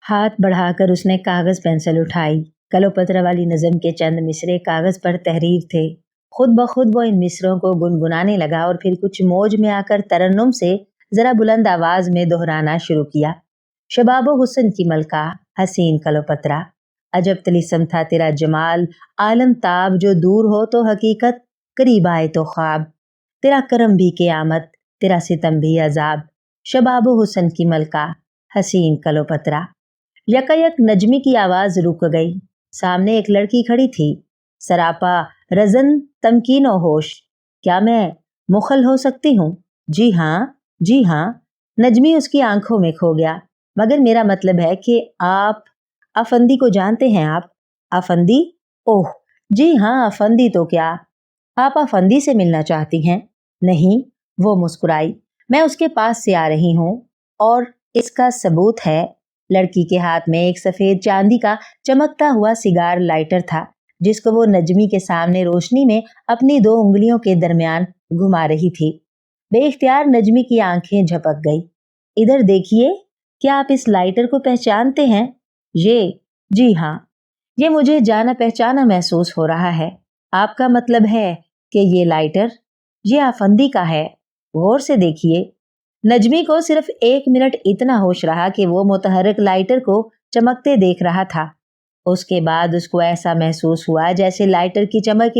ہاتھ بڑھا کر اس نے کاغذ پینسل اٹھائی۔ کلوپترا والی نظم کے چند مصرے کاغذ پر تحریر تھے۔ خود بخود وہ ان مصروں کو گنگنانے لگا اور پھر کچھ موج میں آ کر ترنم سے ذرا بلند آواز میں دہرانا شروع کیا۔ شباب و حسن کی ملکہ، حسین کلوپترا، عجب طلسم تھا تیرا جمال، عالم تاب جو دور ہو تو حقیقت، قریب آئے تو خواب، تیرا کرم بھی قیامت، تیرا ستم بھی عذاب، شباب و حسن کی ملکہ، حسین کلوپترا۔ یکایک نجمی کی آواز رک گئی۔ سامنے ایک لڑکی کھڑی تھی، سراپا رزن تمکین و ہوش۔ کیا میں مخل ہو سکتی ہوں؟ جی ہاں، جی ہاں۔ نجمی اس کی آنکھوں میں کھو گیا۔ مگر میرا مطلب ہے کہ آپ افندی کو جانتے ہیں؟ آپ افندی؟ اوہ جی ہاں، افندی تو کیا، آپ افندی سے ملنا چاہتی ہیں؟ نہیں، وہ مسکرائی، میں اس کے پاس سے آ رہی ہوں اور اس کا ثبوت ہے۔ لڑکی کے ہاتھ میں ایک سفید چاندی کا چمکتا ہوا سگار لائٹر تھا، جس کو وہ نجمی کے سامنے روشنی میں اپنی 2 انگلیوں کے درمیان گھما رہی تھی۔ بے اختیار نجمی کی آنکھیں جھپک گئی۔ ادھر دیکھیے، کیا آپ اس لائٹر کو پہچانتے ہیں؟ جی ہاں، یہ مجھے جانا پہچانا محسوس ہو رہا ہے۔ آپ کا مطلب ہے کہ یہ لائٹر، یہ افندی کا ہے؟ غور سے دیکھیے۔ نجمی کو صرف 1 منٹ اتنا ہوش رہا کہ وہ متحرک لائٹر کو چمکتے دیکھ رہا تھا۔ اس کے بعد اس کو ایسا محسوس ہوا جیسے لائٹر کی چمک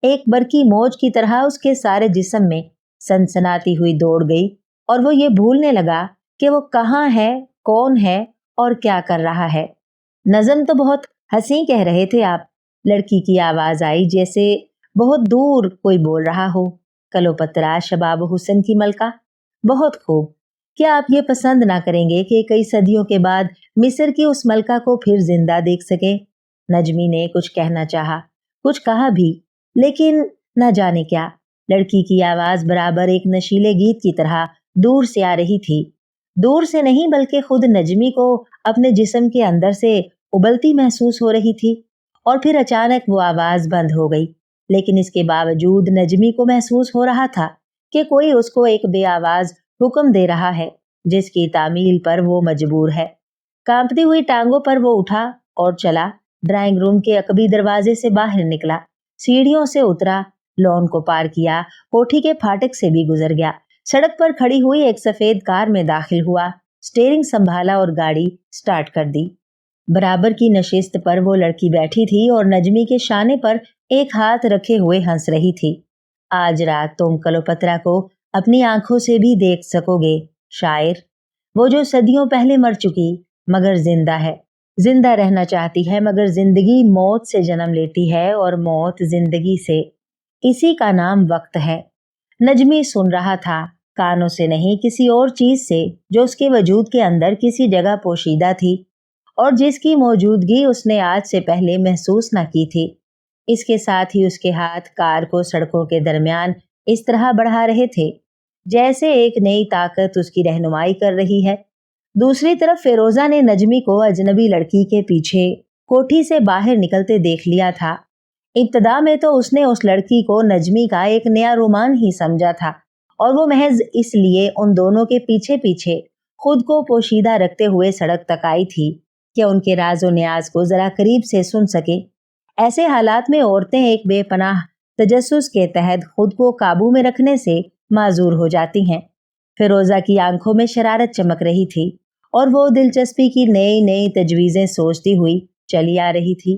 ایک برقی موج کی طرح اس کے سارے جسم میں سنسناتی ہوئی دوڑ گئی، اور وہ یہ بھولنے لگا کہ وہ کہاں ہے، کون ہے اور کیا کر رہا ہے۔ نظم تو بہت حسین کہہ رہے تھے آپ، لڑکی کی آواز آئی جیسے بہت دور کوئی بول رہا ہو۔ کلوپترا، شباب و حسن کی ملکہ، بہت خوب۔ کیا آپ یہ پسند نہ کریں گے کہ کئی صدیوں کے بعد مصر کی اس ملکہ کو پھر زندہ دیکھ سکیں؟ نجمی نے کچھ کہنا چاہا، کچھ کہا بھی، لیکن نہ جانے کیا، لڑکی کی آواز برابر ایک نشیلے گیت کی طرح دور سے آ رہی تھی۔ دور سے نہیں بلکہ خود نجمی کو اپنے جسم کے اندر سے ابلتی محسوس ہو رہی تھی، اور پھر اچانک وہ آواز بند ہو گئی۔ لیکن اس کے باوجود نجمی کو محسوس ہو رہا تھا کہ کوئی اس کو ایک بے آواز حکم دے رہا ہے جس کی تعمیل پر وہ مجبور ہے۔ کانپتی ہوئی ٹانگوں پر وہ اٹھا اور چلا، ڈرائنگ روم کے عقبی دروازے سے باہر نکلا، سیڑھیوں سے اترا، لون کو پار کیا، کوٹھی کے پھاٹک سے بھی گزر گیا، سڑک پر کھڑی ہوئی ایک سفید کار میں داخل ہوا، سٹیئرنگ سنبھالا اور گاڑی سٹارٹ کر دی۔ برابر کی نشست پر وہ لڑکی بیٹھی تھی اور نجمی کے شانے پر ایک ہاتھ رکھے ہوئے ہنس رہی تھی۔ آج رات تم کلوپترا کو اپنی آنکھوں سے بھی دیکھ سکو گے شاعر، وہ جو صدیوں پہلے مر چکی مگر زندہ ہے، زندہ رہنا چاہتی ہے، مگر زندگی موت سے جنم لیتی ہے اور موت زندگی سے۔ اسی کا نام وقت ہے۔ نجمی سن رہا تھا، کانوں سے نہیں، کسی اور چیز سے جو اس کے وجود کے اندر کسی جگہ پوشیدہ تھی اور جس کی موجودگی اس نے آج سے پہلے محسوس نہ کی تھی۔ اس کے ساتھ ہی اس کے ہاتھ کار کو سڑکوں کے درمیان اس طرح بڑھا رہے تھے جیسے ایک نئی طاقت اس کی رہنمائی کر رہی ہے۔ دوسری طرف فیروزہ نے نجمی کو اجنبی لڑکی کے پیچھے کوٹھی سے باہر نکلتے دیکھ لیا تھا۔ ابتدا میں تو اس نے اس لڑکی کو نجمی کا ایک نیا رومان ہی سمجھا تھا، اور وہ محض اس لیے ان دونوں کے پیچھے پیچھے خود کو پوشیدہ رکھتے ہوئے سڑک تک آئی تھی کہ ان کے راز و نیاز کو ذرا قریب سے سن سکے۔ ایسے حالات میں عورتیں ایک بے پناہ تجسس کے تحت خود کو قابو میں رکھنے سے معذور ہو جاتی ہیں۔ فیروزہ کی آنکھوں میں شرارت چمک رہی تھی اور وہ دلچسپی کی نئی نئی تجویزیں سوچتی ہوئی چلی آ رہی تھی،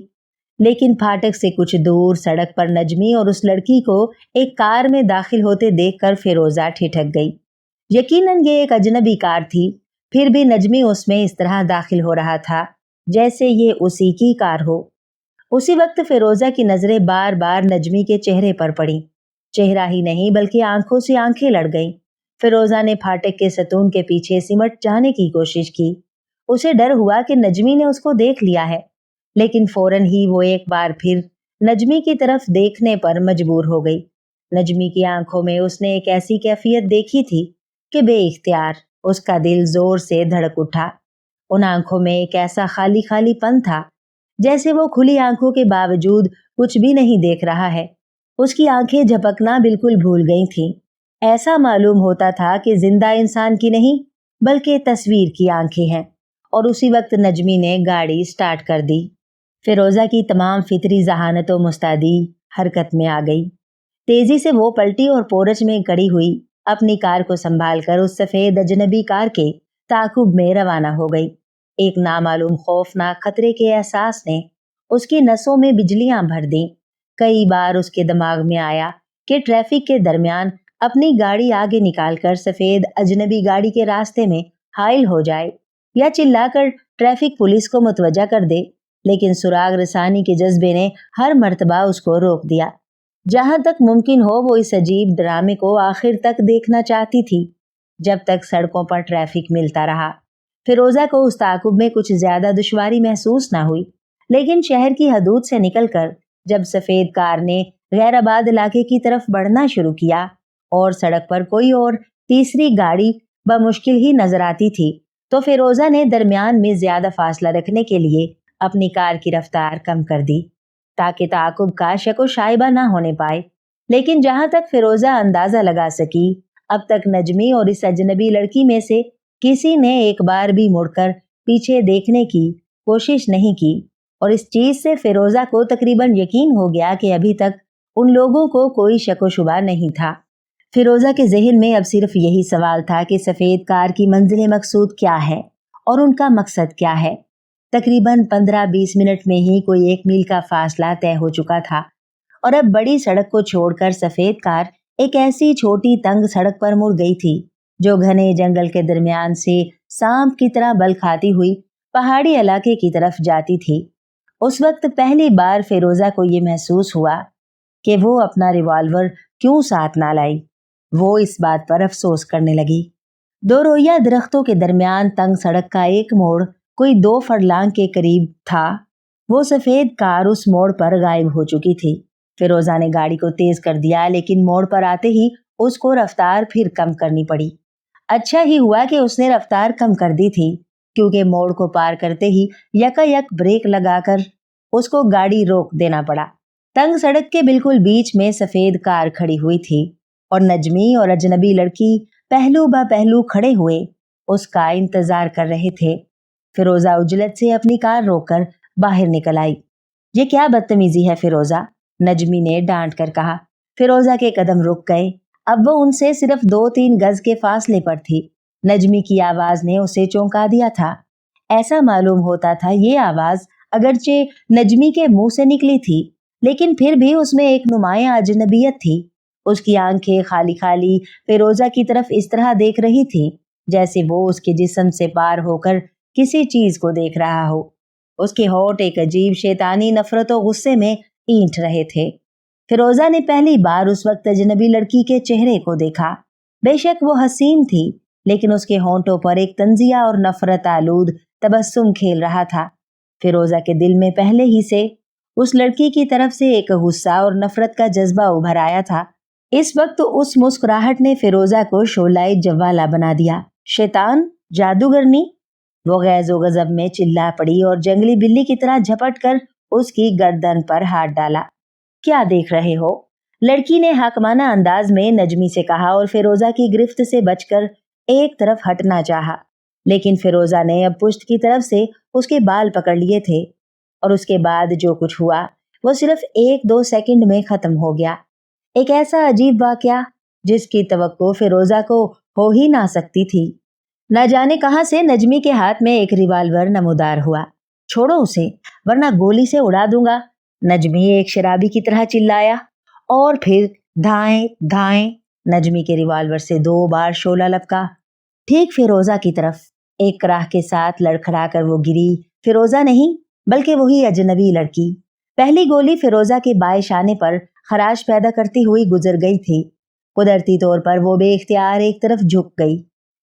لیکن پھاٹک سے کچھ دور سڑک پر نجمی اور اس لڑکی کو ایک کار میں داخل ہوتے دیکھ کر فیروزہ ٹھٹک گئی۔ یقیناً یہ ایک اجنبی کار تھی، پھر بھی نجمی اس میں اس طرح داخل ہو رہا تھا جیسے یہ اسی کی کار ہو۔ اسی وقت فیروزہ کی نظریں بار بار نجمی کے چہرے پر پڑیں، چہرہ ہی نہیں بلکہ آنکھوں سے آنکھیں لڑ گئیں۔ فیروزہ نے پھاٹک کے ستون کے پیچھے سمٹ جانے کی کوشش کی۔ اسے ڈر ہوا کہ نجمی نے اس کو دیکھ لیا ہے، لیکن فوراً ہی وہ ایک بار پھر نجمی کی طرف دیکھنے پر مجبور ہو گئی۔ نجمی کی آنکھوں میں اس نے ایک ایسی کیفیت دیکھی تھی کہ بے اختیار اس کا دل زور سے دھڑک اٹھا۔ ان آنکھوں میں ایک ایسا خالی خالی پن تھا جیسے وہ کھلی آنکھوں کے باوجود کچھ بھی نہیں دیکھ رہا ہے۔ اس کی آنکھیں جھپکنا بالکل بھول گئی تھیں۔ ایسا معلوم ہوتا تھا کہ زندہ انسان کی نہیں بلکہ تصویر کی آنکھیں ہیں، اور اسی وقت نجمی نے گاڑی سٹارٹ کر دی۔ فیروزہ کی تمام فطری ذہانت و مستعدی حرکت میں آ گئی۔ تیزی سے وہ پلٹی اور پورچ میں کڑی ہوئی اپنی کار کو سنبھال کر اس سفید اجنبی کار کے تعاقب میں روانہ ہو گئی۔ ایک نامعلوم خوفناک خطرے کے احساس نے اس کی نسوں میں بجلیاں بھر دیں۔ کئی بار اس کے دماغ میں آیا کہ ٹریفک کے درمیان اپنی گاڑی آگے نکال کر سفید اجنبی گاڑی کے راستے میں حائل ہو جائے یا چلا کر ٹریفک پولیس کو متوجہ کر دے، لیکن سراغ رسانی کے جذبے نے ہر مرتبہ اس کو روک دیا۔ جہاں تک ممکن ہو وہ اس عجیب ڈرامے کو آخر تک دیکھنا چاہتی تھی۔ جب تک سڑکوں پر ٹریفک ملتا رہا، فیروزہ کو اس تعاقب میں کچھ زیادہ دشواری محسوس نہ ہوئی، لیکن شہر کی حدود سے نکل کر جب سفید کار نے غیر آباد علاقے کی طرف بڑھنا شروع کیا اور سڑک پر کوئی اور تیسری گاڑی بمشکل ہی نظر آتی تھی، تو فیروزہ نے درمیان میں زیادہ فاصلہ رکھنے کے لیے اپنی کار کی رفتار کم کر دی تاکہ تعاقب کا شک و شائبہ نہ ہونے پائے۔ لیکن جہاں تک فیروزہ اندازہ لگا سکی، اب تک نجمی اور اس اجنبی لڑکی میں سے کسی نے ایک بار بھی مڑ کر پیچھے دیکھنے کی کوشش نہیں کی، اور اس چیز سے فیروزہ کو تقریباً یقین ہو گیا کہ ابھی تک ان لوگوں کو کوئی شک و شبہ نہیں تھا۔ فیروزہ کے ذہن میں اب صرف یہی سوال تھا کہ سفید کار کی منزل مقصود کیا ہے اور ان کا مقصد کیا ہے۔ تقریباً 15-20 منٹ میں ہی کوئی 1 میل کا فاصلہ طے ہو چکا تھا، اور اب بڑی سڑک کو چھوڑ کر سفید کار ایک ایسی چھوٹی تنگ سڑک پر مڑ گئی تھی جو گھنے جنگل کے درمیان سے سانپ کی طرح بل کھاتی ہوئی پہاڑی علاقے کی طرف جاتی تھی۔ اس وقت پہلی بار فیروزہ کو یہ محسوس ہوا کہ وہ اپنا ریوالور کیوں ساتھ نہ لائی۔ وہ اس بات پر افسوس کرنے لگی۔ 2 رویہ درختوں کے درمیان تنگ سڑک کا ایک موڑ کوئی 2 فرلانگ کے قریب تھا۔ وہ سفید کار اس موڑ پر غائب ہو چکی تھی۔ فیروزہ نے گاڑی کو تیز کر دیا، لیکن موڑ پر آتے ہی اس کو رفتار پھر کم کرنی پڑی۔ اچھا ہی ہوا کہ اس نے رفتار کم کر دی تھی، کیونکہ موڑ کو پار کرتے ہی یکا یک بریک لگا کر اس کو گاڑی روک دینا پڑا۔ تنگ سڑک کے بالکل بیچ میں سفید کار کھڑی ہوئی تھی، اور نجمی اور اجنبی لڑکی پہلو با پہلو کھڑے ہوئے اس کا انتظار کر رہے تھے۔ فیروزہ عجلت سے اپنی کار روک کر باہر نکل آئی۔ یہ کیا بدتمیزی ہے فیروزہ، نجمی نے ڈانٹ کر کہا۔ فیروزہ کے قدم رک گئے۔ اب وہ ان سے صرف 2-3 گز کے فاصلے پر تھی۔ نجمی کی آواز نے اسے چونکا دیا تھا۔ ایسا معلوم ہوتا تھا یہ آواز اگرچہ نجمی کے منہ سے نکلی تھی، لیکن پھر بھی اس میں ایک نمایاں اجنبیت تھی۔ اس کی آنکھیں خالی خالی فیروزہ کی طرف اس طرح دیکھ رہی تھیں جیسے وہ اس کے جسم سے پار ہو کر کسی چیز کو دیکھ رہا ہو۔ اس کے ہونٹ ایک عجیب شیطانی نفرت و غصے میں اینٹھ رہے تھے۔ فیروزہ نے پہلی بار اس وقت اجنبی لڑکی کے چہرے کو دیکھا۔ بے شک وہ حسین تھی، لیکن اس کے ہونٹوں پر ایک طنزیہ اور نفرت آلود تبسم کھیل رہا تھا۔ فیروزہ کے دل میں پہلے ہی سے اس لڑکی کی طرف سے ایک غصہ اور نفرت کا جذبہ ابھر آیا تھا۔ اس وقت اس مسکراہٹ نے فیروزہ کو شعلۂ جوالہ بنا دیا۔ شیطان، جادوگرنی! وہ غیظ و غضب میں چلا پڑی اور جنگلی بلی کی طرح جھپٹ کر اس کی گردن پر ہاتھ ڈالا۔ کیا دیکھ رہے ہو؟ لڑکی نے حاکمانہ انداز میں نجمی سے کہا، اور فیروزہ کی گرفت سے بچ کر ایک طرف ہٹنا چاہا، لیکن فیروزہ نے اب پشت کی طرف سے اس کے بال پکڑ لیے تھے، اور اس کے بعد جو کچھ ہوا وہ صرف 1-2 سیکنڈ میں ختم ہو گیا۔ ایک ایسا عجیب واقعہ جس کی توقع فیروزہ کو ہو ہی نہ سکتی تھی۔ نہ جانے کہاں سے نجمی کے ہاتھ میں ایک ریوالور نمودار ہوا۔ چھوڑو اسے ورنہ گولی سے اڑا دوں گا، نجمی ایک شرابی کی طرح چلایا، اور پھر دھائیں دھائیں نجمی کے ریوالور سے 2 بار شعلہ لپکا، ٹھیک فیروزہ کی طرف۔ ایک کراہ کے ساتھ لڑکھڑا کر وہ گری۔ فیروزہ نہیں بلکہ وہی اجنبی لڑکی۔ پہلی گولی فیروزہ کے بائیں شانے پر خراش پیدا کرتی ہوئی گزر گئی تھی۔ قدرتی طور پر وہ بے اختیار ایک طرف جھک گئی۔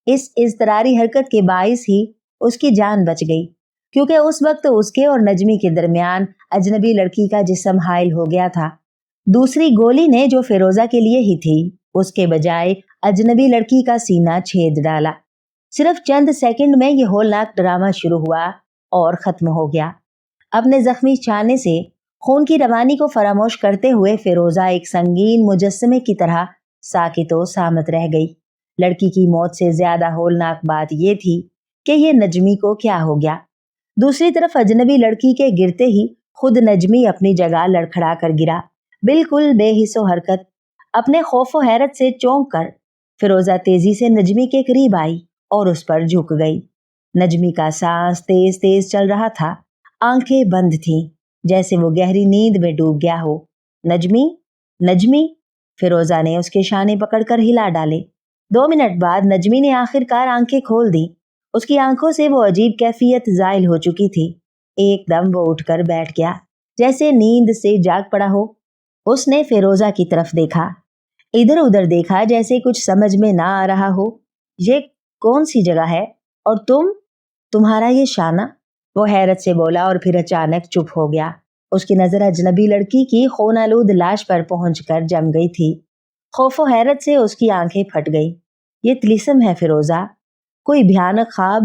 اس اضطراری حرکت کے باعث ہی اس کی جان بچ گئی، کیونکہ اس وقت اس کے اور نجمی کے درمیان اجنبی لڑکی کا جسم حائل ہو گیا تھا۔ دوسری گولی نے جو فیروزہ کے لیے ہی تھی، اس کے بجائے اجنبی لڑکی کا سینہ چھید ڈالا۔ صرف چند سیکنڈ میں یہ ہولناک ڈرامہ شروع ہوا اور ختم ہو گیا۔ اپنے زخمی چھانے سے خون کی روانی کو فراموش کرتے ہوئے فیروزہ ایک سنگین مجسمے کی طرح ساکت و صامت رہ گئی۔ لڑکی کی موت سے زیادہ ہولناک بات یہ تھی کہ یہ نجمی کو کیا ہو گیا۔ دوسری طرف اجنبی لڑکی کے گرتے ہی خود نجمی اپنی جگہ لڑکھڑا کر گرا، بالکل بے حس و حرکت۔ اپنے خوف و حیرت سے چونک کر فیروزہ تیزی سے نجمی کے قریب آئی اور اس پر جھک گئی۔ نجمی کا سانس تیز تیز چل رہا تھا، آنکھیں بند تھیں جیسے وہ گہری نیند میں ڈوب گیا ہو۔ نجمی، نجمی، فیروزہ نے اس کے شانے پکڑ کر ہلا ڈالے۔ 2 منٹ بعد نجمی نے آخر کار آنکھیں کھول دی۔ اس کی آنکھوں سے وہ عجیب کیفیت زائل ہو چکی تھی۔ ایک دم وہ اٹھ کر بیٹھ گیا جیسے نیند سے جاگ پڑا ہو۔ اس نے فیروزہ کی طرف دیکھا، ادھر ادھر دیکھا جیسے کچھ سمجھ میں نہ آ رہا ہو۔ یہ کون سی جگہ ہے اور تمہارا یہ شانہ؟ وہ حیرت سے بولا اور پھر اچانک چپ ہو گیا۔ اس کی نظر اجنبی لڑکی کی خون آلود لاش پر پہنچ کر جم گئی تھی۔ خوف و حیرت سے اس کی آنکھیں پھٹ گئی۔ یہ طلسم ہے فیروزہ، کوئی بھیانک خواب؟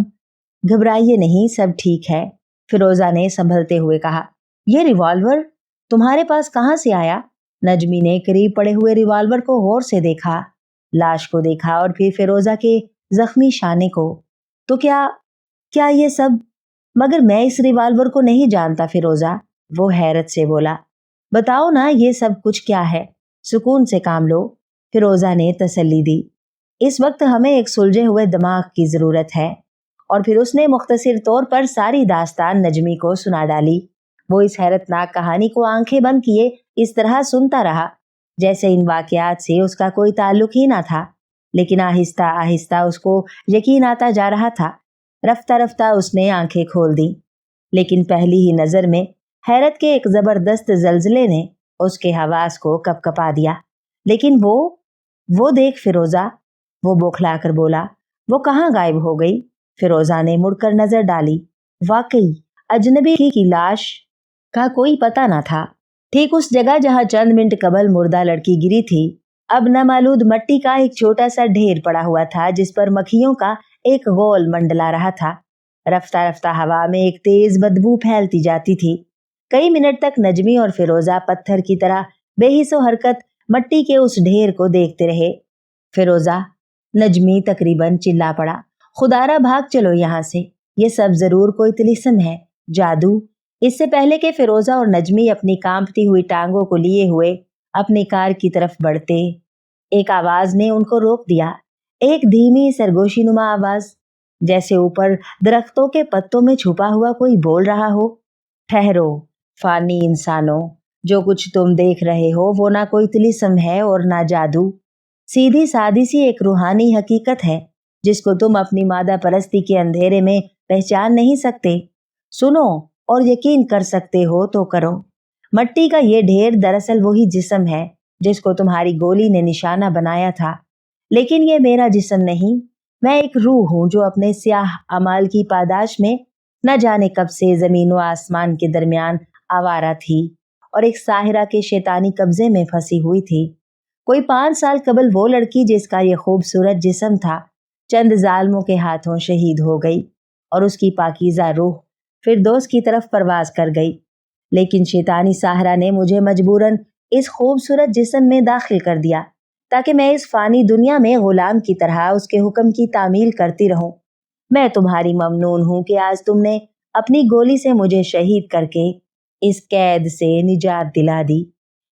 گھبرائیے نہیں، سب ٹھیک ہے، فیروزہ نے سنبھلتے ہوئے کہا۔ یہ ریوالور تمہارے پاس کہاں سے آیا؟ نجمی نے قریب پڑے ہوئے ریوالور کو غور سے دیکھا، لاش کو دیکھا اور پھر فیروزہ کے زخمی شانے کو۔ تو کیا یہ سب؟ مگر میں اس ریوالور کو نہیں جانتا فیروزہ، وہ حیرت سے بولا۔ بتاؤ نا یہ سب کچھ کیا ہے؟ سکون سے کام لو، فیروزہ نے تسلی دی۔ اس وقت ہمیں ایک سلجھے ہوئے دماغ کی ضرورت ہے۔ اور پھر اس نے مختصر طور پر ساری داستان نجمی کو سنا ڈالی۔ وہ اس حیرت ناک کہانی کو آنکھیں بند کیے اس طرح سنتا رہا جیسے ان واقعات سے اس کا کوئی تعلق ہی نہ تھا، لیکن آہستہ آہستہ اس کو یقین آتا جا رہا تھا۔ رفتہ رفتہ اس نے آنکھیں کھول دیں، لیکن پہلی ہی نظر میں حیرت کے ایک زبردست زلزلے نے اس کے حواس کو کپکپا دیا۔ لیکن وہ دیکھ فیروزہ، وہ بوکھلا کر بولا۔ وہ کہاں غائب ہو گئی؟ فیروزہ نے مڑ کر نظر ڈالی۔ واقعی اجنبی کی لاش کا کوئی پتہ نہ تھا۔ ٹھیک اس جگہ جہاں چند منٹ قبل مردہ لڑکی گری تھی، اب نمالود مٹی کا ایک چھوٹا سا ڈھیر پڑا ہوا تھا جس پر مکھیوں کا ایک غول منڈلا رہا تھا۔ رفتہ رفتہ ہوا میں ایک تیز بدبو پھیلتی جاتی تھی۔ کئی منٹ تک نجمی اور فیروزہ پتھر کی طرح بے حس و حرکت مٹی کے اس ڈھیر کو دیکھتے رہے۔ فیروزہ، نجمی تقریباً چلا پڑا، خدارا بھاگ چلو یہاں سے، یہ سب ضرور کوئی طلسم ہے، جادو۔ اس سے پہلے کہ فیروزہ اور نجمی اپنی کانپتی ہوئی ٹانگوں کو لیے ہوئے اپنی کار کی طرف بڑھتے، ایک آواز نے ان کو روک دیا، ایک دھیمی سرگوشی نما آواز، جیسے اوپر درختوں کے پتوں میں چھپا ہوا کوئی بول رہا ہو۔ ٹھہرو فانی انسانوں، جو کچھ تم دیکھ رہے ہو وہ نہ کوئی طلسم ہے اور نہ جادو، سیدھی سادی سی ایک روحانی حقیقت ہے جس کو تم اپنی مادہ پرستی کے اندھیرے میں پہچان نہیں سکتے۔ سنو اور یقین کر سکتے ہو تو کرو۔ مٹی کا یہ ڈھیر دراصل وہی جسم ہے جس کو تمہاری گولی نے نشانہ بنایا تھا، لیکن یہ میرا جسم نہیں، میں ایک روح ہوں جو اپنے سیاہ اعمال کی پاداش میں نہ جانے کب سے زمین و آسمان کے درمیان آوارہ تھی اور ایک ساحرہ کے شیطانی قبضے میں پھنسی ہوئی تھی۔ کوئی 5 سال قبل وہ لڑکی جس کا یہ خوبصورت جسم تھا چند ظالموں کے ہاتھوں شہید ہو گئی اور اس کی پاکیزہ روح فردوس کی طرف پرواز کر گئی، لیکن شیطانی ساحرہ نے مجھے مجبوراً اس خوبصورت جسم میں داخل کر دیا تاکہ میں اس فانی دنیا میں غلام کی طرح اس کے حکم کی تعمیل کرتی رہوں۔ میں تمہاری ممنون ہوں کہ آج تم نے اپنی گولی سے مجھے شہید کر کے اس قید سے نجات دلا دی۔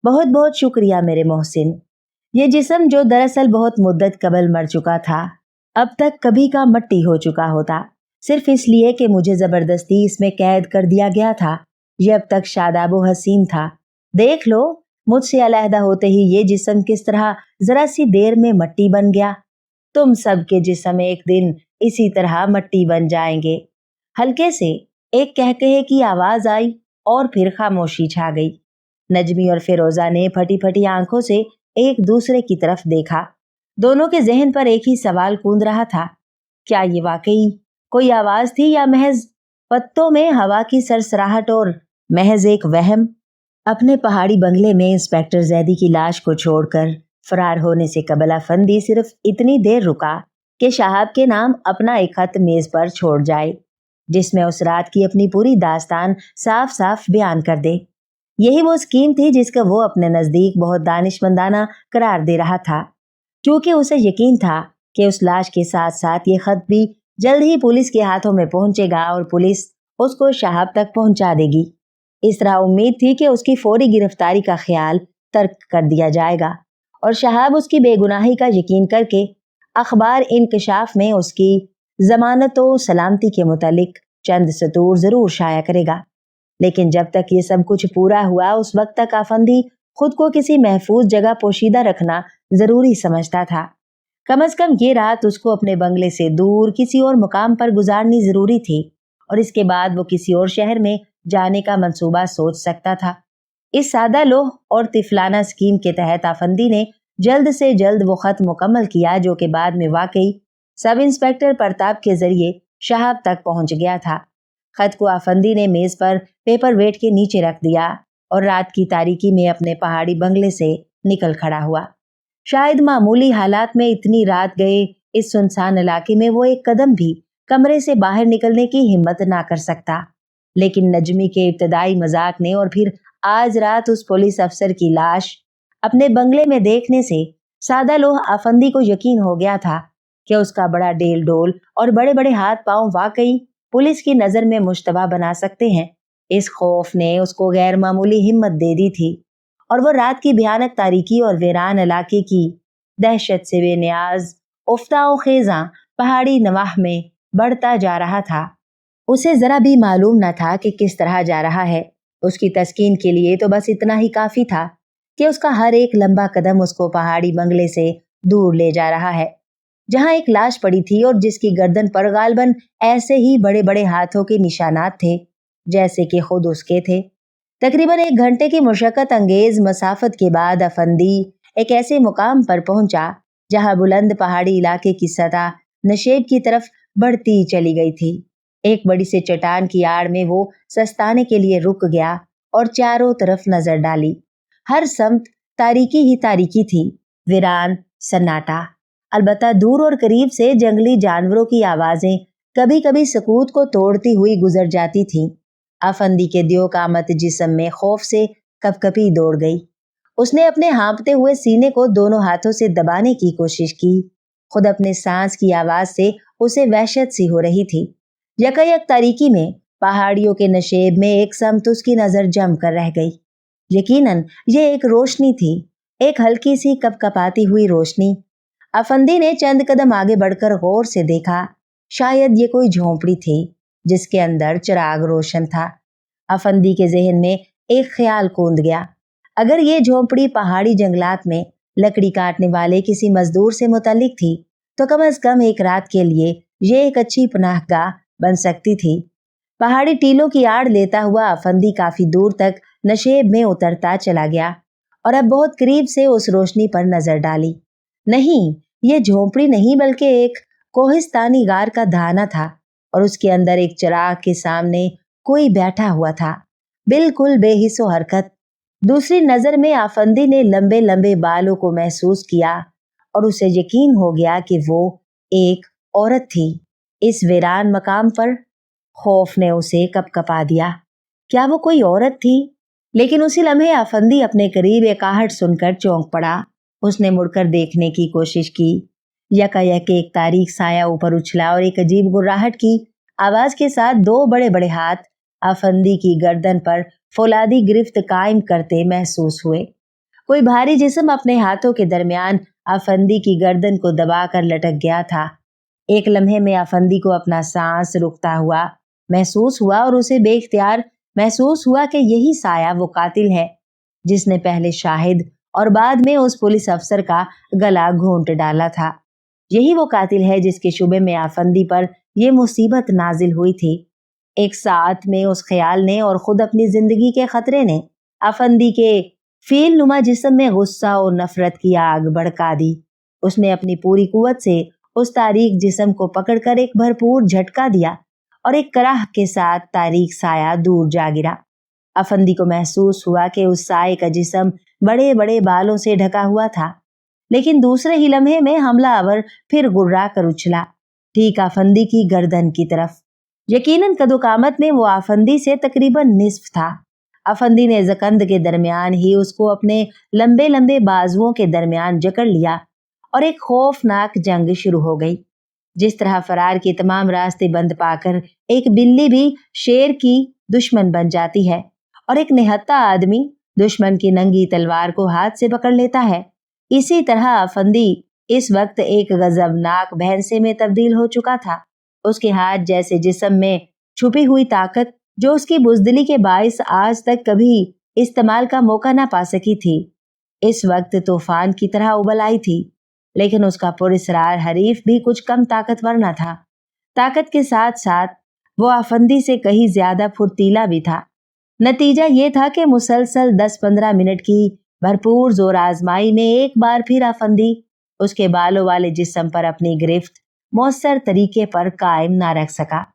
بہت بہت شکریہ میرے محسن۔ یہ جسم جو دراصل بہت مدت قبل مر چکا تھا، اب تک کبھی کا مٹی ہو چکا ہوتا، صرف اس لیے کہ مجھے زبردستی اس میں قید کر دیا گیا تھا۔ یہ اب تک شاداب و حسین تھا۔ دیکھ لو، مجھ سے علیحدہ ہوتے ہی یہ جسم کس طرح ذرا سی دیر میں مٹی بن گیا۔ تم سب کے جسم ایک دن اسی طرح مٹی بن جائیں گے۔ ہلکے سے ایک کہکہے کی آواز آئی اور پھر خاموشی چھا گئی۔ نجمی اور فیروزہ نے پھٹی پھٹی آنکھوں سے ایک دوسرے کی طرف دیکھا۔ دونوں کے ذہن پر ایک ہی سوال کوند رہا تھا، کیا یہ واقعی کوئی آواز تھی یا محض پتوں میں ہوا کی سرسراہٹ اور محض ایک وہم؟ اپنے پہاڑی بنگلے میں انسپکٹر زیدی کی لاش کو چھوڑ کر فرار ہونے سے قبل افندی صرف اتنی دیر رکا کہ شہاب کے نام اپنا ایک خط میز پر چھوڑ جائے جس میں اس رات کی اپنی پوری داستان صاف صاف بیان کر دے۔ یہی وہ اسکیم تھی جس کا وہ اپنے نزدیک بہت دانش مندانہ قرار دے رہا تھا، کیونکہ اسے یقین تھا کہ اس لاش کے ساتھ ساتھ یہ خط بھی जल्द ही पुलिस के हाथों में पहुंचेगा और पुलिस उसको शहाब तक पहुंचा देगी। इस तरह उम्मीद थी कि उसकी फौरी गिरफ्तारी का ख्याल तर्क कर दिया जाएगा और शहाब उसकी बेगुनाही का यकीन करके अखबार इंकशाफ में उसकी जमानत व सलामती के मुतालिक चंद सतूर जरूर शाया करेगा। लेकिन जब तक ये सब कुछ पूरा हुआ उस वक्त तक आफंदी खुद को किसी महफूज जगह पोशीदा रखना जरूरी समझता था। कम से कम ये रात उसको अपने बंगले से दूर किसी और मुकाम पर गुजारनी जरूरी थी और इसके बाद वो किसी और शहर में जाने का मंसूबा सोच सकता था। इस सादा लोह और तिफलाना स्कीम के तहत आफंदी ने जल्द से जल्द वो खत मुकम्मल किया जो कि बाद में वाकई सब इंस्पेक्टर प्रताप के जरिए शहाब तक पहुंच गया था। खत को आफंदी ने मेज पर पेपर वेट के नीचे रख दिया और रात की तारीकी में अपने पहाड़ी बंगले से निकल खड़ा हुआ। शायद मामूली हालात में इतनी रात गए इस सुनसान इलाके में वो एक कदम भी कमरे से बाहर निकलने की हिम्मत ना कर सकता, लेकिन नजमी के इब्तदाई मजाक ने और फिर आज रात उस पुलिस अफसर की लाश अपने बंगले में देखने से सादा लोह आफंदी को यकीन हो गया था कि उसका बड़ा डेल डोल और बड़े बड़े हाथ पांव वाकई पुलिस की नजर में मुश्तबा बना सकते हैं। इस खौफ ने उसको गैर मामूली हिम्मत दे दी थी और वो रात की भयानक तारीकी और वीरान इलाके की दहशत से बेनियाज उफ्ताओ खेजा पहाड़ी नवाह में बढ़ता जा रहा था। उसे जरा भी मालूम न था कि किस तरह जा रहा है। उसकी तस्कीन के लिए तो बस इतना ही काफी था कि उसका हर एक लंबा कदम उसको पहाड़ी बंगले से दूर ले जा रहा है, जहां एक लाश पड़ी थी और जिसकी गर्दन पर गालबन ऐसे ही बड़े बड़े हाथों के निशानात थे जैसे कि खुद उसके थे। तकरीबन 1 घंटे की मुशक्कत अंगेज मसाफत के बाद अफंदी एक ऐसे मुकाम पर पहुंचा जहां बुलंद पहाड़ी इलाके की सतह नशेब की तरफ बढ़ती चली गई थी। एक बड़ी से चट्टान की आड़ में वो सस्ताने के लिए रुक गया और चारों तरफ नजर डाली। हर समत तारीकी ही तारीकी थी, वीरान सन्नाटा। अलबत्ता दूर और करीब से जंगली जानवरों की आवाजें कभी कभी सकूत को तोड़ती हुई गुजर जाती थीं। आफंदी के दियो कामत जिस्म में खौफ से कपकपी दौड़ गई। उसने अपने हाँपते हुए सीने को दोनों हाथों से दबाने की कोशिश की। खुद अपने सांस की आवाज से उसे वहशत सी हो रही थी। यकायक तारीकी में पहाड़ियों के नशेब में एक समत उसकी नजर जम कर रह गई। यकीनन ये एक रोशनी थी, एक हल्की सी कपकपाती हुई रोशनी। अफंदी ने चंद कदम आगे बढ़कर गौर से देखा। शायद ये कोई झोंपड़ी थी जिसके अंदर चिराग रोशन था। अफंदी के जहन में एक ख्याल कूंद गया, अगर ये झोंपड़ी पहाड़ी जंगलात में लकड़ी काटने वाले किसी मजदूर से मुतालिक थी तो कम से कम एक रात के लिए ये एक अच्छी पनाहगाह बन सकती थी। पहाड़ी टीलों की आड़ लेता हुआ अफंदी काफी दूर तक नशेब में उतरता चला गया और अब बहुत करीब से उस रोशनी पर नजर डाली। नहीं, ये झोंपड़ी नहीं बल्कि एक कोहिस्तानी गार का धाना था और उसके अंदर एक चिराग के सामने कोई बैठा हुआ था, बिल्कुल बेहिस्सो हरकत। दूसरी नजर में आफंदी ने लंबे लंबे बालों को महसूस किया और उसे यकीन हो गया कि वो एक औरत थी। इस वीरान मकाम पर खौफ ने उसे कपकपा दिया। क्या वो कोई औरत थी? लेकिन उसी लम्हे आफंदी अपने करीब एक आहट सुनकर चौंक पड़ा। उसने मुड़कर देखने की कोशिश की। यकायक एक तारीक साया ऊपर उछला और एक अजीब गुर्राहट की आवाज के साथ 2 बड़े बड़े हाथ आफंदी की गर्दन पर फौलादी गिरफ्त कायम करते महसूस हुए। कोई भारी जिस्म अपने हाथों के दरमियान आफंदी की गर्दन को दबाकर लटक गया था। एक लम्हे में आफंदी को अपना सांस रुकता हुआ महसूस हुआ और उसे बेख्तियार महसूस हुआ कि यही साया वो कातिल है जिसने पहले शाहिद और बाद में उस पुलिस अफसर का गला घोंट डाला था। यही वो कातिल है जिसके शुबे में आफंदी पर यह मुसीबत नाजिल हुई थी। एक साथ में उस ख्याल ने और खुद अपनी जिंदगी के खतरे ने आफंदी के फील नुमा जिस्म में गुस्सा और नफरत की आग भड़का दी। उसने अपनी पूरी कुव्वत से उस तारीक जिस्म को पकड़कर एक भरपूर झटका दिया और एक कराह के साथ तारीक साया दूर जा गिरा। अफंदी को महसूस हुआ कि उस साए का जिस्म बड़े बड़े बालों से ढका हुआ था, लेकिन दूसरे ही लम्हे में हमलावर फिर गुर्रा कर उछला, ठीक आफंदी की गर्दन की तरफ। यकीनन कदोकामत में वो आफंदी से तकरीबन निस्फ था। अफंदी ने जकंद के दरमियान ही उसको अपने लंबे लंबे बाजुओं के दरमियान जकड़ लिया और एक खौफनाक जंग शुरू हो गई। जिस तरह फरार के तमाम रास्ते बंद पाकर एक बिल्ली भी शेर की दुश्मन बन जाती है और एक निहत्था आदमी दुश्मन की नंगी तलवार को हाथ से पकड़ लेता है, इसी तरह अफंदी इस वक्त एक गजबनाक भैंसे में तब्दील हो चुका था। उसके हाथ जैसे जिस्म में छुपी हुई ताकत जो उसकी बुजदिली के बाइस आज तक कभी इस्तेमाल का मौका ना पा सकी थी, इस वक्त तूफान की तरह उबल आई थी। लेकिन उसका पुरस्रार हरीफ भी कुछ कम ताकतवर न था। ताकत के साथ साथ वो अफंदी से कहीं ज्यादा फुर्तीला भी था। नतीजा ये था कि मुसलसल 10-15 मिनट की भरपूर जोर आजमाई में एक बार फिर अफंदी उसके बालों वाले जिस्म पर अपनी गिरफ्त मौसर तरीके पर कायम ना रख सका।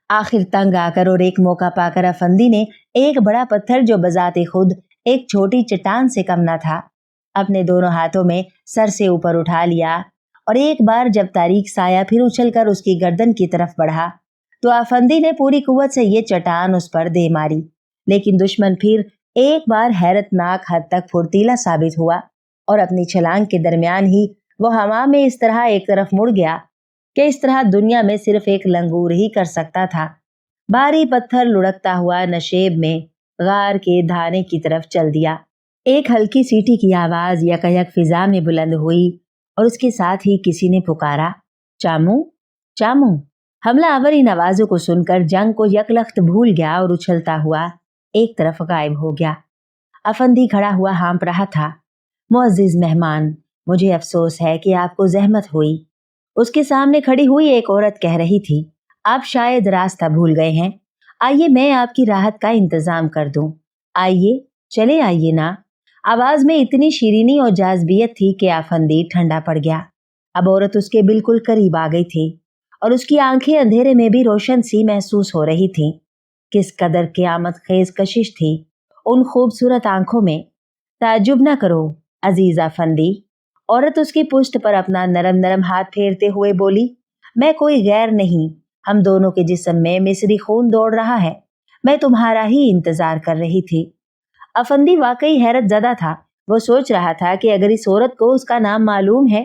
आखिर तंग आकर और एक मौका पाकर अफंदी ने एक बड़ा पत्थर जो बजाते खुद एक छोटी चट्टान से कम न था, अपने दोनों हाथों में सर से ऊपर उठा लिया और एक बार जब तारीक साया फिर उछलकर उसकी गर्दन की तरफ बढ़ा तो अफंदी ने पूरी कुव्वत से ये चट्टान उस पर दे मारी। लेकिन दुश्मन फिर एक बार हैरतनाक हद तक फुर्तीला साबित हुआ और अपनी छलांग के दरमियान ही वो हवा में इस तरह एक तरफ मुड़ गया कि इस तरह दुनिया में सिर्फ एक लंगूर ही कर सकता था। भारी पत्थर लुढ़कता हुआ नशेब में गार के धाने की तरफ चल दिया। एक हल्की सीटी की आवाज यकयक फिजा में बुलंद हुई और उसके साथ ही किसी ने पुकारा, चामू चामू। हमलावर इन आवाजों को सुनकर जंग को यकलख्त भूल गया और उछलता हुआ एक तरफ गायब हो गया। अफंदी खड़ा हुआ हाँप रहा था। मुअज़्ज़िज़ मेहमान, मुझे अफसोस है कि आपको जहमत हुई। उसके सामने खड़ी हुई एक औरत कह रही थी, आप शायद रास्ता भूल गए हैं। आइए मैं आपकी राहत का इंतजाम कर दूं। आइए, चले आइए ना। आवाज में इतनी शीरीनी और जाज़बियत थी कि अफंदी ठंडा पड़ गया। अब औरत उसके बिल्कुल करीब आ गई थी और उसकी आंखें अंधेरे में भी रोशन सी महसूस हो रही थीं। किस कदर क़यामत ख़ेज़ कशिश थी उन खूबसूरत आंखों में। ताज्जुब न करो अजीज अफंदी। औरत उसकी पुष्ट पर अपना नरम नरम हाथ फेरते हुए बोली, मैं कोई गैर नहीं, हम दोनों के जिस्म में मिस्री खून दौड़ रहा है। मैं तुम्हारा ही इंतजार कर रही थी। अफंदी वाकई हैरत ज़दा था। वो सोच रहा था कि अगर इस औरत को उसका नाम मालूम है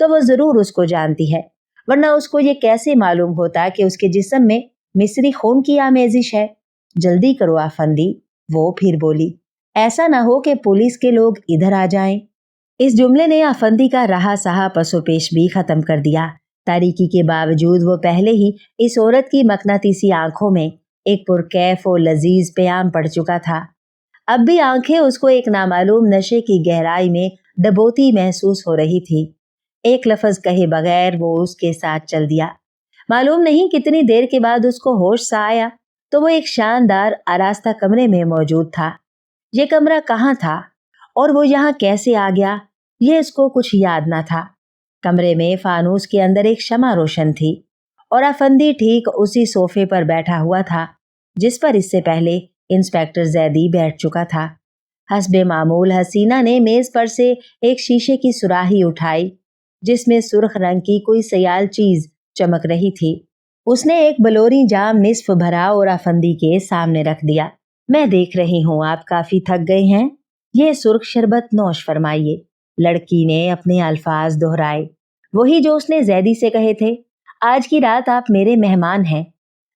तो वो जरूर उसको जानती है, वरना उसको ये कैसे मालूम होता कि उसके जिस्म में मिस्री खून की आमेजिश है। जल्दी करो अफंदी, वो फिर बोली, ऐसा ना हो कि पुलिस के लोग इधर आ जाएं। इस जुमले ने अफंदी का रहा सहा पसोपेश भी खत्म कर दिया। तारीकी के बावजूद वो पहले ही इस औरत की मकनातीसी आंखों में एक पुरकैफ और लजीज प्याम पड़ चुका था। अब भी आंखें उसको एक नामालूम नशे की गहराई में डबोती महसूस हो रही थी। एक लफ्ज कहे बगैर वो उसके साथ चल दिया। मालूम नहीं कितनी देर के बाद उसको होश सा आया तो वो एक शानदार आरास्ता कमरे में मौजूद था। ये कमरा कहाँ था और वो यहाँ कैसे आ गया, ये इसको कुछ याद न था। कमरे में फानूस के अंदर एक शमा रोशन थी और अफंदी ठीक उसी सोफे पर बैठा हुआ था जिस पर इससे पहले इंस्पेक्टर जैदी बैठ चुका था। हस्बे मामूल हसीना ने मेज पर से एक शीशे की सुराही उठाई जिसमें सुर्ख रंग की कोई सयाल चीज चमक रही थी। उसने एक बलोरी जाम निस्फ भरा और अफंदी के सामने रख दिया। मैं देख रही हूँ आप काफी थक गए हैं, ये सुर्ख शरबत नौश फरमाइए। लड़की ने अपने अल्फाज दोहराए, वही जो उसने जैदी से कहे थे। आज की रात आप मेरे मेहमान हैं।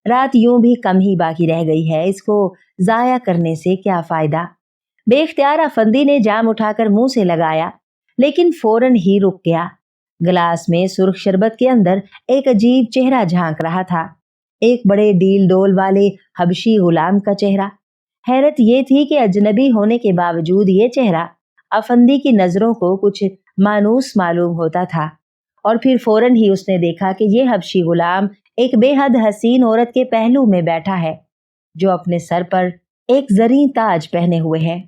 रात यूं भी कम ही बाकी रह गई है, इसको जाया करने से क्या फायदा। बेख्तियार अफंदी ने जाम उठाकर मुंह से लगाया लेकिन फौरन ही रुक गया। गिलास में सुर्ख शरबत के अंदर एक अजीब चेहरा झांक रहा था, एक बड़े डील डोल वाले हबशी गुलाम का चेहरा। हैरत ये थी कि अजनबी होने के बावजूद ये चेहरा अफंदी की नजरों को कुछ मानूस मालूम होता था। और फिर फौरन ही उसने देखा कि ये हबशी गुलाम एक बेहद हसीन औरत के पहलू में बैठा है जो अपने सर पर एक जरी ताज पहने हुए है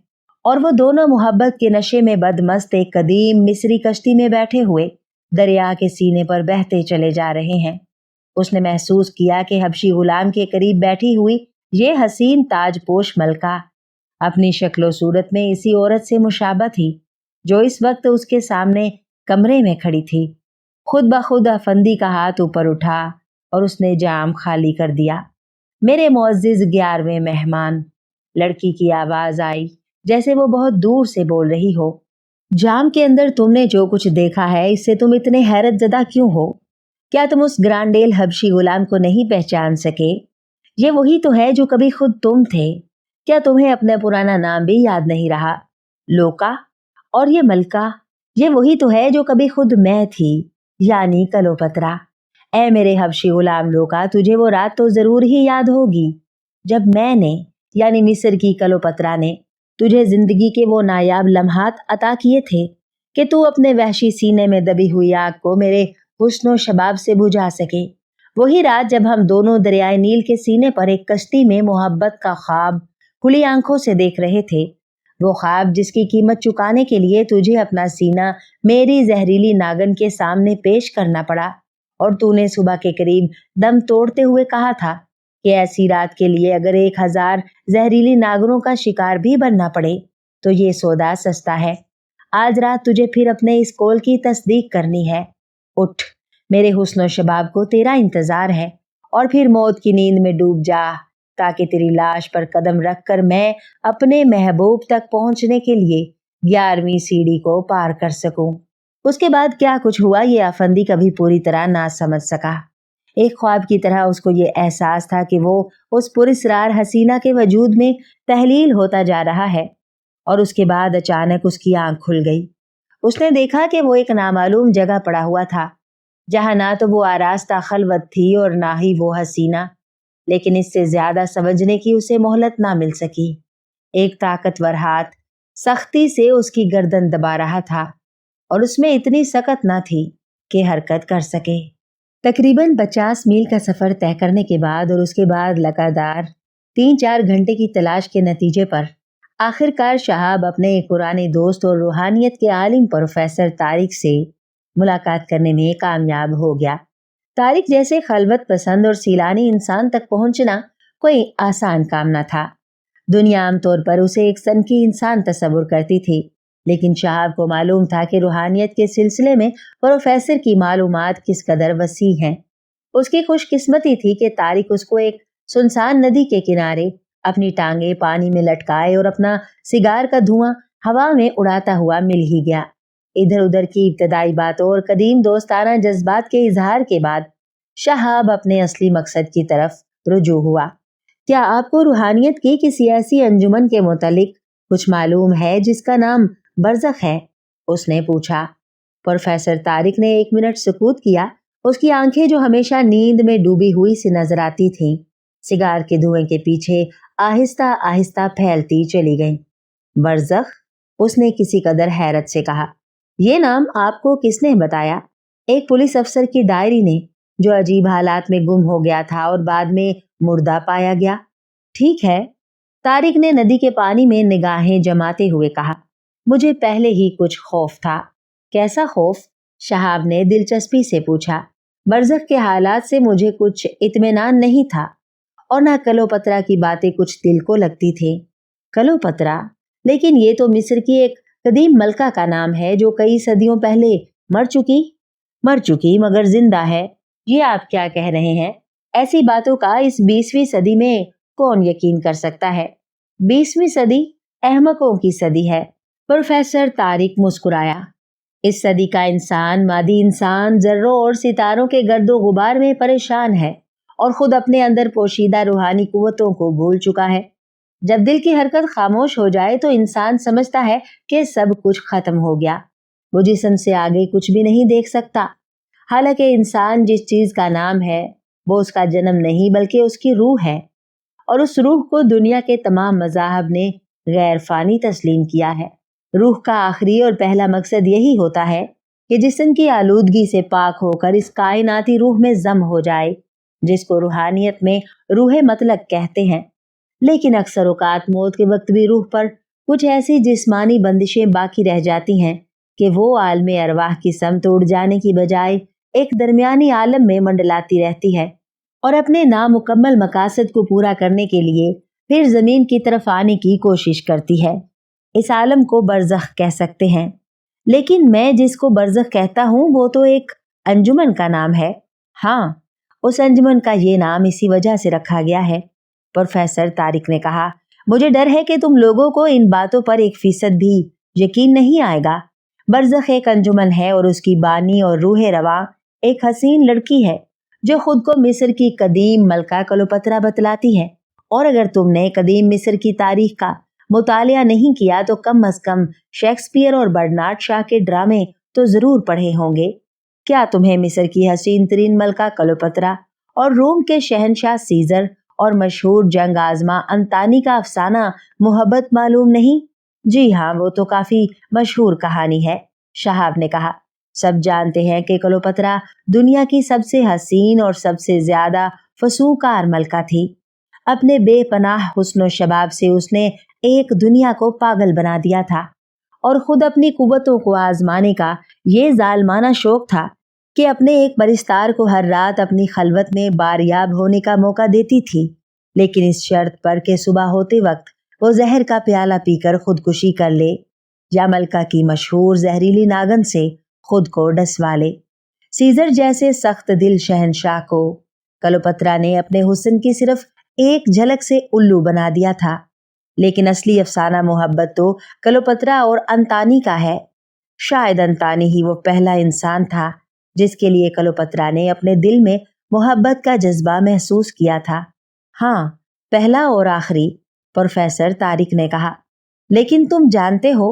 और वो दोनों मोहब्बत के नशे में बदमस्त एक कदीम मिस्री कश्ती में बैठे हुए दरिया के सीने पर बहते चले जा रहे हैं। उसने महसूस किया कि हबशी गुलाम के करीब बैठी हुई ये हसीन ताजपोश मलका अपनी शक्लो सूरत में इसी औरत से मुशाबह थी जो इस वक्त उसके सामने कमरे में खड़ी थी। खुद ब खुद अफंदी का हाथ ऊपर उठा और उसने जाम खाली कर दिया। मेरे मुअज़्ज़िज़ 11वें मेहमान, लड़की की आवाज आई जैसे वो बहुत दूर से बोल रही हो। जाम के अंदर तुमने जो कुछ देखा है इससे तुम इतने हैरत ज़दा क्यों हो? क्या तुम उस ग्रांडेल हबशी गुलाम को नहीं पहचान सके? ये वही तो है जो कभी खुद तुम थे। क्या तुम्हें अपना पुराना नाम भी याद नहीं रहा? लोका। और ये मलका, ये वही तो है जो कभी खुद मैं थी, यानी कलोपत्रा। ऐ मेरे हबशी गुलाम लोका, तुझे वो रात तो जरूर ही याद होगी जब मैंने, यानी मिस्र की कलोपत्रा ने, तुझे जिंदगी के वो नायाब लम्हात अता किए थे कि तू अपने वहशी सीने में दबी हुई आग को मेरे हुस्नो शबाब से बुझा सके। वही रात जब हम दोनों दरियाए नील के सीने पर एक कश्ती में मोहब्बत का ख्वाब खुली आंखों से देख रहे थे। वो ख्वाब जिसकी कीमत चुकाने के लिए तुझे अपना सीना मेरी जहरीली नागन के सामने पेश करना पड़ा, और तूने सुबह के करीब दम तोड़ते हुए कहा था कि ऐसी रात के लिए अगर 1000 जहरीली नागरों का शिकार भी बनना पड़े तो ये सौदा सस्ता है। आज रात तुझे फिर अपने इस कौल की तस्दीक करनी है। उठ, मेरे हुस्न शबाब को तेरा इंतजार है, और फिर मौत की नींद में डूब जा, ताकि तेरी लाश पर कदम रखकर मैं अपने महबूब तक पहुंचने के लिए 11वीं सीढ़ी को पार कर सकूं। उसके बाद क्या कुछ हुआ ये आफंदी कभी पूरी तरह ना समझ सका। एक ख्वाब की तरह उसको ये एहसास था कि वो उस पुरस्रार हसीना के वजूद में तहलील होता जा रहा है। और उसके बाद अचानक उसकी आंख खुल गई। उसने देखा कि वो एक नामालूम जगह पड़ा हुआ था, जहां ना तो वो आरास्ता खलवत थी और ना ही वो हसीना, लेकिन इससे ज्यादा समझने की उसे मोहलत ना मिल सकी। एक ताकतवर हाथ सख्ती से उसकी गर्दन दबा रहा था, और उसमें इतनी सकत ना थी कि हरकत कर सके। तकरीबन 50 मील का सफर तय करने के बाद और उसके बाद लगातार 3-4 घंटे की तलाश के नतीजे पर आखिरकार शहाब अपने एक पुराने दोस्त और रूहानियत के आलिम प्रोफेसर तारिक से मुलाकात करने में कामयाब हो गया। तारिक जैसे खलवत पसंद और सीलानी इंसान तक पहुंचना कोई आसान काम न था। दुनिया आमतौर पर उसे एक सनकी इंसान तस्वुर करती थी, लेकिन शहाब को मालूम था कि रूहानियत के सिलसिले में प्रोफेसर की मालूमात किस कदर वसी हैं। उसकी खुशकिस्मती थी कि तारिक उसको एक सुनसान नदी के किनारे अपनी टांगे पानी में लटकाए और अपना सिगार का धुआं हवा में उड़ाता हुआ मिल ही गया। इधर उधर की इब्तदाई बातों और कदीम दोस्ताना जज्बात के इजहार के बाद शहाब अपने असली मकसद की तरफ रुजू हुआ। क्या आपको रूहानियत की किसी ऐसी अंजुमन के मुतालिक कुछ मालूम है जिसका नाम बरज़ख है? उसने पूछा। प्रोफेसर तारिक ने 1 मिनट सुकूत किया। उसकी आंखें जो हमेशा नींद में डूबी हुई सी नजर आती थीं, सिगार के धुएं के पीछे आहिस्ता आहिस्ता फैलती चली गईं। बरज़ख? उसने किसी कदर हैरत से कहा। ये नाम आपको किसने बताया? एक पुलिस अफसर की डायरी ने, जो अजीब हालात में गुम हो गया था और बाद में मुर्दा पाया गया। ठीक है, तारिक ने नदी के पानी में निगाहें जमाते हुए कहा। मुझे पहले ही कुछ खौफ था। कैसा खौफ? शहाब ने दिलचस्पी से पूछा। बरज़ख के हालात से मुझे कुछ इत्मीनान नहीं था, और ना कलोपत्रा की बातें कुछ दिल को लगती थी। कलोपत्रा? लेकिन ये तो मिस्र की एक कदीम मलका का नाम है जो कई सदियों पहले मर चुकी मगर जिंदा है। ये आप क्या कह रहे हैं? ऐसी बातों का इस 20वीं सदी में कौन यकीन कर सकता है? 20वीं सदी अहमकों की सदी है। प्रोफेसर तारिक मुस्कुराया। इस सदी का इंसान, मादी इंसान, जर्रों और सितारों के गर्दो गुबार में परेशान है और खुद अपने अंदर पोशीदा रूहानी कुव्वतों को भूल चुका है। जब दिल की हरकत खामोश हो जाए तो इंसान समझता है कि सब कुछ खत्म हो गया। वो जिस्म से आगे कुछ भी नहीं देख सकता। हालांकि इंसान जिस चीज का नाम है वो उसका जन्म नहीं बल्कि उसकी रूह है, और उस रूह को दुनिया के तमाम मज़ाहब ने गैर फानी तस्लीम किया है। रूह का आखिरी और पहला मकसद यही होता है कि जिस्म की आलूदगी से पाक होकर इस कायनाती रूह में जम हो जाए, जिसको रूहानियत में रूह मतलब कहते हैं। लेकिन अक्सर औकात मौत के वक्त भी रूह पर कुछ ऐसी जिस्मानी बंदिशें बाकी रह जाती हैं कि वो आलमे अरवाह की समत उड़ जाने की बजाय एक दरमियानी आलम में मंडलाती रहती है और अपने नामुकम्मल मकासद को पूरा करने के लिए फिर जमीन की तरफ आने की कोशिश करती है। इस आलम को बरज़ख कह सकते हैं, लेकिन मैं जिसको बरज़ख कहता हूँ वो तो एक अंजुमन का नाम है। हाँ, उस अंजुमन का ये नाम इसी वजह से रखा गया है। प्रोफेसर तारिक ने कहा। मुझे डर है कि तुम लोगों को इन बातों पर 1% भी यकीन नहीं आएगा। बरज़ख एक अंजुमन है और उसकी बानी और रूह रवा एक हसीन लड़की है जो खुद को मिस्र की कदीम मलका क्लोपत्रा बतलाती है। और अगर तुमने कदीम मिस्र की तारीख का मुतालिया नहीं किया तो कम अज कम शेक्सपियर और बर्नार्ड शॉ के ड्रामे तो जरूर पढ़े होंगे। क्या तुम्हें मिस्र की हसीन तरीन मलका क्लोपत्रा और रोम के शहनशाह सीजर और मशहूर जंग आजमा अंतानी का अफसाना मोहब्बत मालूम नहीं? जी हाँ, वो तो काफी मशहूर कहानी है, शहाब ने कहा। सब जानते हैं कि क्लोपत्रा दुनिया की सबसे हसीन और सबसे ज्यादा फसूकार मलका थी। अपने बेपनाह हुस्न शबाब से उसने एक दुनिया को पागल बना दिया था और खुद अपनी कुव्वतों को आजमाने का ये जालमाना शौक था कि अपने एक परिस्तार को हर रात अपनी खलवत में बारियाब होने का मौका देती थी, लेकिन इस शर्त पर कि सुबह होते वक्त वो जहर का प्याला पीकर खुदकुशी कर ले या मलका की मशहूर जहरीली नागन से खुद को डसवा ले। सीजर जैसे सख्त दिल शहनशाह को क्लोपत्रा ने अपने हुस्न की सिर्फ एक झलक से उल्लू बना दिया था, लेकिन असली अफसाना मोहब्बत तो क्लोपत्रा और अंतानी का है। शायद अंतानी ही वो पहला इंसान था जिसके लिए क्लोपत्रा ने अपने दिल में मोहब्बत का जज्बा महसूस किया था। हाँ, पहला और आखिरी, प्रोफेसर तारिक ने कहा। लेकिन तुम जानते हो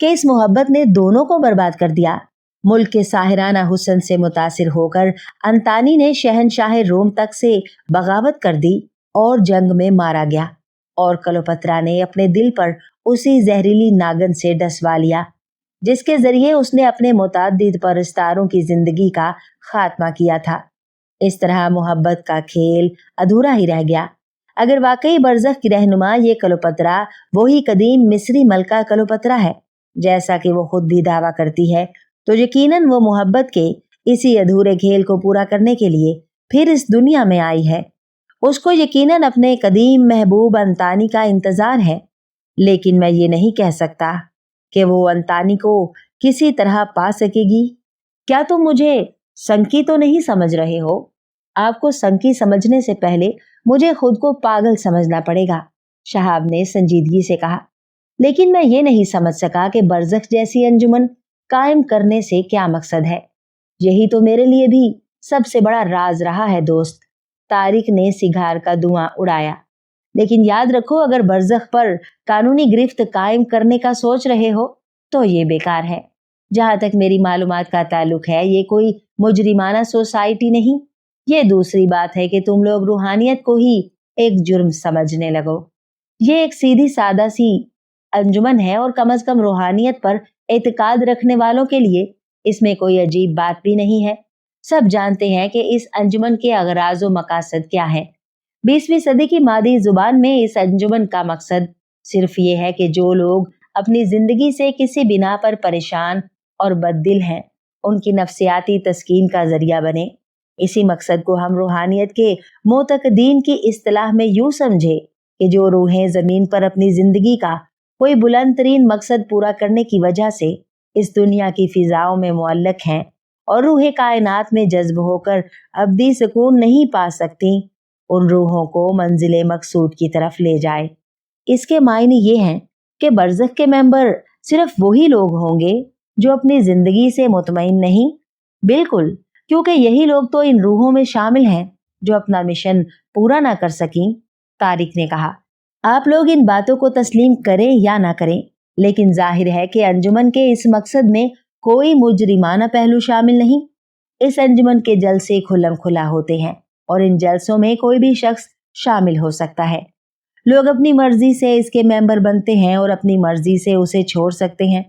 कि इस मोहब्बत ने दोनों को बर्बाद कर दिया। मुल्क के साहिराना हुस्न से मुतासिर होकर अंतानी ने शहनशाह रोम तक से बगावत कर दी और जंग में मारा गया, और क्लोपत्रा ने अपने दिल पर उसी जहरीली नागन से डसवा लिया जिसके जरिए उसने अपने मुताद्दिद परस्तारों की जिंदगी का खात्मा किया था। इस तरह मोहब्बत का खेल अधूरा ही रह गया। अगर वाकई बरज़ख की रहनुमा ये क्लोपत्रा वही कदीम मिस्री मलका क्लोपत्रा है जैसा कि वो खुद भी दावा करती है, तो यकीनन वो मोहब्बत के इसी अधूरे खेल को पूरा करने के लिए फिर इस दुनिया में आई है। उसको यकीनन अपने कदीम महबूब अंतानी का इंतजार है, लेकिन मैं ये नहीं कह सकता कि वो अंतानी को किसी तरह पा सकेगी। क्या तुम मुझे संकी तो नहीं समझ रहे हो? आपको संकी समझने से पहले मुझे खुद को पागल समझना पड़ेगा, शहाब ने संजीदगी से कहा। लेकिन मैं ये नहीं समझ सका कि बरज़ख जैसी अंजुमन कायम करने से क्या मकसद है। यही तो मेरे लिए भी सबसे बड़ा राज रहा है दोस्त। तारिक ने सिगार का धुआं उड़ाया। लेकिन याद रखो, अगर बरज़ख पर कानूनी गिरफ्त कायम करने का सोच रहे हो तो ये बेकार है। जहां तक मेरी मालूमात का ताल्लुक है, ये कोई मुजरिमाना सोसाइटी नहीं। ये दूसरी बात है कि तुम लोग रूहानियत को ही एक जुर्म समझने लगो। ये एक सीधी सादा सी अंजुमन है और कम से कम रूहानियत पर एतकाद रखने वालों के लिए इसमें कोई अजीब बात भी नहीं है। सब जानते हैं कि इस अंजुमन के अगराज व मकासद क्या है। 20वीं सदी की मादी जुबान में इस अंजुमन का मकसद सिर्फ ये है कि जो लोग अपनी जिंदगी से किसी बिना पर परेशान और बददिल हैं, उनकी नफ्सियाती तस्कीन का जरिया बने। इसी मकसद को हम रूहानियत के मोतकदीन की इस्तिलाह में यूं समझे कि जो रूहें जमीन पर अपनी जिंदगी का कोई बुलंद तरीन मकसद पूरा करने की वजह से इस दुनिया की फिजाओं में मुअल्लक हैं और रूहें कायनात में जज्ब होकर अब्दी सुकून नहीं पा सकती, उन रूहों को मंजिले मकसूद की तरफ ले जाए। इसके मायने ये हैं कि बरज़ख के मेंबर सिर्फ वही लोग होंगे जो अपनी जिंदगी से मुतमईन नहीं। बिल्कुल, क्योंकि यही लोग तो इन रूहों में शामिल हैं जो अपना मिशन पूरा ना कर सकें, तारिक ने कहा। आप लोग इन बातों को तस्लीम करें या ना करें, लेकिन जाहिर है कि अंजुमन के इस मकसद में कोई मुजरिमाना पहलू शामिल नहीं। इस अंजुमन के जलसे खुल्लम खुला होते हैं और इन जलसों में कोई भी शख्स शामिल हो सकता है। लोग अपनी मर्जी से इसके मेंबर बनते हैं और अपनी मर्जी से उसे छोड़ सकते हैं।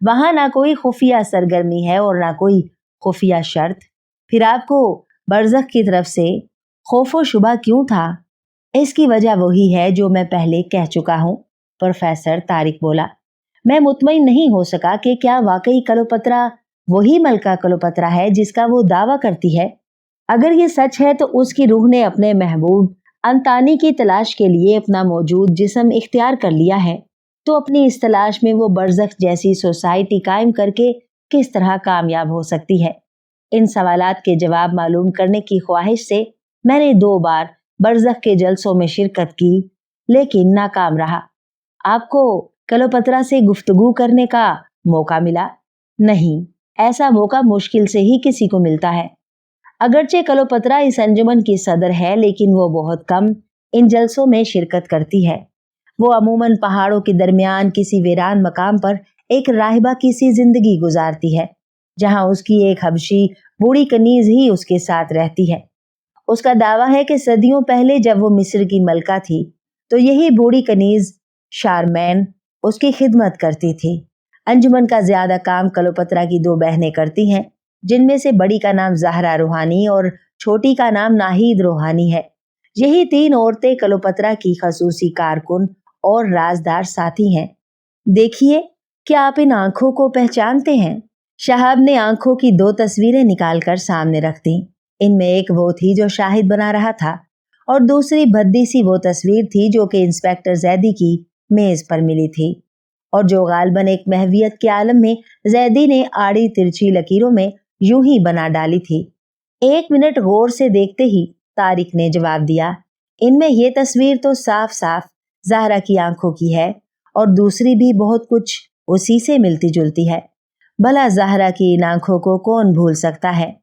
वहां ना कोई खुफिया सरगर्मी है और ना कोई खुफिया शर्त। फिर आपको बरज़ख की तरफ से खौफो शुबा क्यों था? इसकी वजह वही है जो मैं पहले कह चुका हूँ, प्रोफेसर तारिक बोला। मैं मुतमईन नहीं हो सका कि क्या वाकई क्लोपत्रा वही मलका क्लोपत्रा है जिसका वो दावा करती है। अगर ये सच है तो उसकी रूह ने अपने महबूब अंतानी की तलाश के लिए अपना मौजूद जिस्म इख्तियार कर लिया है, तो अपनी इस तलाश में वो बरज़ख जैसी सोसाइटी कायम करके किस तरह कामयाब हो सकती है? इन सवालात के जवाब मालूम करने की ख्वाहिश से मैंने 2 बार बरज़ख के जलसों में शिरकत की, लेकिन नाकाम रहा। आपको क्लोपत्रा से गुफ्तगू करने का मौका मिला? नहीं, ऐसा मौका मुश्किल से ही किसी को मिलता है। अगरचे कलोपत्रा इस अंजुमन की सदर है, लेकिन वो बहुत कम इन जलसों में शिरकत करती है। वो अमूमन पहाड़ों के दरमियान किसी वीरान मकाम पर एक राहिबा की सी जिंदगी गुजारती है, जहां उसकी एक हबशी बूढ़ी कनीज ही उसके साथ रहती है। उसका दावा है कि सदियों पहले जब वो मिस्र की मलका थी, तो यही बूढ़ी कनीज शारमैन उसकी खिदमत करती थी। अंजुमन का ज्यादा काम कलोपत्रा की दो बहनें करती हैं, जिनमें से बड़ी का नाम ज़हरा रूहानी और छोटी का नाम नाहिद रूहानी है। यही तीन औरतें कलोपत्रा की खसूसी कारकुन और राजदार साथी हैं। देखिए, क्या आप इन आंखों को पहचानते हैं? शहाब ने आंखों की दो तस्वीरें निकालकर सामने रख दी। इनमें एक वो थी जो शाहिद बना रहा था, और दूसरी भद्दी सी वो तस्वीर थी जो कि इंस्पेक्टर जैदी की मेज पर मिली थी, और जो गालबन एक महवियत के आलम में जैदी ने आड़ी तिरछी लकीरों में यूं ही बना डाली थी। 1 मिनट गौर से देखते ही तारिक ने जवाब दिया, इनमें ये तस्वीर तो साफ साफ ज़हरा की आंखों की है, और दूसरी भी बहुत कुछ उसी से मिलती जुलती है। भला ज़हरा की इन आंखों को कौन भूल सकता है?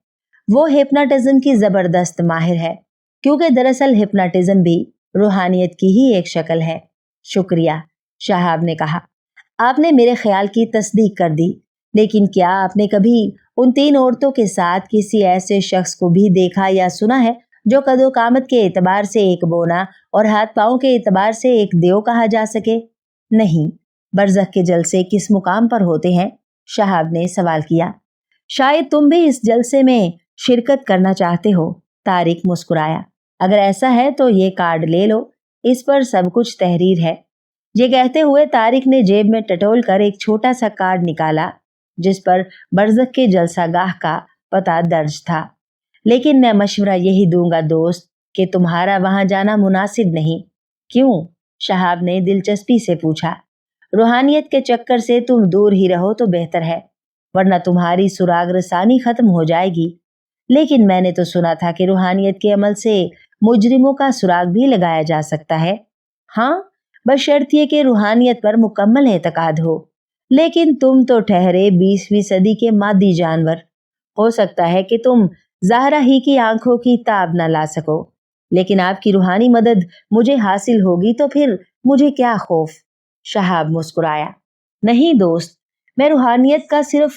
वो हिप्नोटिज्म की जबरदस्त माहिर है, क्योंकि दरअसल हिप्नोटिज्म भी रूहानियत की ही एक शक्ल है। शुक्रिया, शहाब ने कहा, आपने मेरे ख्याल की तस्दीक कर दी। लेकिन क्या आपने कभी उन तीन औरतों के साथ किसी ऐसे शख्स को भी देखा या सुना है जो कदो कामत के एतबार से एक बोना और हाथ पांव के एतबार से एक देव कहा जा सके? नहीं। बरज़ख के जलसे किस मुकाम पर होते हैं? शहाब ने सवाल किया। शायद तुम भी इस जलसे में शिरकत करना चाहते हो। तारिक मुस्कुराया। अगर ऐसा है तो ये कार्ड ले लो, इस पर सब कुछ तहरीर है। ये कहते हुए तारिक ने जेब में टटोल कर एक छोटा सा कार्ड निकाला, जिस पर बरज़ख के जलसागाह का पता दर्ज था। लेकिन मैं मशवरा यही दूंगा दोस्त कि तुम्हारा वहां जाना मुनासिब नहीं। क्यों? शहाब ने दिलचस्पी से पूछा। रूहानियत के चक्कर से तुम दूर ही रहो तो बेहतर है, वरना तुम्हारी सुराग रसानी खत्म हो जाएगी। लेकिन मैंने तो सुना था कि रूहानियत के अमल से मुजरिमों का सुराग भी लगाया जा सकता है। हाँ, बशर्ते कि रूहानियत पर मुकम्मल एतकाद हो। लेकिन तुम तो ठहरे 20वीं सदी के मादी जानवर। हो सकता है कि तुम ज़हरा ही की आंखों की ताब न ला सको, लेकिन आपकी रूहानी मदद मुझे हासिल होगी तो फिर मुझे क्या खौफ? शहाब मुस्कुराया। नहीं दोस्त, मैं रूहानियत का सिर्फ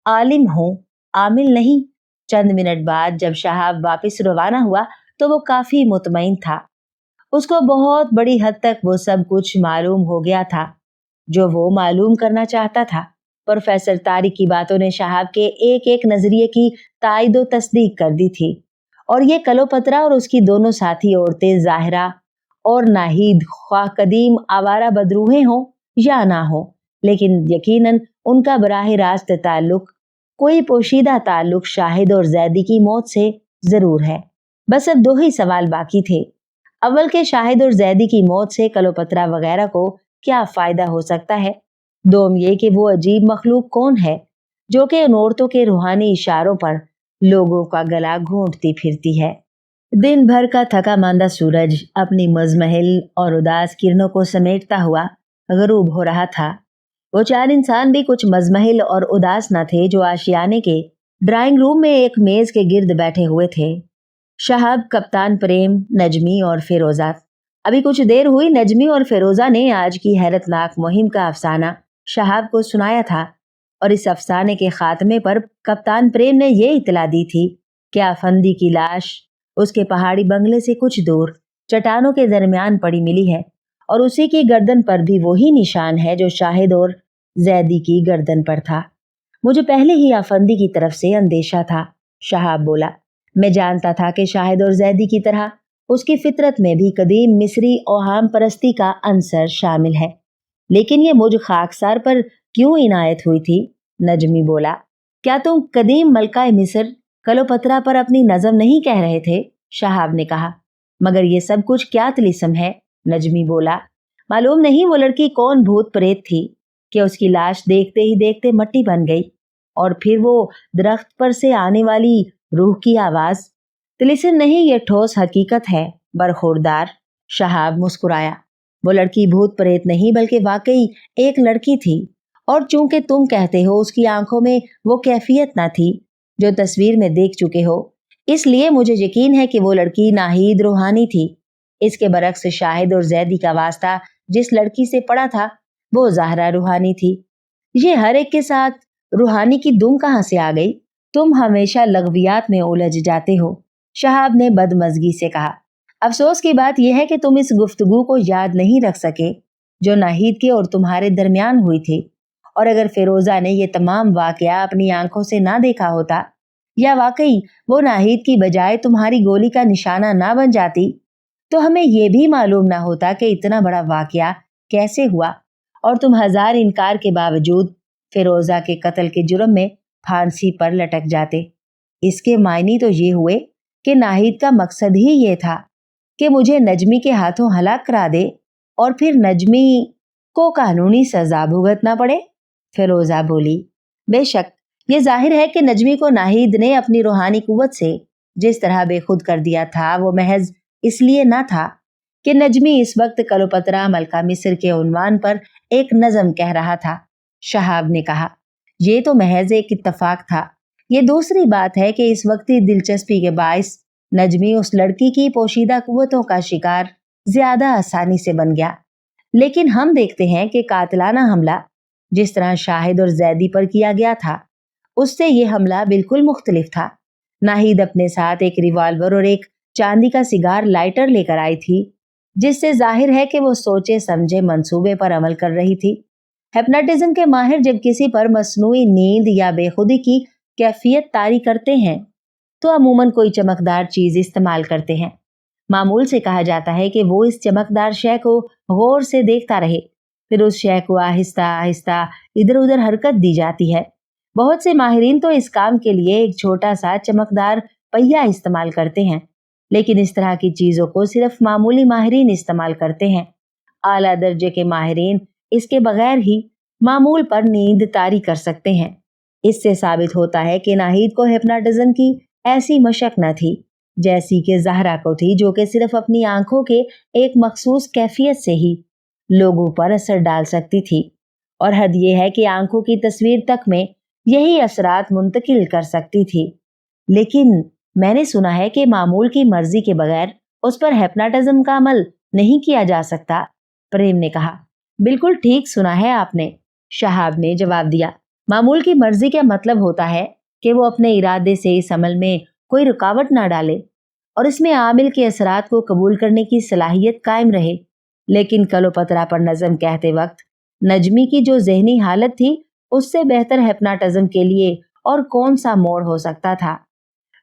आलिम हूँ, आमिल नहीं। चंद मिनट बाद जब शहाब वापस रवाना हुआ तो वो काफी मुतमईन था। उसको बहुत बड़ी हद तक वो सब कुछ मालूम हो गया था जो वो मालूम करना चाहता था। प्रोफेसर तारिक की बातों ने शहाब के एक एक नजरिए की तायद व तस्दीक कर दी थी, और ये कलोपत्रा और उसकी दोनों साथी औरतें ज़ाहिरा और नाहिद ख्वाह कदीम आवारा बदरूहें हों या ना हो, लेकिन यकीनन उनका बराह रास्त ताल्लुक, कोई पोशीदा ताल्लुक शाहिद और जैदी की मौत से जरूर है। बस अब दो ही सवाल बाकी थे। अव्वल के शाहिद और जैदी की मौत से कलोपत्रा वगैरह को क्या फायदा हो सकता है? दोम ये कि वो अजीब मखलूक कौन है जो कि उन औरतों के रूहानी इशारों पर लोगों का गला घोंटती फिरती है। दिन भर का थका मांदा सूरज अपनी मजमहल और उदास किरणों को समेटता हुआ गरूब हो रहा था। वो चार इंसान भी कुछ मजमहल और उदास न थे जो आशियाने के ड्राइंग रूम में एक मेज के गिर्द बैठे हुए थे। शहाब, कप्तान प्रेम, नजमी और फिरोजा। अभी कुछ देर हुई नजमी और फिरोजा ने आज की हैरतनाक मुहिम का अफसाना शहाब को सुनाया था, और इस अफसाने के खात्मे पर कप्तान प्रेम ने ये इतला दी थी कि आफंदी की लाश उसके पहाड़ी बंगले से कुछ दूर चट्टानों के दरमियान पड़ी मिली है, और उसी की गर्दन पर भी वही निशान है जो शाहिद और जैदी की गर्दन पर था। मुझे पहले ही आफंदी की तरफ से अंदेशा था, शहाब बोला। मैं जानता था कि शाहिद और जैदी की तरह उसकी फितरत में भी कदीम मिस्री औहाम परस्ती का अंसर शामिल है, लेकिन ये मुझ खाकसार पर क्यों इनायत हुई थी? नजमी बोला। क्या तुम कदीम मलकाए मिस्र कलोपत्रा पर अपनी नज़म नहीं कह रहे थे? शहाब ने कहा। मगर ये सब कुछ क्या तिलिस्म है? नजमी बोला। मालूम नहीं वो लड़की कौन भूत प्रेत थी कि उसकी लाश देखते ही देखते मट्टी बन गई, और फिर वो दरख्त पर से आने वाली रूह की आवाज। तिलिस्म नहीं, ये ठोस हकीकत है, बरखुरदार। शहाब मुस्कुराया। वो लड़की भूत प्रेत नहीं बल्कि वाकई एक लड़की थी, और चूंकि तुम कहते हो उसकी आंखों में वो कैफियत ना थी जो तस्वीर में देख चुके हो, اس لیے مجھے یقین ہے کہ وہ لڑکی ناہید روحانی تھی۔ اس کے برعکس شاہد اور زیدی کا واسطہ جس لڑکی سے پڑا تھا وہ زہرا روحانی تھی۔ یہ ہر ایک کے ساتھ روحانی کی دم کہاں سے آ گئی؟ تم ہمیشہ لغویات میں الجھ جاتے ہو، شہاب نے بدمزگی سے کہا۔ افسوس کی بات یہ ہے کہ تم اس گفتگو کو یاد نہیں رکھ سکے جو ناہید کے اور تمہارے درمیان ہوئی تھی، اور اگر فیروزہ نے یہ تمام واقعہ اپنی آنکھوں سے نہ دیکھا ہوتا، یا واقعی وہ ناہید کی بجائے تمہاری گولی کا نشانہ نہ بن جاتی، تو ہمیں یہ بھی معلوم نہ ہوتا کہ اتنا بڑا واقعہ کیسے ہوا، اور تم ہزار انکار کے باوجود فیروزہ کے قتل کے جرم میں پھانسی پر لٹک جاتے۔ اس کے معنی تو یہ ہوئے کہ ناہید کا مقصد ہی یہ تھا کہ مجھے نجمی کے ہاتھوں ہلاک کرا دے اور پھر نجمی کو قانونی سزا بھگتنا پڑے۔ فیروزہ بولی، بے شک یہ ظاہر ہے کہ نجمی کو ناہید نے اپنی روحانی قوت سے جس طرح بے خود کر دیا تھا وہ محض اس لیے نہ تھا کہ نجمی اس وقت کلوپترا ملکہ مصر کے عنوان پر ایک نظم کہہ رہا تھا۔ شہاب نے کہا، یہ تو محض ایک اتفاق تھا۔ یہ دوسری بات ہے کہ اس وقتی دلچسپی کے باعث نجمی اس لڑکی کی پوشیدہ قوتوں کا شکار زیادہ آسانی سے بن گیا، لیکن ہم دیکھتے ہیں کہ قاتلانہ حملہ جس طرح شاہد اور زیدی پر کیا گیا تھا اس سے یہ حملہ بالکل مختلف تھا۔ ناہید اپنے ساتھ ایک ریوالور اور ایک چاندی کا سگار لائٹر لے کر آئی تھی، جس سے ظاہر ہے کہ وہ سوچے سمجھے منصوبے پر عمل کر رہی تھی۔ ہپناٹزم کے ماہر جب کسی پر مصنوعی نیند یا بے خودی کی کیفیت طاری کرتے ہیں تو عموماً کوئی چمکدار چیز استعمال کرتے ہیں۔ معمول سے کہا جاتا ہے کہ وہ اس چمکدار شے کو غور سے دیکھتا رہے، پھر اس شے کو آہستہ آہستہ ادھر ادھر حرکت دی جاتی ہے۔ بہت سے ماہرین تو اس کام کے لیے ایک چھوٹا سا چمکدار پہیا استعمال کرتے ہیں، لیکن اس طرح کی چیزوں کو صرف معمولی ماہرین استعمال کرتے ہیں۔ اعلیٰ درجے کے ماہرین اس کے بغیر ہی معمول پر نیند طاری کر سکتے ہیں۔ اس سے ثابت ہوتا ہے کہ ناہید کو ہپناٹزم کی ایسی مشق نہ تھی جیسی کہ زہرا کو تھی، جو کہ صرف اپنی آنکھوں کے ایک مخصوص کیفیت سے ہی لوگوں پر اثر ڈال سکتی تھی، اور حد یہ ہے کہ آنکھوں کی تصویر تک میں یہی اثرات منتقل کر سکتی تھی۔ لیکن میں نے سنا ہے کہ معمول کی مرضی کے بغیر اس پر ہپناٹزم کا عمل نہیں کیا جا سکتا، پریم نے کہا۔ بالکل ٹھیک سنا ہے آپ نے، شہاب نے جواب دیا۔ معمول کی مرضی کا مطلب ہوتا ہے کہ وہ اپنے ارادے سے اس عمل میں کوئی رکاوٹ نہ ڈالے اور اس میں عامل کے اثرات کو قبول کرنے کی صلاحیت قائم رہے۔ لیکن کلوپترا پر نظم کہتے وقت نجمی کی جو ذہنی حالت تھی اس سے بہتر ہپناٹزم کے لیے اور کون سا موڑ ہو سکتا تھا؟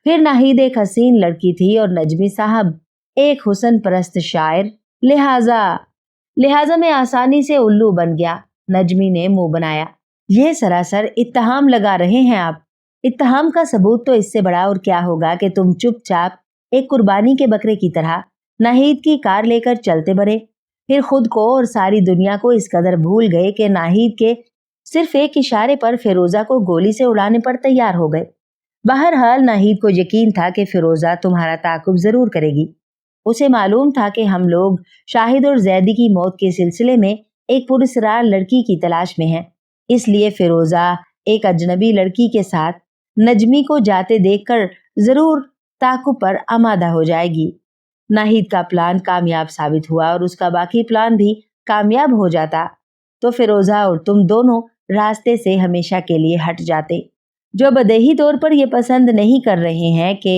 پھر ناہید ایک حسین لڑکی تھی اور نجمی صاحب ایک حسن پرست شاعر، لہٰذا میں آسانی سے الو بن گیا۔ نجمی نے منہ بنایا۔ یہ سراسر اتہام لگا رہے ہیں آپ۔ اتہام کا ثبوت تو اس سے بڑا اور کیا ہوگا کہ تم چپ چاپ ایک قربانی کے بکرے کی طرح ناہید کی کار لے کر چلتے بڑے، پھر خود کو اور ساری دنیا کو اس قدر بھول گئے کہ ناہید کے صرف ایک اشارے پر فیروزہ کو گولی سے اڑانے پر تیار ہو گئے۔ بہرحال ناہید کو یقین تھا کہ فیروزہ تمہارا تعاقب ضرور کرے گی۔ اسے معلوم تھا کہ ہم لوگ شاہد اور زیدی کی موت کے سلسلے میں ایک پراسرار لڑکی کی تلاش میں ہیں، اس لیے فیروزہ ایک اجنبی لڑکی کے ساتھ نجمی کو جاتے دیکھ کر ضرور تعاقب پر آمادہ ہو جائے گی۔ ناہید کا پلان کامیاب ثابت ہوا اور اس کا باقی پلان بھی کامیاب ہو جاتا تو فیروزہ اور تم دونوں راستے سے ہمیشہ کے لیے ہٹ جاتے، جو بدیہی طور پر یہ پسند نہیں کر رہے ہیں کہ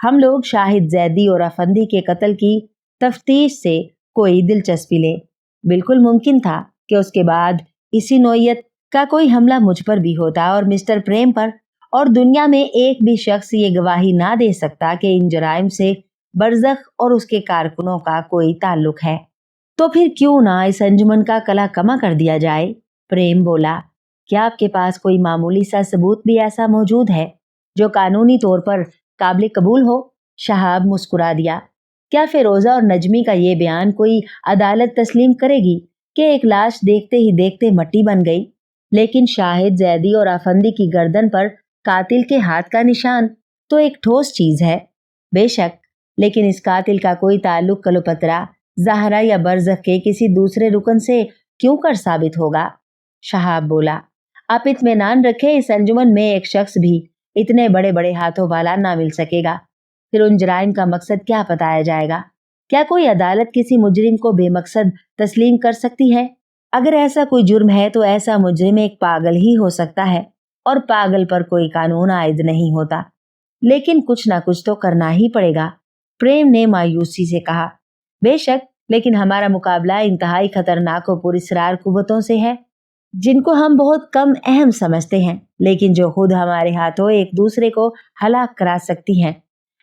ہم لوگ شاہد زیدی اور افندی کے قتل کی تفتیش سے کوئی دلچسپی لیں۔ بالکل ممکن تھا کہ اس کے بعد اسی نوعیت کا کوئی حملہ مجھ پر بھی ہوتا اور مسٹر پریم پر، اور دنیا میں ایک بھی شخص یہ گواہی نہ دے سکتا کہ ان جرائم سے برزخ اور اس کے کارکنوں کا کوئی تعلق ہے۔ تو پھر کیوں نہ اس انجمن کا کلا کما کر دیا جائے؟ پریم بولا۔ کیا آپ کے پاس کوئی معمولی سا ثبوت بھی ایسا موجود ہے جو قانونی طور پر قابل قبول ہو؟ شہاب مسکرا دیا۔ کیا فیروزہ اور نجمی کا یہ بیان کوئی عدالت تسلیم کرے گی کہ ایک لاش دیکھتے ہی دیکھتے مٹی بن گئی، لیکن شاہد زیدی اور افندی کی گردن پر قاتل کے ہاتھ کا نشان تو ایک ٹھوس چیز ہے؟ بے شک، لیکن اس قاتل کا کوئی تعلق کلوپترا، زہرا یا برزخ کے کسی دوسرے رکن سے کیوں کر ثابت ہوگا؟ شہاب بولا۔ آپ اطمینان رکھیں، اس انجمن میں ایک شخص بھی اتنے بڑے بڑے ہاتھوں والا نہ مل سکے گا۔ फिर उन जराइम का मकसद क्या बताया जाएगा? क्या कोई अदालत किसी मुजरिम को बेमकसद तस्लीम कर सकती है? अगर ऐसा कोई जुर्म है तो ऐसा मुजरिम एक पागल ही हो सकता है, और पागल पर कोई कानून आयद नहीं होता। लेकिन कुछ ना कुछ तो करना ही पड़ेगा, प्रेम ने मायूसी से कहा। बेशक, लेकिन हमारा मुकाबला इंतहाई खतरनाक और पुरस्कार कुव्वतों से है, जिनको हम बहुत कम अहम समझते हैं, लेकिन जो खुद हमारे हाथों एक दूसरे को हलाक करा सकती हैं।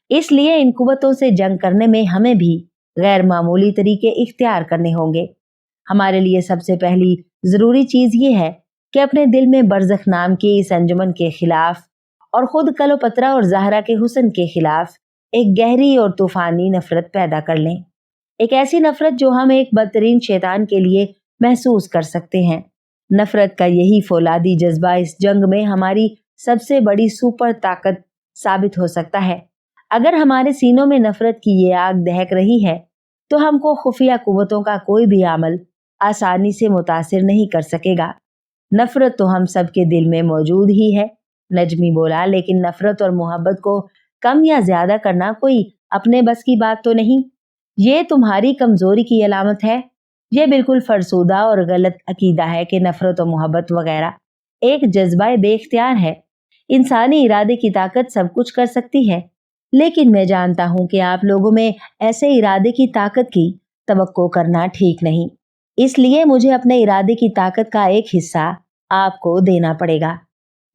इसलिए इन कुव्वतों से जंग करने में हमें भी गैर मामूली तरीके इख्तियार करने होंगे। हमारे लिए सबसे पहली जरूरी चीज ये है कि अपने दिल में बरज़ख नाम की इस अंजुमन के खिलाफ और खुद कलोपत्रा और ज़हरा के हुस्न के खिलाफ एक गहरी और तूफानी नफरत पैदा कर लें। एक ऐसी नफरत जो हम एक बदतरीन शैतान के लिए महसूस कर सकते हैं। नफरत का यही फौलादी जज्बा इस जंग में हमारी सबसे बड़ी सुपर ताकत साबित हो सकता है। अगर हमारे सीनों में नफरत की ये आग दहक रही है तो हमको खुफिया कुव्वतों का कोई भी अमल आसानी से मुतासिर नहीं कर सकेगा। नफरत तो हम सबके दिल में मौजूद ही है, नजमी बोला, लेकिन नफरत और मोहब्बत को कम या ज्यादा करना कोई अपने बस की बात तो नहीं। ये तुम्हारी कमजोरी की अलामत है। ये बिल्कुल फरसूदा और गलत अकीदा है कि नफरत और मोहब्बत वगैरह एक जज्बा बेख्तियार है। इंसानी इरादे की ताकत सब कुछ कर सकती है, लेकिन मैं जानता हूं कि आप लोगों में ऐसे इरादे की ताकत की तवक्को करना ठीक नहीं। इसलिए मुझे अपने इरादे की ताकत का एक हिस्सा आपको देना पड़ेगा।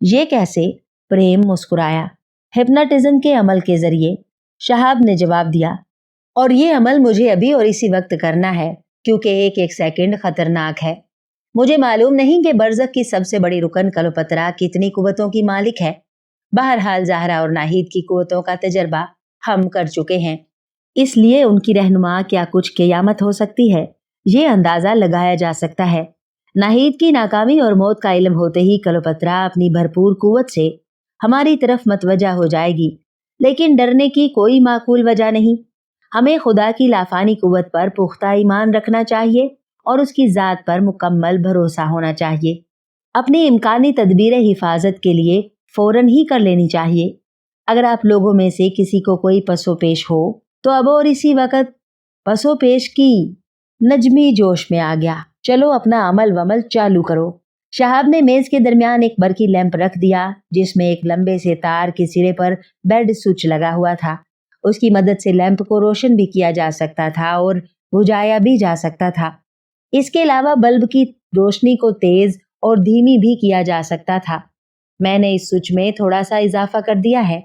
ये कैसे? प्रेम मुस्कुराया। हिप्नोटिज्म के अमल के जरिए, शहाब ने जवाब दिया, और ये अमल मुझे अभी और इसी वक्त करना है, क्योंकि एक एक सेकंड खतरनाक है। मुझे मालूम नहीं कि बरज़ख की सबसे बड़ी रुकन कलोपत्रा कितनी कुव्वतों की मालिक है। बहरहाल ज़हरा और नाहिद की कुव्वतों का तजर्बा हम कर चुके हैं, इसलिए उनकी रहनुमा क्या कुछ क़यामत हो सकती है, ये अंदाजा लगाया जा सकता है। नाहिद की नाकामी और मौत का इल्म होते ही कलोपत्रा अपनी भरपूर कुव्वत से हमारी तरफ मतवजा हो जाएगी, लेकिन डरने की कोई माकूल वजह नहीं। हमें खुदा की लाफानी कुव्वत पर पुख्ता ईमान रखना चाहिए और उसकी ज़ात पर मुकम्मल भरोसा होना चाहिए। अपनी इम्कानी तदबीर हिफाजत के लिए फौरन ही कर लेनी चाहिए। अगर आप लोगों में से किसी को कोई पसो पेश हो तो अब और इसी वक्त पसो पेश की। नजमी जोश में आ गया। चलो अपना अमल वमल चालू करो। शहाब ने मेज के दरमियान एक बरकी लैंप रख दिया, जिसमें एक लंबे से तार के सिरे पर बेड स्विच लगा हुआ था। उसकी मदद से लैंप को रोशन भी किया जा सकता था और बुझाया भी जा सकता था। इसके अलावा बल्ब की रोशनी को तेज और धीमी भी किया जा सकता था। मैंने इस स्विच में थोड़ा सा इजाफा कर दिया है,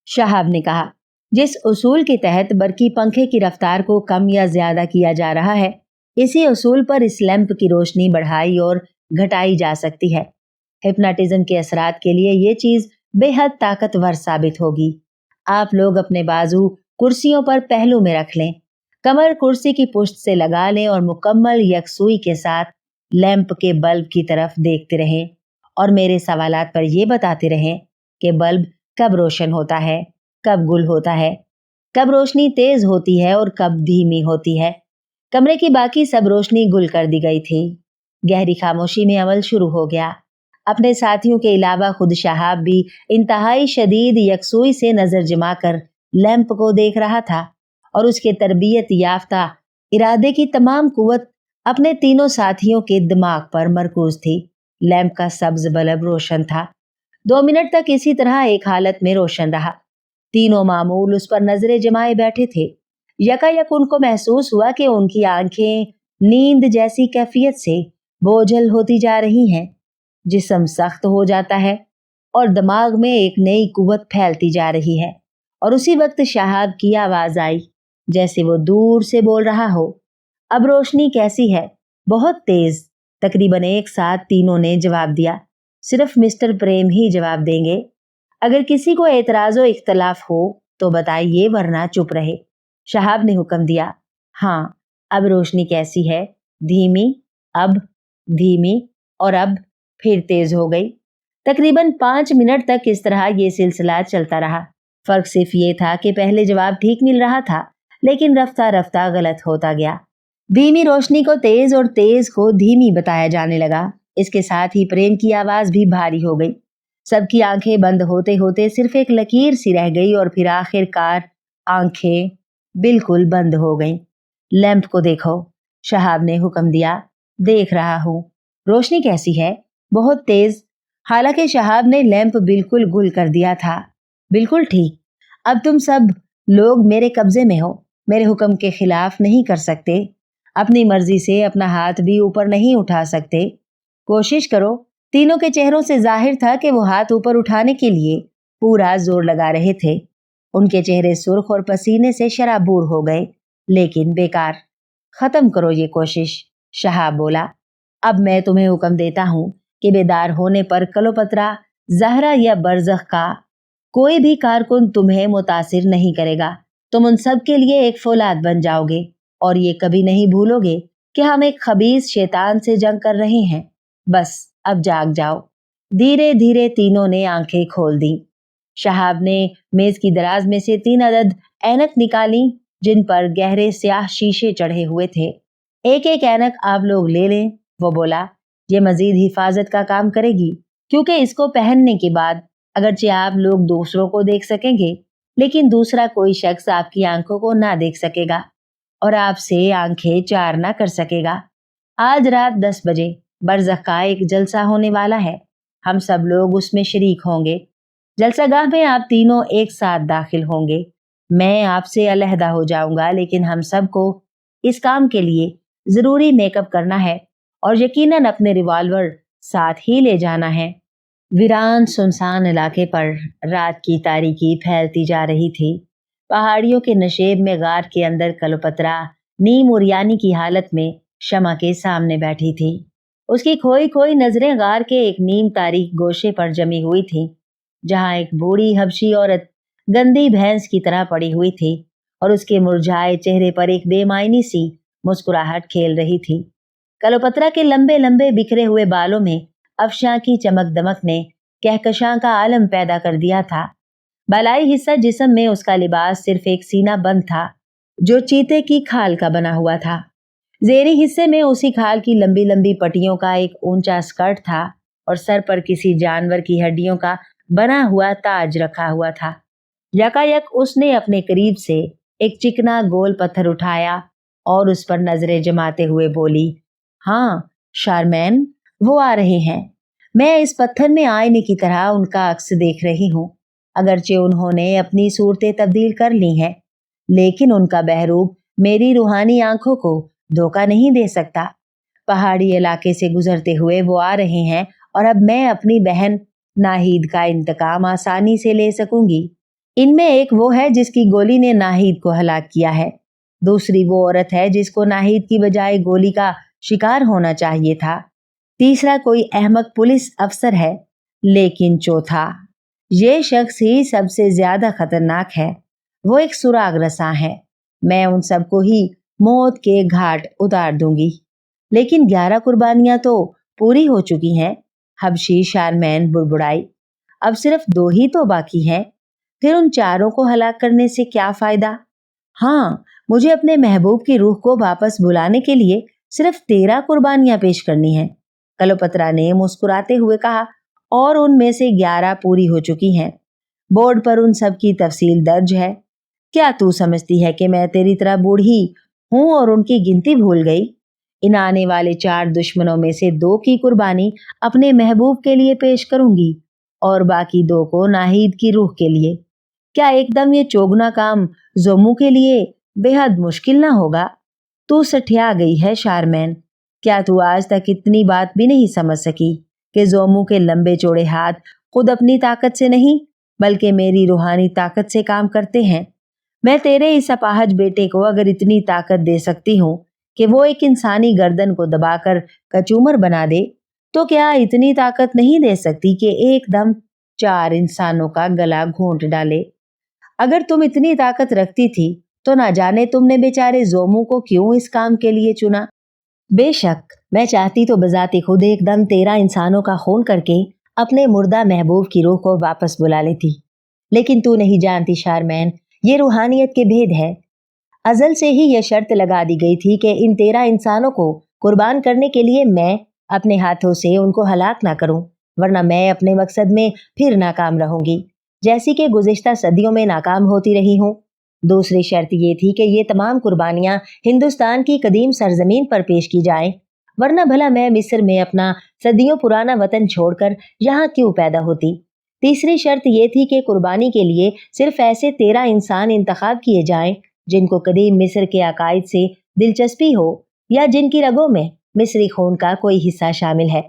शहाब ने कहा। जिस उसूल के तहत बरकी पंखे की रफ्तार को कम या ज्यादा किया जा रहा है, इसी उसूल पर इस लैंप की रोशनी बढ़ाई और घटाई जा सकती है। हिप्नोटिज्म के असरात के लिए ये चीज बेहद ताकतवर साबित होगी। आप लोग अपने बाजू कुर्सियों पर पहलू में रख लें, कमर कुर्सी की पुष्ट से लगा लें और मुकम्मल यकसुई के साथ लैंप के बल्ब की तरफ देखते रहें और मेरे सवालात पर यह बताते रहें कि बल्ब कब रोशन होता है, कब गुल होता है, कब रोशनी तेज होती है और कब धीमी होती है। कमरे की बाकी सब रोशनी गुल कर दी गई थी। गहरी खामोशी में अमल शुरू हो गया। अपने साथियों के अलावा खुद शहाब भी इंतहाई शदीद यकसुई से नजर जमाकर लैंप को देख रहा था और उसके तरबियत याफ्ता इरादे की तमाम कुव्वत अपने तीनों साथियों के दिमाग पर मरकूज थी। लैंप का सब्ज बल्ब रोशन था। 2 मिनट तक इसी तरह एक हालत में रोशन रहा। तीनों मामूल उस पर नजरें जमाए बैठे थे। यकायक उनको महसूस हुआ कि उनकी आंखें नींद जैसी कैफियत से बोझल होती जा रही हैं। जिस्म सख्त हो जाता है और दिमाग में एक नई कुव्वत फैलती जा रही है। और उसी वक्त शहाब की आवाज आई, जैसे वो दूर से बोल रहा हो, अब रोशनी कैसी है? बहुत तेज। तकरीबन एक साथ तीनों ने जवाब दिया। सिर्फ मिस्टर प्रेम ही जवाब देंगे। अगर किसी को एतराज़ो इख्तलाफ हो तो बताइए, वरना चुप रहे। शहाब ने हुक्म दिया। हाँ, अब रोशनी कैसी है? धीमी, अब धीमी, और अब फिर तेज हो गई। तकरीबन 5 मिनट तक इस तरह ये सिलसिला चलता रहा। फर्क सिर्फ ये था कि पहले जवाब ठीक मिल रहा था, लेकिन रफ्ता रफ्ता गलत होता गया। धीमी रोशनी को तेज और तेज को धीमी बताया जाने लगा। इसके साथ ही प्रेम की आवाज भी भारी हो गई। सबकी आंखें बंद होते होते सिर्फ एक लकीर सी रह गई और फिर आखिरकार आंखें बिल्कुल बंद हो गईं। लैंप को देखो, शहाब ने हुक्म दिया। देख रहा हूं। रोशनी कैसी है? बहुत तेज। हालांकि शहाब ने लैंप बिल्कुल गुल कर दिया था। बिल्कुल ठीक। अब तुम सब लोग मेरे कब्जे में हो। मेरे हुक्म के खिलाफ नहीं कर सकते। अपनी मर्जी से अपना हाथ भी ऊपर नहीं उठा सकते। कोशिश करो। तीनों के चेहरों से जाहिर था कि वो हाथ ऊपर उठाने के लिए पूरा जोर लगा रहे थे। उनके चेहरे सुर्ख और पसीने से शराबूर हो गए, लेकिन बेकार। खत्म करो ये कोशिश, शहाब बोला। अब मैं तुम्हें हुक्म देता हूं कि बेदार होने पर कलोपत्रा, जहरा या बरज़ख का कोई भी कारकुन तुम्हें मुतासिर नहीं करेगा। तुम उन सब के लिए एक फौलाद बन जाओगे और ये कभी नहीं भूलोगे कि हम एक खबीस शैतान से जंग कर रहे हैं। बस अब जाग जाओ। धीरे धीरे तीनों ने आंखें खोल दी। शहाब ने मेज की दराज में से 3 अदद ऐनक निकाली, जिन पर गहरे स्याह शीशे चढ़े हुए थे। एक एक ऐनक आप लोग ले लें, वो बोला। ये मजीद हिफाजत का काम करेगी, क्योंकि इसको पहनने के बाद अगरचे आप लोग दूसरों को देख सकेंगे, लेकिन दूसरा कोई शख्स आपकी आंखों को ना देख सकेगा और आपसे आंखें चार ना कर सकेगा। आज रात 10 बजे बरज़ख का एक जलसा होने वाला है। हम सब लोग उसमें शरीक होंगे। जलसागाह में आप तीनों एक साथ दाखिल होंगे। मैं आपसे अलहदा हो जाऊंगा, लेकिन हम सबको इस काम के लिए जरूरी मेकअप करना है और यकीनन अपने रिवॉल्वर साथ ही ले जाना है। वीरान सुनसान इलाके पर रात की तारीकी फैलती जा रही थी। पहाड़ियों के नशेब में गार के अंदर कलोपत्रा नीम उरियानी की हालत में शमा के सामने बैठी थी। उसकी खोई खोई नजरें गार के एक नीम तारीख गोशे पर जमी हुई थी, जहां एक बूढ़ी हबशी औरत गंदी भैंस की तरह पड़ी हुई थी और उसके मुरझाए चेहरे पर एक बेमायनी सी मुस्कुराहट खेल रही थी। कलोपत्रा के लंबे लंबे बिखरे हुए बालों में अफशां की चमक दमक ने कहकशां का आलम पैदा कर दिया था। बालाई हिस्सा जिस्म में उसका लिबास सिर्फ एक सीना बंद था, जो चीते की खाल का बना हुआ था। जेरी हिस्से में उसी खाल की लंबी लंबी पट्टियों का एक ऊंचा स्कर्ट था और सर पर किसी जानवर की हड्डियों का बना हुआ ताज रखा हुआ था। यकायक उसने अपने करीब से एक चिकना गोल पत्थर उठाया और उस पर नजरें जमाते हुए बोली, हाँ शारमैन, वो आ रहे हैं। मैं इस पत्थर में आईने की तरह उनका अक्स देख रही हूँ। अगरचे उन्होंने अपनी सूरतें तब्दील कर ली हैं, लेकिन उनका बहरूप मेरी रूहानी आंखों को धोखा नहीं दे सकता। पहाड़ी इलाके से गुजरते हुए वो आ रहे हैं और अब मैं अपनी बहन नाहिद का इंतकाम आसानी से ले सकूंगी। इनमें एक वो है जिसकी गोली ने नाहिद को हलाक किया है। दूसरी वो औरत है जिसको नाहिद की बजाय गोली का शिकार होना चाहिए था। तीसरा कोई अहमक पुलिस अफसर है, लेकिन चौथा ये शख्स ही सबसे ज्यादा खतरनाक है। वो एक सुराग रसा है। मैं उन सबको ही मौत के घाट उतार दूंगी। लेकिन 11 कुर्बानियां तो पूरी हो चुकी हैं, हबशी शारमैन बुड़बुड़ाई। अब सिर्फ 2 ही तो बाकी हैं। फिर उन चारों को हलाक करने से क्या फायदा? हाँ, मुझे अपने महबूब की रूह को वापस बुलाने के लिए सिर्फ 13 कुर्बानियां पेश करनी हैं। कलोपत्रा ने मुस्कुराते हुए कहा, और उनमें से 11 पूरी हो चुकी हैं। बोर्ड पर उन सब की तफसील दर्ज है। क्या तू समझती है कि मैं तेरी तरह बूढ़ी हूं और उनकी गिनती भूल गई? इन आने वाले 4 दुश्मनों में से 2 की कुर्बानी अपने महबूब के लिए पेश करूंगी और बाकी 2 को नाहिद की रूह के लिए। क्या एकदम ये चौगुना काम जोमू के लिए बेहद मुश्किल ना होगा? तू सठिया गई है शारमैन। क्या तू आज तक इतनी बात भी नहीं समझ सकी कि जोमू के लंबे चौड़े हाथ खुद अपनी ताकत से नहीं, बल्कि मेरी रूहानी ताकत से काम करते हैं। मैं तेरे इस अपाहज बेटे को अगर इतनी ताकत दे सकती हूँ कि वो एक इंसानी गर्दन को दबाकर कचूमर बना दे, तो क्या इतनी ताकत नहीं दे सकती कि एकदम 4 इंसानों का गला घोंट डाले? अगर तुम इतनी ताकत रखती थी, तो ना जाने तुमने बेचारे जोमू को क्यों इस काम के लिए चुना। बेशक मैं चाहती तो बजाते खुद एकदम 13 इंसानों का खून करके अपने मुर्दा महबूब की रूह को वापस बुला लेती, लेकिन तू नहीं जानती शारमैन, ये रूहानियत के भेद है। अजल से ही यह शर्त लगा दी गई थी कि इन 13 इंसानों को कुर्बान करने के लिए मैं अपने हाथों से उनको हलाक ना करूं, वरना मैं अपने मकसद में फिर नाकाम रहूंगी, जैसी कि गुज़िश्ता सदियों में नाकाम होती रही हूं। दूसरी शर्त ये थी कि ये तमाम कुर्बानियां हिंदुस्तान की कदीम सरजमीन पर पेश की जाएं, वरना भला मैं मिस्र में अपना सदियों पुराना वतन छोड़कर यहाँ क्यों पैदा होती। तीसरी शर्त ये थी कि कुर्बानी के लिए सिर्फ ऐसे 13 इंसान इंतखाब किए जाएं जिनको कदीम मिस्र के अकायद से दिलचस्पी हो या जिनकी रगों में मिस्री खून का कोई हिस्सा शामिल है।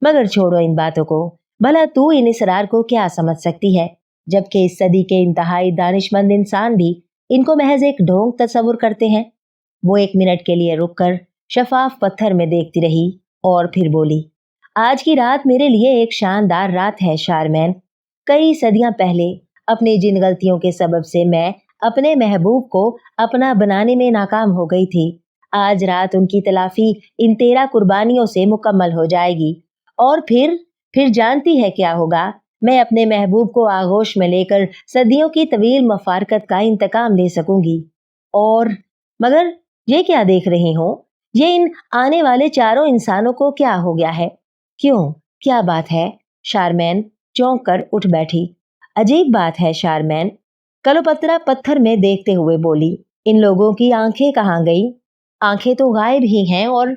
मगर छोड़ो इन बातों को, भला तू इन इसरार को क्या समझ सकती है, जबकि इस सदी के इंतहाई दानिशमंद इंसान भी इनको महज एक ढोंग तस्वुर करते हैं। वो 1 मिनट के लिए रुककर शफाफ पत्थर में देखती रही और फिर बोली, आज की रात मेरे लिए एक शानदार रात है शारमैन। कई सदियां पहले अपनी जिन गलतियों के सबब से मैं अपने महबूब को अपना बनाने में नाकाम हो गई थी, आज रात उनकी तलाफी इन 13 कुर्बानियों से मुकम्मल हो जाएगी। और फिर जानती है क्या होगा? मैं अपने महबूब को आगोश में लेकर सदियों की तवील मफारकत का इंतकाम ले सकूंगी। और मगर ये क्या देख रही हो? ये इन आने वाले 4 इंसानों को क्या हो गया है? क्यों, क्या बात है? शारमैन चौंक कर उठ बैठी। अजीब बात है शारमैन, क्लोपत्रा पत्थर में देखते हुए बोली। इन लोगों की आंखें कहाँ गई? आंखें तो गायब ही हैं, और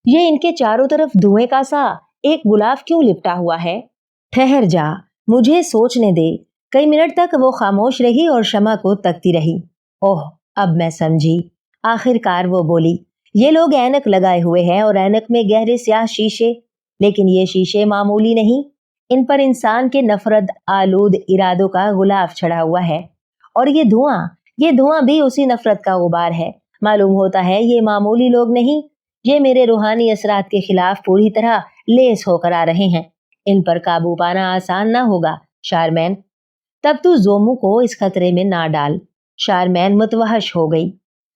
ये इनके चारों तरफ धुएं का सा एक गुलाब क्यों लिपटा हुआ है? ठहर जा, मुझे सोचने दे। कई मिनट तक वो खामोश रही और शमा को तकती रही। ओह, अब मैं समझी। आखिरकार वो बोली, ये लोग ऐनक लगाए हुए हैं और ऐनक में गहरे स्याह शीशे, लेकिन ये शीशे मामूली नहीं, इन पर इंसान के नफरत आलूद इरादों का गुलाब चढ़ा हुआ है। और ये धुआं भी उसी नफरत का गुबार है। मालूम होता है ये मामूली लोग नहीं, ये मेरे रूहानी असरात के खिलाफ पूरी तरह लेस होकर आ रहे हैं। इन पर काबू पाना आसान ना होगा शारमैन। तब तू जोमू को इस खतरे में ना डाल। शारमैन मुतवहश हो गई।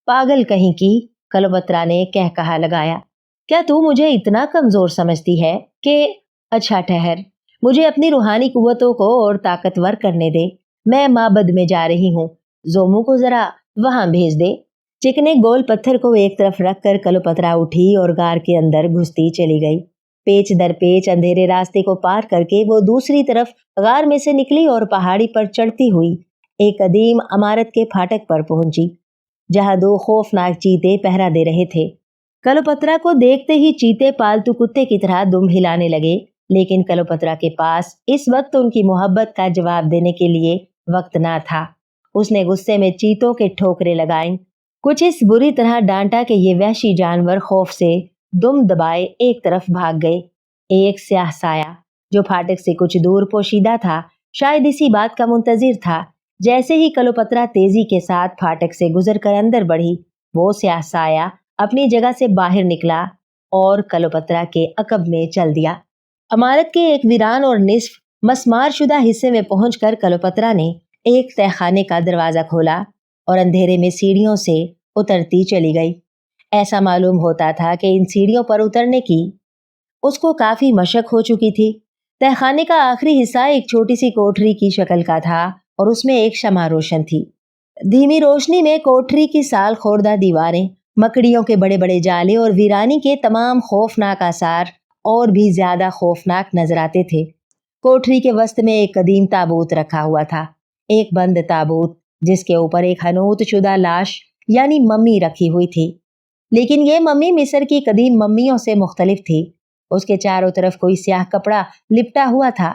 पागल कहीं की, क्लोपत्रा ने कह कहा लगाया। क्या तू मुझे इतना कमजोर समझती है कि? अच्छा ठहर, मुझे अपनी रूहानी कुव्वतों को और ताकतवर करने दे। मैं माबद में जा रही हूँ, जोमू को जरा वहां भेज दे। चिकने गोल पत्थर को एक तरफ रखकर क्लोपत्रा उठी और गार के अंदर घुसती चली गई। पेच दर पेच अंधेरे रास्ते को पार करके वो दूसरी तरफ गार में से निकली और पहाड़ी पर चढ़ती हुई एक कदीम इमारत के फाटक पर पहुंची, जहां 2 खौफनाक चीते पहरा दे रहे थे। क्लोपत्रा को देखते ही चीते पालतू कुत्ते की तरह दुम हिलाने लगे, लेकिन क्लोपत्रा के पास इस वक्त उनकी मोहब्बत का जवाब देने के लिए वक्त ना था। उसने गुस्से में चीतों के ठोकरे लगाई, कुछ इस बुरी तरह डांटा कि ये वहशी जानवर खौफ से दुम दबाए एक तरफ भाग गए। एक स्याह साया जो फाटक से कुछ दूर पोशीदा था, शायद इसी बात का मुंतजिर था। जैसे ही क्लोपत्रा तेजी के साथ फाटक से गुजरकर अंदर बढ़ी, वो स्याह साया अपनी जगह से बाहर निकला और क्लोपत्रा के अकब में चल दिया। इमारत के एक वीरान और निस्फ मस्मार शुदा हिस्से में पहुंचकर क्लोपत्रा ने एक तहखाने का दरवाजा खोला और अंधेरे में सीढ़ियों से उतरती चली गई। ऐसा मालूम होता था कि इन सीढ़ियों पर उतरने की उसको काफी मशक हो चुकी थी। तहखाने का आखिरी हिस्सा एक छोटी सी कोठरी की शक्ल का था और उसमें एक शमा रोशन थी। धीमी रोशनी में कोठरी की साल खोरदा दीवारें, मकड़ियों के बड़े बड़े जाले और वीरानी के तमाम खौफनाक आसार और भी ज्यादा खौफनाक नजर आते थे। कोठरी के वस्त में एक कदीम ताबूत रखा हुआ था, एक बंद ताबूत जिसके ऊपर एक हनूत शुदा लाश यानी मम्मी रखी हुई थी। लेकिन ये मम्मी मिस्र की कदीम मम्मियों से मुख्तलिफ थी। उसके चारों तरफ कोई स्याह कपड़ा लिपटा हुआ था,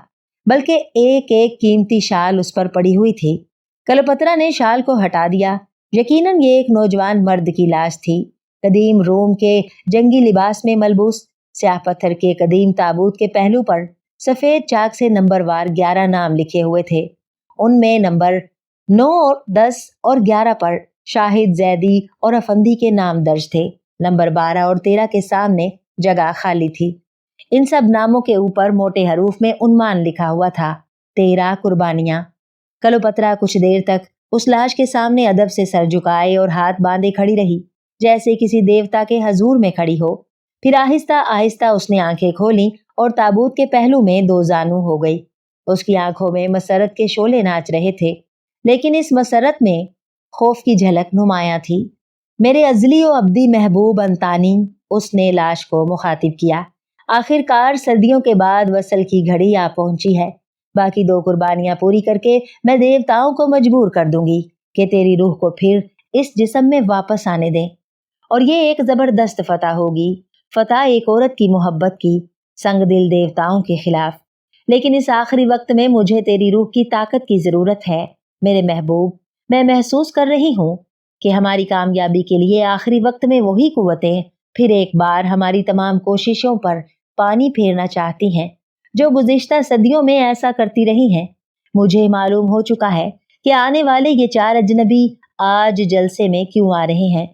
बल्कि एक एक कीमती शाल उस पर पड़ी हुई थी। क्लोपत्रा ने शाल को हटा दिया। यकीनन ये एक नौजवान मर्द की लाश थी। कदीम रोम के जंगी लिबास में मलबूस, स्याह पत्थर के कदीम ताबूत के पहलू पर सफेद चाक से नंबरवार 11 नाम लिखे हुए थे। उनमें नंबर 9 और 10 और 11 पर शाहिद, जैदी और अफंदी के नाम दर्ज थे। नंबर 12 और 13 के सामने जगह खाली थी। इन सब नामों के ऊपर मोटे हरूफ में उन्मान लिखा हुआ था, 13 कुर्बानियां। क्लोपत्रा कुछ देर तक उस लाश के सामने अदब से सर झुकाए और हाथ बांधे खड़ी रही, जैसे किसी देवता के हजूर में खड़ी हो। फिर आहिस्ता आहिस्ता उसने आंखें खोली और ताबूत के पहलू में 2 जानू हो गई। उसकी आंखों में मसरत के शोले नाच रहे थे, लेकिन इस मसरत में खौफ की झलक नुमाया थी। मेरे अजली और अब्दी महबूब अंतानी, उसने लाश को मुखातिब किया। आखिरकार सदियों के बाद वसल की घड़ी आ पहुंची है। बाकी 2 कुर्बानियां पूरी करके मैं देवताओं को मजबूर कर दूंगी कि तेरी रूह को फिर इस जिस्म में वापस आने दें। और ये एक जबरदस्त फतह होगी, फतह एक औरत की मोहब्बत की, संग दिल देवताओं के खिलाफ। लेकिन इस आखिरी वक्त में मुझे तेरी रूह की ताकत की जरूरत है मेरे महबूब। मैं महसूस कर रही हूँ कि हमारी कामयाबी के लिए आखिरी वक्त में वही कुव्वतें फिर एक बार हमारी तमाम कोशिशों पर पानी फेरना चाहती हैं जो गुज़िश्ता सदियों में ऐसा करती रही हैं। मुझे मालूम हो चुका है कि आने वाले ये 4 अजनबी आज जलसे में क्यों आ रहे हैं।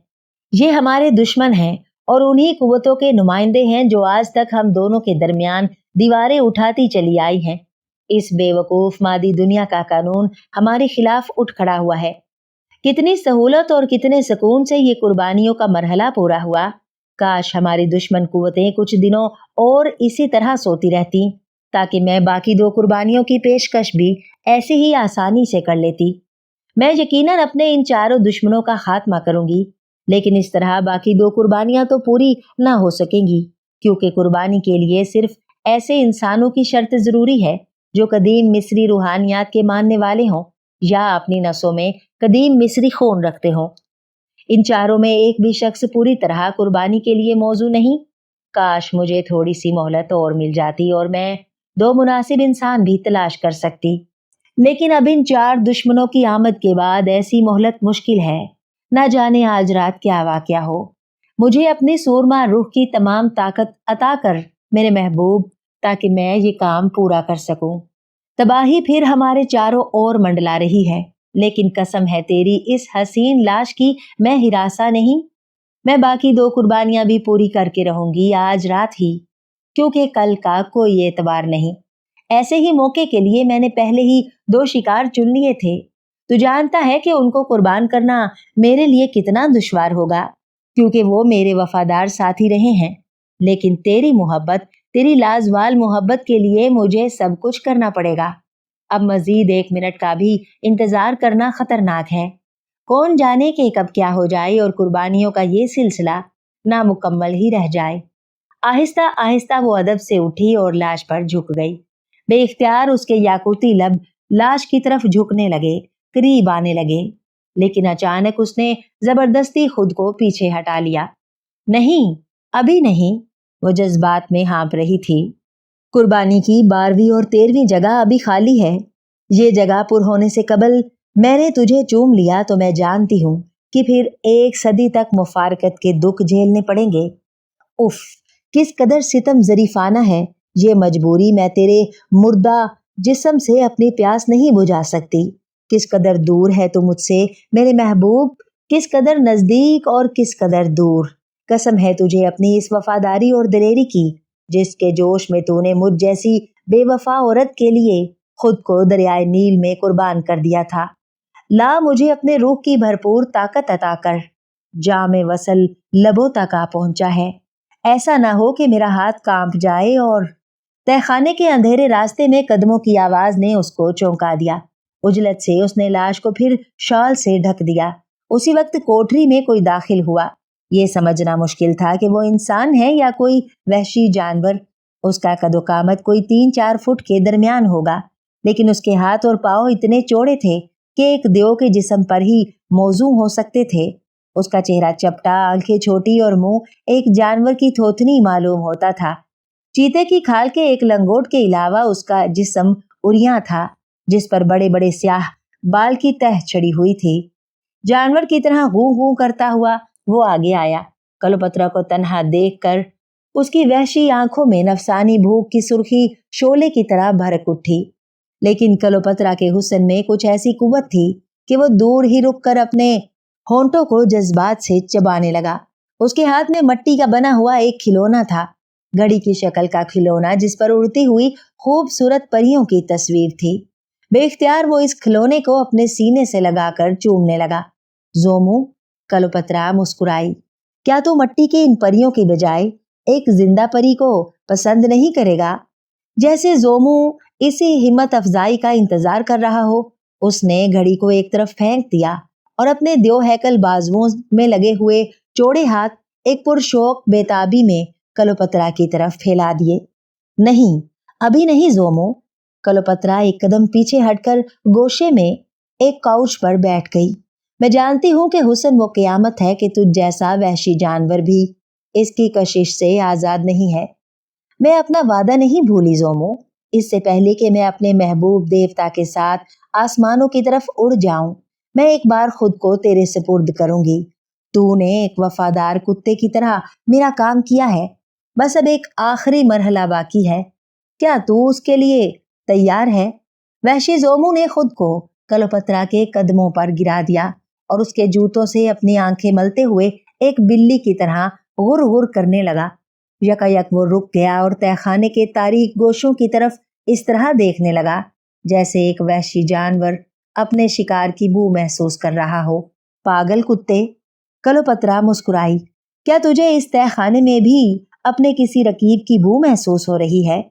ये हमारे दुश्मन हैं और उन्हीं कुव्वतों के नुमाइंदे हैं जो आज तक हम दोनों के दरमियान दीवारें उठाती चली आई हैं। इस बेवकूफ मादी दुनिया का कानून हमारे खिलाफ उठ खड़ा हुआ है। कितनी सहूलत और कितने सुकून से ये कुर्बानियों का मरहला पूरा हुआ। काश हमारी दुश्मन कुव्वतें कुछ दिनों और इसी तरह सोती रहती ताकि मैं बाकी 2 कुर्बानियों की पेशकश भी ऐसे ही आसानी से कर लेती। मैं यकीनन अपने इन चारों दुश्मनों का खात्मा करूंगी, लेकिन इस तरह बाकी 2 कुर्बानियां तो पूरी ना हो सकेंगी, क्योंकि कुर्बानी के लिए सिर्फ ऐसे इंसानों की शर्त जरूरी है जो कदीम मिस्री रूहानियात के मानने वाले हों या अपनी नसों में कदीम मिस्री खून रखते हों। इन चारों में एक भी शख्स पूरी तरह कुर्बानी के लिए मौजू नहीं। काश मुझे थोड़ी सी मोहलत और मिल जाती और मैं 2 मुनासिब इंसान भी तलाश कर सकती। लेकिन अब इन 4 दुश्मनों की आमद के बाद ऐसी मोहलत मुश्किल है। न जाने आज रात क्या वाक़या हो। मुझे अपनी सूरमा रूह की तमाम ताकत अता कर मेरे महबूब, ताकि मैं ये काम पूरा कर सकूं। तबाही फिर हमारे चारों ओर मंडला रही है, लेकिन कसम है तेरी इस हसीन लाश की मैं हिरासा नहीं। मैं बाकी 2 कुर्बानियां भी पूरी करके रहूंगी आज रात ही, क्योंकि कल का कोई एतबार नहीं। ऐसे ही मौके के लिए मैंने पहले ही 2 शिकार चुन लिए थे। तू जानता है कि उनको कुर्बान करना मेरे लिए कितना दुश्वार होगा, क्योंकि वो मेरे वफादार साथी रहे हैं। लेकिन तेरी मोहब्बत, तेरी लाजवाल मोहब्बत के लिए मुझे सब कुछ करना पड़ेगा। अब मजीद 1 मिनट का भी इंतजार करना खतरनाक है। कौन जाने कि कब क्या हो जाए और कुर्बानियों का ये सिलसिला नामुकम्मल ही रह जाए। आहिस्ता आहिस्ता वो अदब से उठी और लाश पर झुक गई। बेइख्तियार उसके याकूती लब लाश की तरफ झुकने लगे, करीब आने लगे, लेकिन अचानक उसने जबरदस्ती खुद को पीछे हटा लिया। नहीं, अभी नहीं, वो जज्बात में हाँप रही थी। कुर्बानी की 12वीं और 13वीं जगह अभी खाली है। ये जगह पुर होने से कबल मैंने तुझे चूम लिया तो मैं जानती हूँ कि फिर 1 सदी तक मुफारकत के दुख झेलने पड़ेंगे। उफ, किस कदर सितम जरीफाना है ये मजबूरी। मैं तेरे मुर्दा जिस्म से अपनी प्यास नहीं बुझा सकती। किस कदर दूर है तू मुझसे मेरे महबूब, किस कदर नजदीक और किस कदर दूर। कसम है तुझे अपनी इस वफादारी और दिलेरी की, जिसके जोश में तूने मुझ जैसी बेवफा औरत के लिए खुद को दरियाए नील में कुर्बान कर दिया था। ला मुझे अपने रूह की भरपूर ताकत अता कर। जामे वसल लबों तक आ पहुंचा है। ऐसा ना हो कि मेरा हाथ कांप जाए। और तहखाने के अंधेरे रास्ते में कदमों की आवाज ने उसको चौंका दिया। उजलत से उसने लाश को फिर शॉल से ढक दिया। उसी वक्त कोठरी में कोई दाखिल हुआ। ये समझना मुश्किल था कि वो इंसान है या कोई वहशी जानवर। उसका कदोकामत कोई 3-4 फुट के दरमियान होगा, लेकिन उसके हाथ और पांव इतने चौड़े थे कि एक देव के जिस्म पर ही मौजू हो सकते थे। उसका चेहरा चपटा, आंखें छोटी और मुंह एक जानवर की थोथनी मालूम होता था। चीते की खाल के एक लंगोट के अलावा उसका जिस्म उरिया था, जिस पर बड़े बड़े स्याह बाल की तह चढ़ी हुई थी। जानवर की तरह हूं हूं करता हुआ वो आगे आया। कलोपत्रा को तन्हा देखकर उसकी वहशी आंखों में नफसानी भूख की सुर्खी शोले की तरह भड़क उठी। लेकिन कलोपत्रा के हुस्न में कुछ ऐसी कुव्वत थी कि वो दूर ही रुक कर अपने होंठों को जज्बात से चबाने लगा। उसके हाथ में मिट्टी का बना हुआ एक खिलौना था, घड़ी की शक्ल का खिलौना जिस पर उड़ती हुई खूबसूरत परियों की तस्वीर थी। बेख्तियार वो इस खिलौने को अपने सीने से लगाकर चूमने लगा। जोमू, कलोपत्रा मुस्कुराई। क्या तू मिट्टी के इन परियों की बजाय एक जिंदा परी को पसंद नहीं करेगा? जैसे जोमू इसी हिम्मत अफजाई का इंतजार कर रहा हो, उसने घड़ी को एक तरफ फेंक दिया और अपने दो हैकल बाजुओं में लगे हुए चौड़े हाथ एक पुरशौक बेताबी में कलोपत्रा की तरफ फैला दिए। नहीं, अभी नहीं जोमो। कलोपत्रा एक कदम पीछे हटकर गोशे में एक काउच पर बैठ गई। मैं जानती हूँ कि हुस्न वो क़यामत है कि तुझ जैसा वहशी जानवर भी इसकी कशिश से आज़ाद नहीं है। मैं अपना वादा नहीं भूली ज़ोमो। इससे पहले कि मैं अपने महबूब देवता के साथ आसमानों की तरफ उड़ जाऊं, मैं एक बार खुद को तेरे सुपुर्द करूंगी। तूने एक वफादार कुत्ते की तरह मेरा काम किया है। बस अब एक आखिरी मरहला बाकी है। क्या तू उसके लिए तैयार है? वहशी ज़ोमू ने खुद को कलोपत्रा के कदमों पर गिरा दिया और उसके जूतों से अपनी आंखें मलते हुए एक बिल्ली की तरह गुर गुर करने लगा। यकायक वो रुक गया और तहखाने के तारीक गोशों की तरफ इस तरह देखने लगा जैसे एक वहशी जानवर अपने शिकार की बू महसूस कर रहा हो। पागल कुत्ते, कलोपत्रा मुस्कुराई। क्या तुझे इस तहखाने में भी अपने किसी रकीब की बू महसूस हो रही है?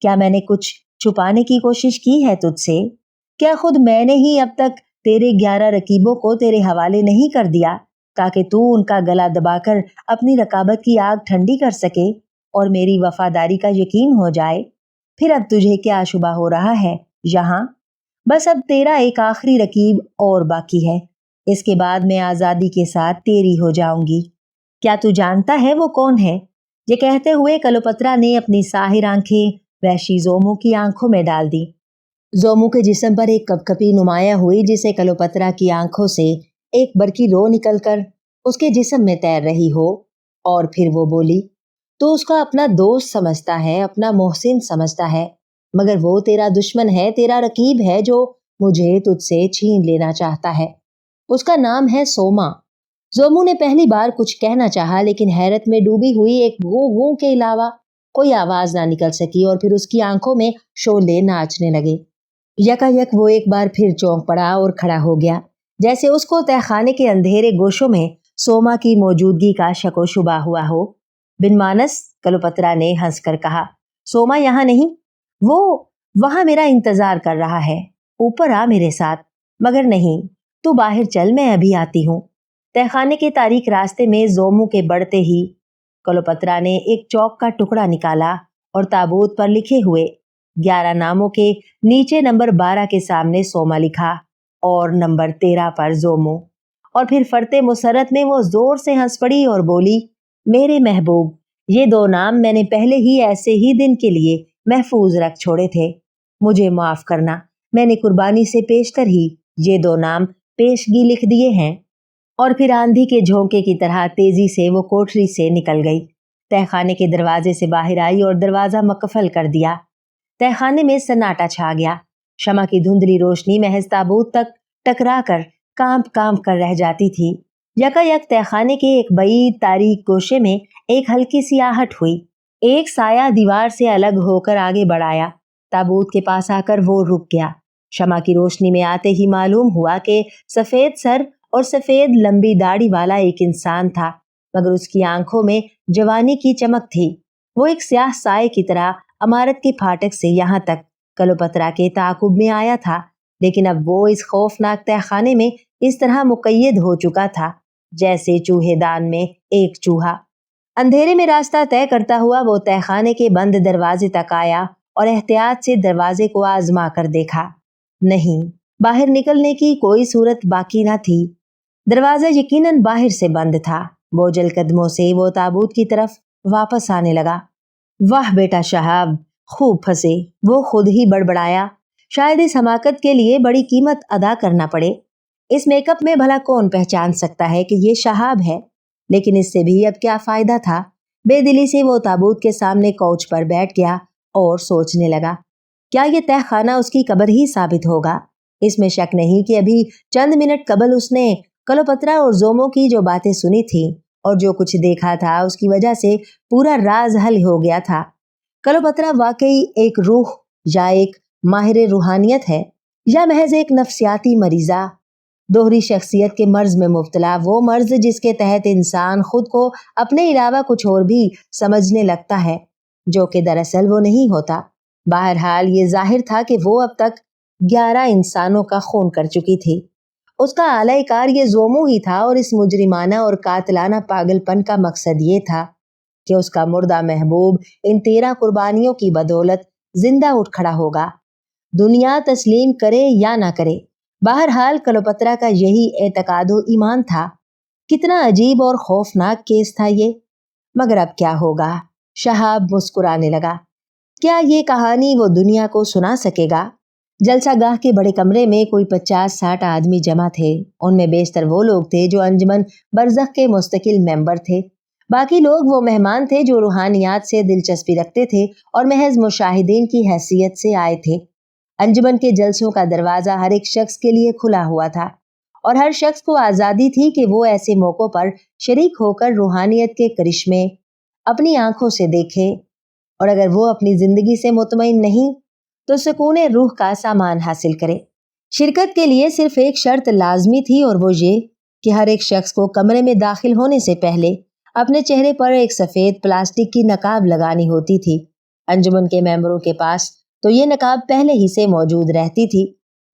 क्या मैंने कुछ छुपाने की कोशिश की है तुझसे? क्या खुद मैंने ही अब तक तेरे 11 रकीबों को तेरे हवाले नहीं कर दिया ताकि तू उनका गला दबाकर अपनी रकाबत की आग ठंडी कर सके और मेरी वफादारी का यकीन हो जाए? फिर अब तुझे क्या शुबा हो रहा है यहाँ? बस अब तेरा एक आखिरी रकीब और बाकी है। इसके बाद मैं आजादी के साथ तेरी हो जाऊंगी। क्या तू जानता है वो कौन है? ये कहते हुए कलोपत्रा ने अपनी साहिर आंखें वहशी ज़ोमू की आंखों में डाल दी। ज़ोमू के जिस्म पर एक कपकपी नुमाया हुई जिसे कलोपत्रा की आंखों से एक बरकी रो निकलकर उसके जिस्म में तैर रही हो। और फिर वो बोली, तो उसका अपना दोस्त समझता है, अपना मोहसिन समझता है, मगर वो तेरा दुश्मन है, तेरा रकीब है जो मुझे तुझसे छीन लेना चाहता है। उसका नाम है सोमा। ज़ोमू ने पहली बार कुछ कहना चाहा लेकिन हैरत में डूबी हुई एक गूं गूं के अलावा कोई आवाज ना निकल सकी और फिर उसकी आंखों में शोले नाचने लगे। यकायक वो एक बार फिर चौंक पड़ा और खड़ा हो गया जैसे उसको तहखाने के अंधेरे गोशों में सोमा की मौजूदगी का शको शुबा हुआ हो। बिन मानस, कलोपत्रा ने हंसकर कहा, सोमा यहाँ नहीं, वो वहां मेरा इंतजार कर रहा है। ऊपर आ मेरे साथ। मगर नहीं, तू बाहर चल, मैं अभी आती हूँ। तहखाने के तारीक रास्ते में ज़ोमू के बढ़ते ही कलोपत्रा ने एक चौक का टुकड़ा निकाला और ताबूत पर लिखे हुए 11 नामों के नीचे नंबर 12 के सामने सोमा लिखा और नंबर 13 पर ज़ोमू। और फिर फरते मुसरत में वो जोर से हंस पड़ी और बोली, मेरे महबूब, ये 2 नाम मैंने पहले ही ऐसे ही दिन के लिए महफूज रख छोड़े थे। मुझे माफ करना, मैंने कुर्बानी से पेशकर ही ये 2 नाम पेशगी लिख दिए हैं। और फिर आंधी के झोंके की तरह तेजी से वो कोठरी से निकल गई। तहखाने के दरवाजे से बाहर आई और दरवाजा मकफल कर दिया। तहखाने में सन्नाटा छा गया। शमा की धुंधली रोशनी महज ताबूत तक टकरा कर कांप कांप कर रह जाती थी। यकायक तहखाने के एक बईद तारीक गोशे में एक हल्की सी आहट हुई। एक साया दीवार से अलग होकर आगे बढ़ाया। ताबूत के पास आकर वो रुक गया। शमा की रोशनी में आते ही मालूम हुआ कि सफेद सर और सफेद लंबी दाढ़ी वाला एक इंसान था, मगर उसकी आंखों में जवानी की चमक थी। वो एक स्याह साए की तरह अमारत के फाटक से यहाँ तक कलोपत्रा के ताकुब में आया था, लेकिन अब वो इस खौफनाक तहखाने में इस तरह मुकय्यद हो चुका था जैसे चूहेदान में एक चूहा। अंधेरे में रास्ता तय करता हुआ वो तहखाने के बंद दरवाजे तक आया और एहतियात से दरवाजे को आजमा कर देखा। नहीं, बाहर निकलने की कोई सूरत बाकी न थी। दरवाजा यकीनन बाहर से बंद था। बोझल कदमों से वो ताबूत की तरफ वापस आने लगा। वाह बेटा शहाब, खूब फंसे, वो खुद ही बड़बड़ाया। शायद इस हमाकत के लिए बड़ी कीमत अदा करना पड़े। इस मेकअप में भला कौन पहचान सकता है कि ये शहाब है? लेकिन इससे भी अब क्या फायदा था। बेदिली से वो ताबूत के सामने कौच पर बैठ गया और सोचने लगा, क्या ये तहखाना उसकी कब्र ही साबित होगा? इसमें शक नहीं कि अभी चंद मिनट कबल उसने कलोपत्रा और ज़ोमू की जो बातें सुनी थी और जो कुछ देखा था उसकी वजह से पूरा राज हल हो गया था। कलोपत्रा वाकई एक रूह या एक माहिर रूहानियत है या महज एक नफ्सियाती मरीजा, दोहरी शख्सियत के मर्ज में मुब्तला, वो मर्ज जिसके तहत इंसान खुद को अपने अलावा कुछ और भी समझने लगता है जो कि दरअसल वो नहीं होता। बहरहाल ये जाहिर था कि वो अब तक 11 इंसानों का खून कर चुकी थी। उसका आलाइकार ये ज़ोमू ही था और इस मुजरिमाना और कातिलाना पागलपन का मकसद ये था कि उसका मुर्दा महबूब इन 13 कुर्बानियों की बदौलत जिंदा उठ खड़ा होगा। दुनिया तस्लीम करे या ना करे, बहरहाल कलोपत्रा का यही एतकादो ईमान था। कितना अजीब और खौफनाक केस था ये। मगर अब क्या होगा? शहाब मुस्कुराने लगा। क्या ये कहानी वो दुनिया को सुना सकेगा? जलसागाह के बड़े कमरे में कोई 50-60 आदमी जमा थे। उनमें बेशतर वो लोग थे जो अंजुमन बरज़ख के मुस्तकिल मेंबर थे। बाकी लोग वो मेहमान थे जो रूहानियात से दिलचस्पी रखते थे और महज मुशाहिदीन की हैसियत से आए थे। अंजुमन के जलसों का दरवाजा हर एक शख्स के लिए खुला हुआ था और हर शख्स को आज़ादी थी कि वो ऐसे मौक़ों पर शरीक होकर रूहानियत के करिश्मे अपनी आंखों से देखे, और अगर वो अपनी जिंदगी से मुतमईन नहीं तो सुकून रूह का सामान हासिल करे। शिरकत के लिए सिर्फ एक शर्त लाजमी थी और वो ये कि हर एक शख्स को कमरे में दाखिल होने से पहले अपने चेहरे पर एक सफ़ेद प्लास्टिक की नकाब लगानी होती थी। अंजुमन के मेंबरों के पास तो ये नकाब पहले ही से मौजूद रहती थी,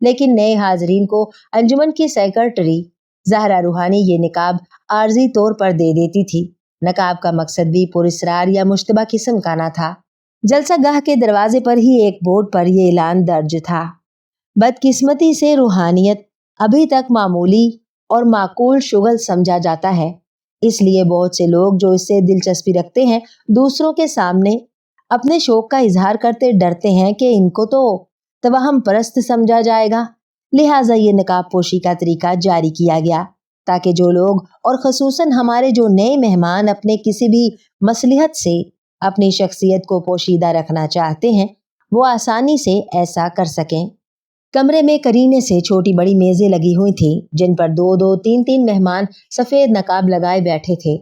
लेकिन नए हाजरीन को अंजुमन की सेक्रेटरी ज़हरा रूहानी ये नकाब आर्जी तौर पर दे देती थी। नकाब का मकसद भी पुरस्रार या मुश्तबा किस्म का ना था। जलसागाह के दरवाजे पर ही एक बोर्ड पर यह ऐलान दर्ज था, बदकिस्मती से रूहानियत अभी तक मामूली और माकूल शुगल समझा जाता है, इसलिए बहुत से लोग जो इससे दिलचस्पी रखते हैं दूसरों के सामने अपने शौक का इजहार करते डरते हैं कि इनको तो तवहम परस्त समझा जाएगा। लिहाजा ये नकाब पोशी का तरीका जारी किया गया ताकि जो लोग और खसूसन हमारे जो नए मेहमान अपने किसी भी मसलिहत से अपनी शख्सियत को पोशीदा रखना चाहते हैं वो आसानी से ऐसा कर सकें। कमरे में करीने से छोटी बड़ी मेजें लगी हुई थी जिन पर 2-2, 3-3 मेहमान सफेद नकाब लगाए बैठे थे।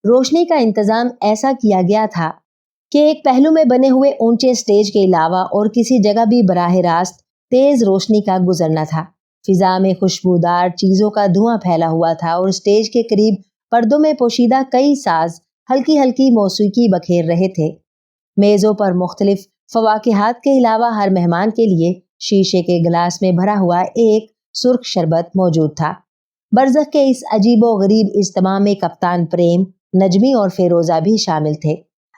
रोशनी का इंतजाम ऐसा किया गया था कि एक पहलू में बने हुए ऊंचे स्टेज के अलावा और किसी जगह भी बराह रास्त तेज रोशनी का गुजरना था। फिजा में खुशबूदार चीजों का धुआं फैला हुआ था और स्टेज के करीब पर्दों में पोशीदा कई साज हल्की हल्की मौसीकी बखेर रहे थे। मेजों पर मुख्तलिफ फवाकिहात के अलावा हर मेहमान के लिए शीशे के गिलास में भरा हुआ एक सुर्ख शरबत मौजूद था। बरज़ख के इस अजीबो गरीब इज्तिमा में कप्तान प्रेम, नजमी और फेरोजा भी शामिल थे।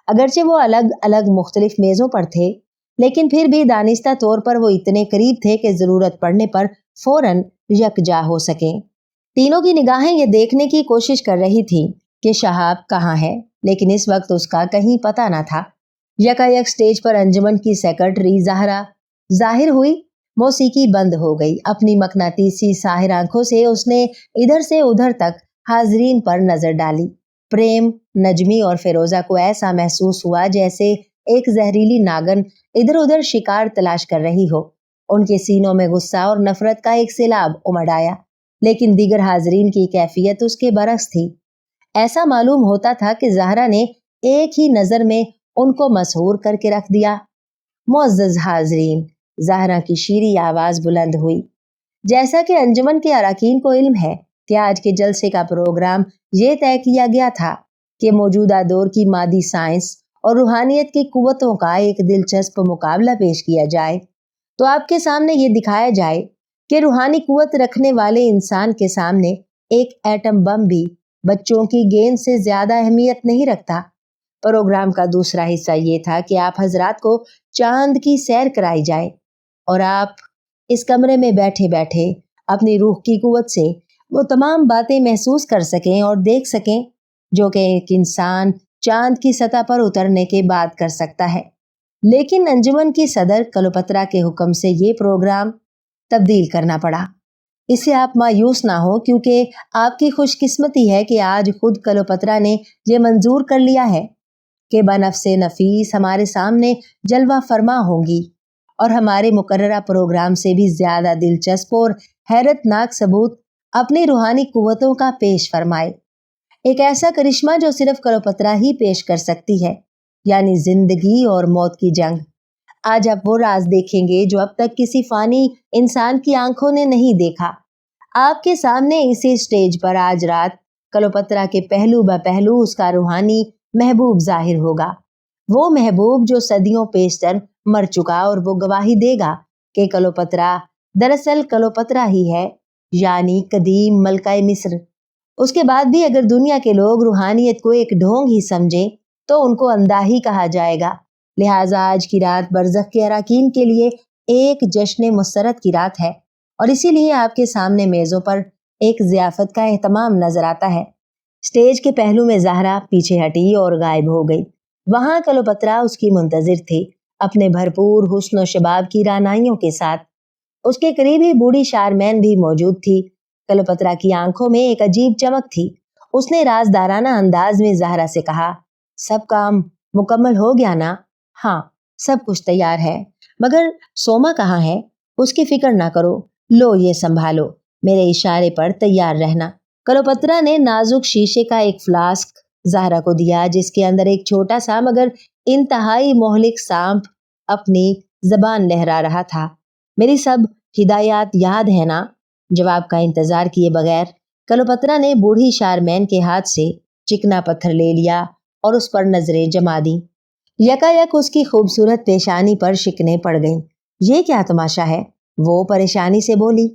अगरचे वो अलग अलग मुख्तलिफ मेजों पर थे, लेकिन फिर भी दानिस्ता तौर पर वो इतने करीब थे कि जरूरत पड़ने पर फौरन यकजा हो सके। तीनों की निगाहें ये देखने की कोशिश कर रही थी कि शहाब कहाँ है, लेकिन इस वक्त उसका कहीं पता न था। यकायक स्टेज पर अंजुमन की सेक्रेटरी ज़हरा जाहिर हुई। मौसीकी बंद हो गई। अपनी मकनातीसी साहिर आंखों से उसने इधर से उधर तक हाजरीन पर नजर डाली। प्रेम, नजमी और फेरोजा को ऐसा महसूस हुआ जैसे एक जहरीली नागन इधर उधर शिकार तलाश कर रही हो। उनके सीनों में गुस्सा और नफरत का एक सैलाब उमड़ आया, लेकिन दीगर हाजरीन की कैफियत उसके बरक्स थी। ऐसा मालूम होता था कि ज़हरा ने एक ही नजर में उनको मसहूर करके रख दिया। मुअज़्ज़ज़ हाजरीन, ज़हरा की शीरी आवाज बुलंद हुई। जैसा कि अंजुमन के अरकान को इल्म है कि आज के जलसे का प्रोग्राम ये तय किया गया था कि मौजूदा दौर की मादी साइंस और रूहानियत की कुव्वतों का एक दिलचस्प मुकाबला पेश किया जाए, तो आपके सामने ये दिखाया जाए कि रूहानी कुव्वत रखने वाले इंसान के सामने एक एटम बम भी बच्चों की गेंद से ज्यादा अहमियत नहीं रखता। प्रोग्राम का दूसरा हिस्सा ये था कि आप हजरात को चांद की सैर कराई जाए और आप इस कमरे में बैठे बैठे अपनी रूह की कुव्वत से वो तमाम बातें महसूस कर सकें और देख सकें जो कि एक इंसान चांद की सतह पर उतरने के बाद कर सकता है। लेकिन अंजुमन की सदर क्लोपत्रा के हुक्म से ये प्रोग्राम तब्दील करना पड़ा। इससे आप मायूस ना हो, क्योंकि आपकी खुशकिस्मती है कि आज खुद क्लोपत्रा ने ये मंजूर कर लिया है कि बनफ्से नफीस हमारे सामने जलवा फरमा होंगी और हमारे मुकर्ररा प्रोग्राम से भी ज्यादा दिलचस्प और हैरतनाक सबूत अपनी रूहानी कुव्वतों का पेश फरमाए। एक ऐसा करिश्मा जो सिर्फ क्लोपत्रा ही पेश कर सकती है, यानी जिंदगी और मौत की जंग। आज आप वो राज देखेंगे जो अब तक किसी फानी इंसान की आंखों ने नहीं देखा। आपके सामने इसी स्टेज पर आज रात क्लोपत्रा के पहलू ब पहलू उसका रूहानी महबूब जाहिर होगा। वो महबूब जो सदियों पेशतर मर चुका, और वो गवाही देगा कि क्लोपत्रा दरअसल क्लोपत्रा ही है, यानी कदीम मलकाए मिस्र। उसके बाद भी अगर दुनिया के लोग रूहानियत को एक ढोंग ही समझे तो उनको अंधा ही कहा जाएगा। लिहाजा आज की रात बरज़ख के अरकान के लिए एक जश्न मुसरत की रात है और इसीलिए आपके सामने मेज़ों पर एक ज़ियाफ़त का एहतमाम नजर आता है। स्टेज के पहलू में ज़हरा पीछे हटी और गायब हो गई। वहां क्लोपत्रा उसकी मुंतजिर थी, अपने भरपूर हुस्न और शबाब की रानाइयों के साथ। उसके करीब ही बूढ़ी शारमैन भी मौजूद थी। क्लोपत्रा की आंखों में एक अजीब चमक थी। उसने राजदाराना अंदाज में ज़हरा से कहा, सब काम मुकम्मल हो गया ना? हाँ, सब कुछ तैयार है, मगर सोमा कहाँ है? उसकी फिक्र ना करो, लो ये संभालो, मेरे इशारे पर तैयार रहना। क्लोपत्रा ने नाजुक शीशे का एक फ्लास्क ज़हरा को दिया, जिसके अंदर एक छोटा सा मगर इंतहाई मोहलिक सांप अपनी जबान लहरा रहा था। मेरी सब हिदायत याद है ना? जवाब का इंतजार किए बगैर क्लोपत्रा ने बूढ़ी शारमैन के हाथ से चिकना पत्थर ले लिया और उस पर नजरें जमा दी। यकायक उसकी खूबसूरत पेशानी पर शिकने पड़ गईं। ये क्या तमाशा है? वो परेशानी से बोली।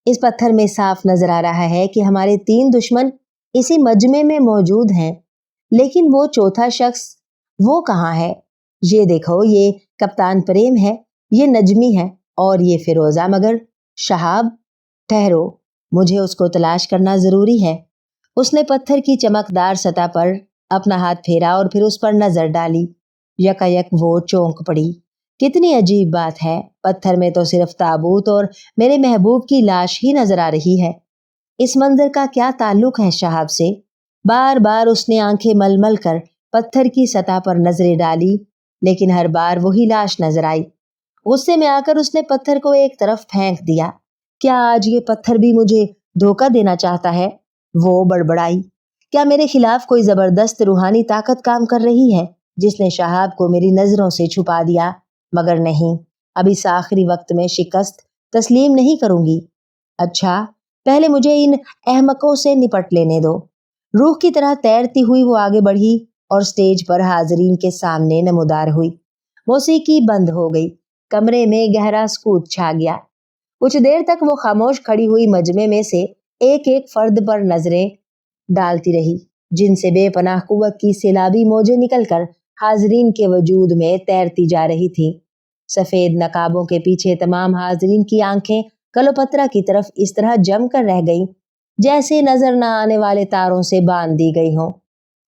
इस पत्थर में साफ नजर आ रहा है कि हमारे 3 दुश्मन इसी मजमे में मौजूद हैं, लेकिन वो चौथा शख्स, वो कहाँ है? ये देखो, ये कप्तान प्रेम है, ये नजमी है और ये फिरोजा। मगर शहाब, ठहरो, मुझे उसको तलाश करना जरूरी है। उसने पत्थर की चमकदार सतह पर अपना हाथ फेरा और फिर उस पर नजर डाली। यकायक वो चौंक पड़ी। कितनी अजीब बात है, पत्थर में तो सिर्फ ताबूत और मेरे महबूब की लाश ही नजर आ रही है। इस मंजर का क्या ताल्लुक है शहाब से? बार बार उसने आंखें मलमल कर पत्थर की सतह पर नजरें डाली, लेकिन हर बार वही लाश नजर आई। गुस्से में आकर उसने पत्थर को एक तरफ फेंक दिया। क्या आज ये पत्थर भी मुझे धोखा देना चाहता है? वो बड़बड़ाई। क्या मेरे खिलाफ कोई जबरदस्त रूहानी ताकत काम कर रही है, जिसने शहाब को मेरी नजरों से छुपा दिया? मगर नहीं, अब इस आखिरी वक्त में शिकस्त तस्लीम नहीं करूंगी। अच्छा, पहले मुझे इन अहमकों से निपट लेने दो। रूह की तरह तैरती हुई वो आगे बढ़ी और स्टेज पर हाजरीन के सामने नमूदार हुई। मौसीकी बंद हो गई। कमरे में गहरा सुकूत छा गया। कुछ देर तक वो खामोश खड़ी हुई मजमे में से एक एक फर्द पर नजरें डालती रही, जिनसे बेपनाह कुव्वत की सैलाबी मौजें निकलकर हाजरीन के वजूद में तैरती जा रही थी। सफेद नकाबों के पीछे तमाम हाजरीन की आंखें क्लोपत्रा की तरफ इस तरह जम कर रह गईं, जैसे नजर न आने वाले तारों से बांध दी गई हों।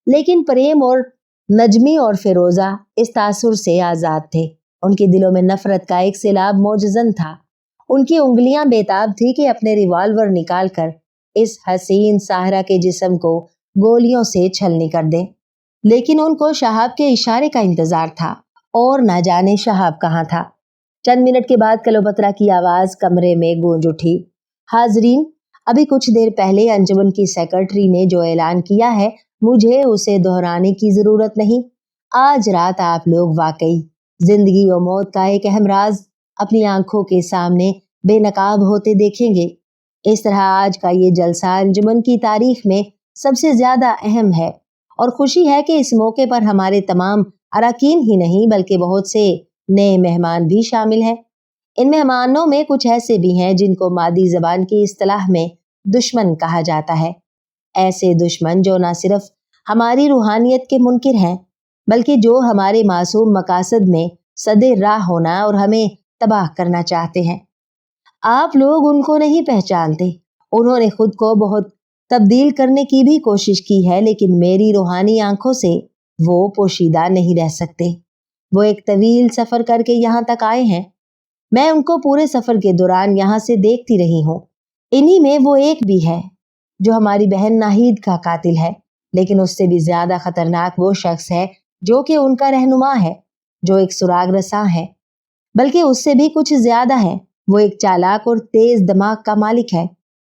लेकिन प्रेम और नजमी और फिरोजा इस तासुर से आजाद थे। उनके दिलों में नफरत का एक सैलाब मौजजन था। उनकी उंगलियां बेताब थी कि अपने रिवॉल्वर निकालकर इस हसीन साहरा के जिस्म को गोलियों से छलनी कर दे। लेकिन उनको शहाब के इशारे का इंतजार था और ना जाने शहाब कहाँ था। चंद मिनट के बाद क्लोपत्रा की आवाज कमरे में गूंज उठी। हाजरीन, अभी कुछ देर पहले अंजुमन की सेक्रेटरी ने जो ऐलान किया है, मुझे उसे दोहराने की जरूरत नहीं। आज रात आप लोग वाकई जिंदगी और मौत का एक अहम राज अपनी आंखों के सामने बेनकाब होते देखेंगे। इस तरह आज का ये जलसा अंजुमन की तारीख में सबसे ज्यादा अहम है और खुशी है कि इस मौके पर हमारे तमाम अरकान ही नहीं बल्कि बहुत से नए मेहमान भी शामिल हैं। इन मेहमानों में कुछ ऐसे भी हैं जिनको मादी जबान की इस्तिलाह में दुश्मन कहा जाता है। ऐसे दुश्मन जो न सिर्फ हमारी रूहानियत के मुनकिर हैं, बल्कि जो हमारे मासूम मकासद में सदे राह होना और हमें तबाह करना चाहते हैं। आप लोग उनको नहीं पहचानते। उन्होंने खुद को बहुत तब्दील करने की भी कोशिश की है, लेकिन मेरी रूहानी आंखों से वो पोशीदा नहीं रह सकते। वो एक तवील सफर करके यहाँ तक आए हैं। मैं उनको पूरे सफर के दौरान यहाँ से देखती रही हूँ। इन्हीं में वो एक भी है जो हमारी बहन नाहिद का कातिल है, लेकिन उससे भी ज्यादा खतरनाक वो शख्स है जो कि उनका रहनुमा है, जो एक सुराग रसा है। बल्कि उससे भी कुछ ज्यादा है, वो एक चालाक और तेज दिमाग का मालिक है।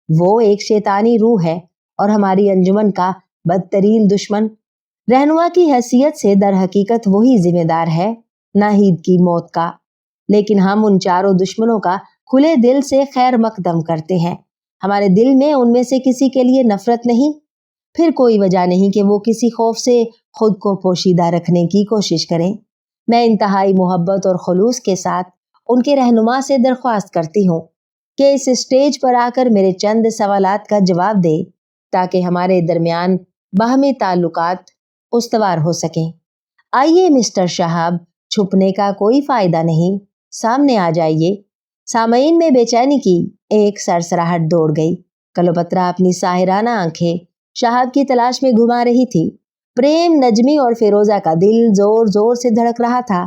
वो एक शैतानी रूह है और हमारी अंजुमन का बदतरीन दुश्मन। रहनुमा की हैसियत से दर हकीकत वही जिम्मेदार है नाहिद की मौत का, लेकिन हम उन चारों दुश्मनों का खुले दिल से खैर मकदम करते हैं। हमारे दिल में उनमें से किसी के लिए नफरत नहीं। फिर कोई वजह नहीं कि वो किसी खौफ से खुद को पोशीदा रखने की कोशिश करें। मैं इंतहाई मोहब्बत और खुलूस के साथ उनके रहनुमा से दरख्वास्त करती हूँ कि इस स्टेज पर आकर मेरे चंद सवालात का जवाब दे, ताकि हमारे दरमियान बाहमी ताल्लुकात उस्तवार हो सकें। आइए मिस्टर शहाब, छुपने का कोई फायदा नहीं, सामने आ जाइए। सामईन में बेचैनी की एक सरसराहट दौड़ गई। कलोपत्रा अपनी साहिराना आंखें शहाब की तलाश में घुमा रही थी। प्रेम, नजमी और फिरोजा का दिल जोर जोर से धड़क रहा था।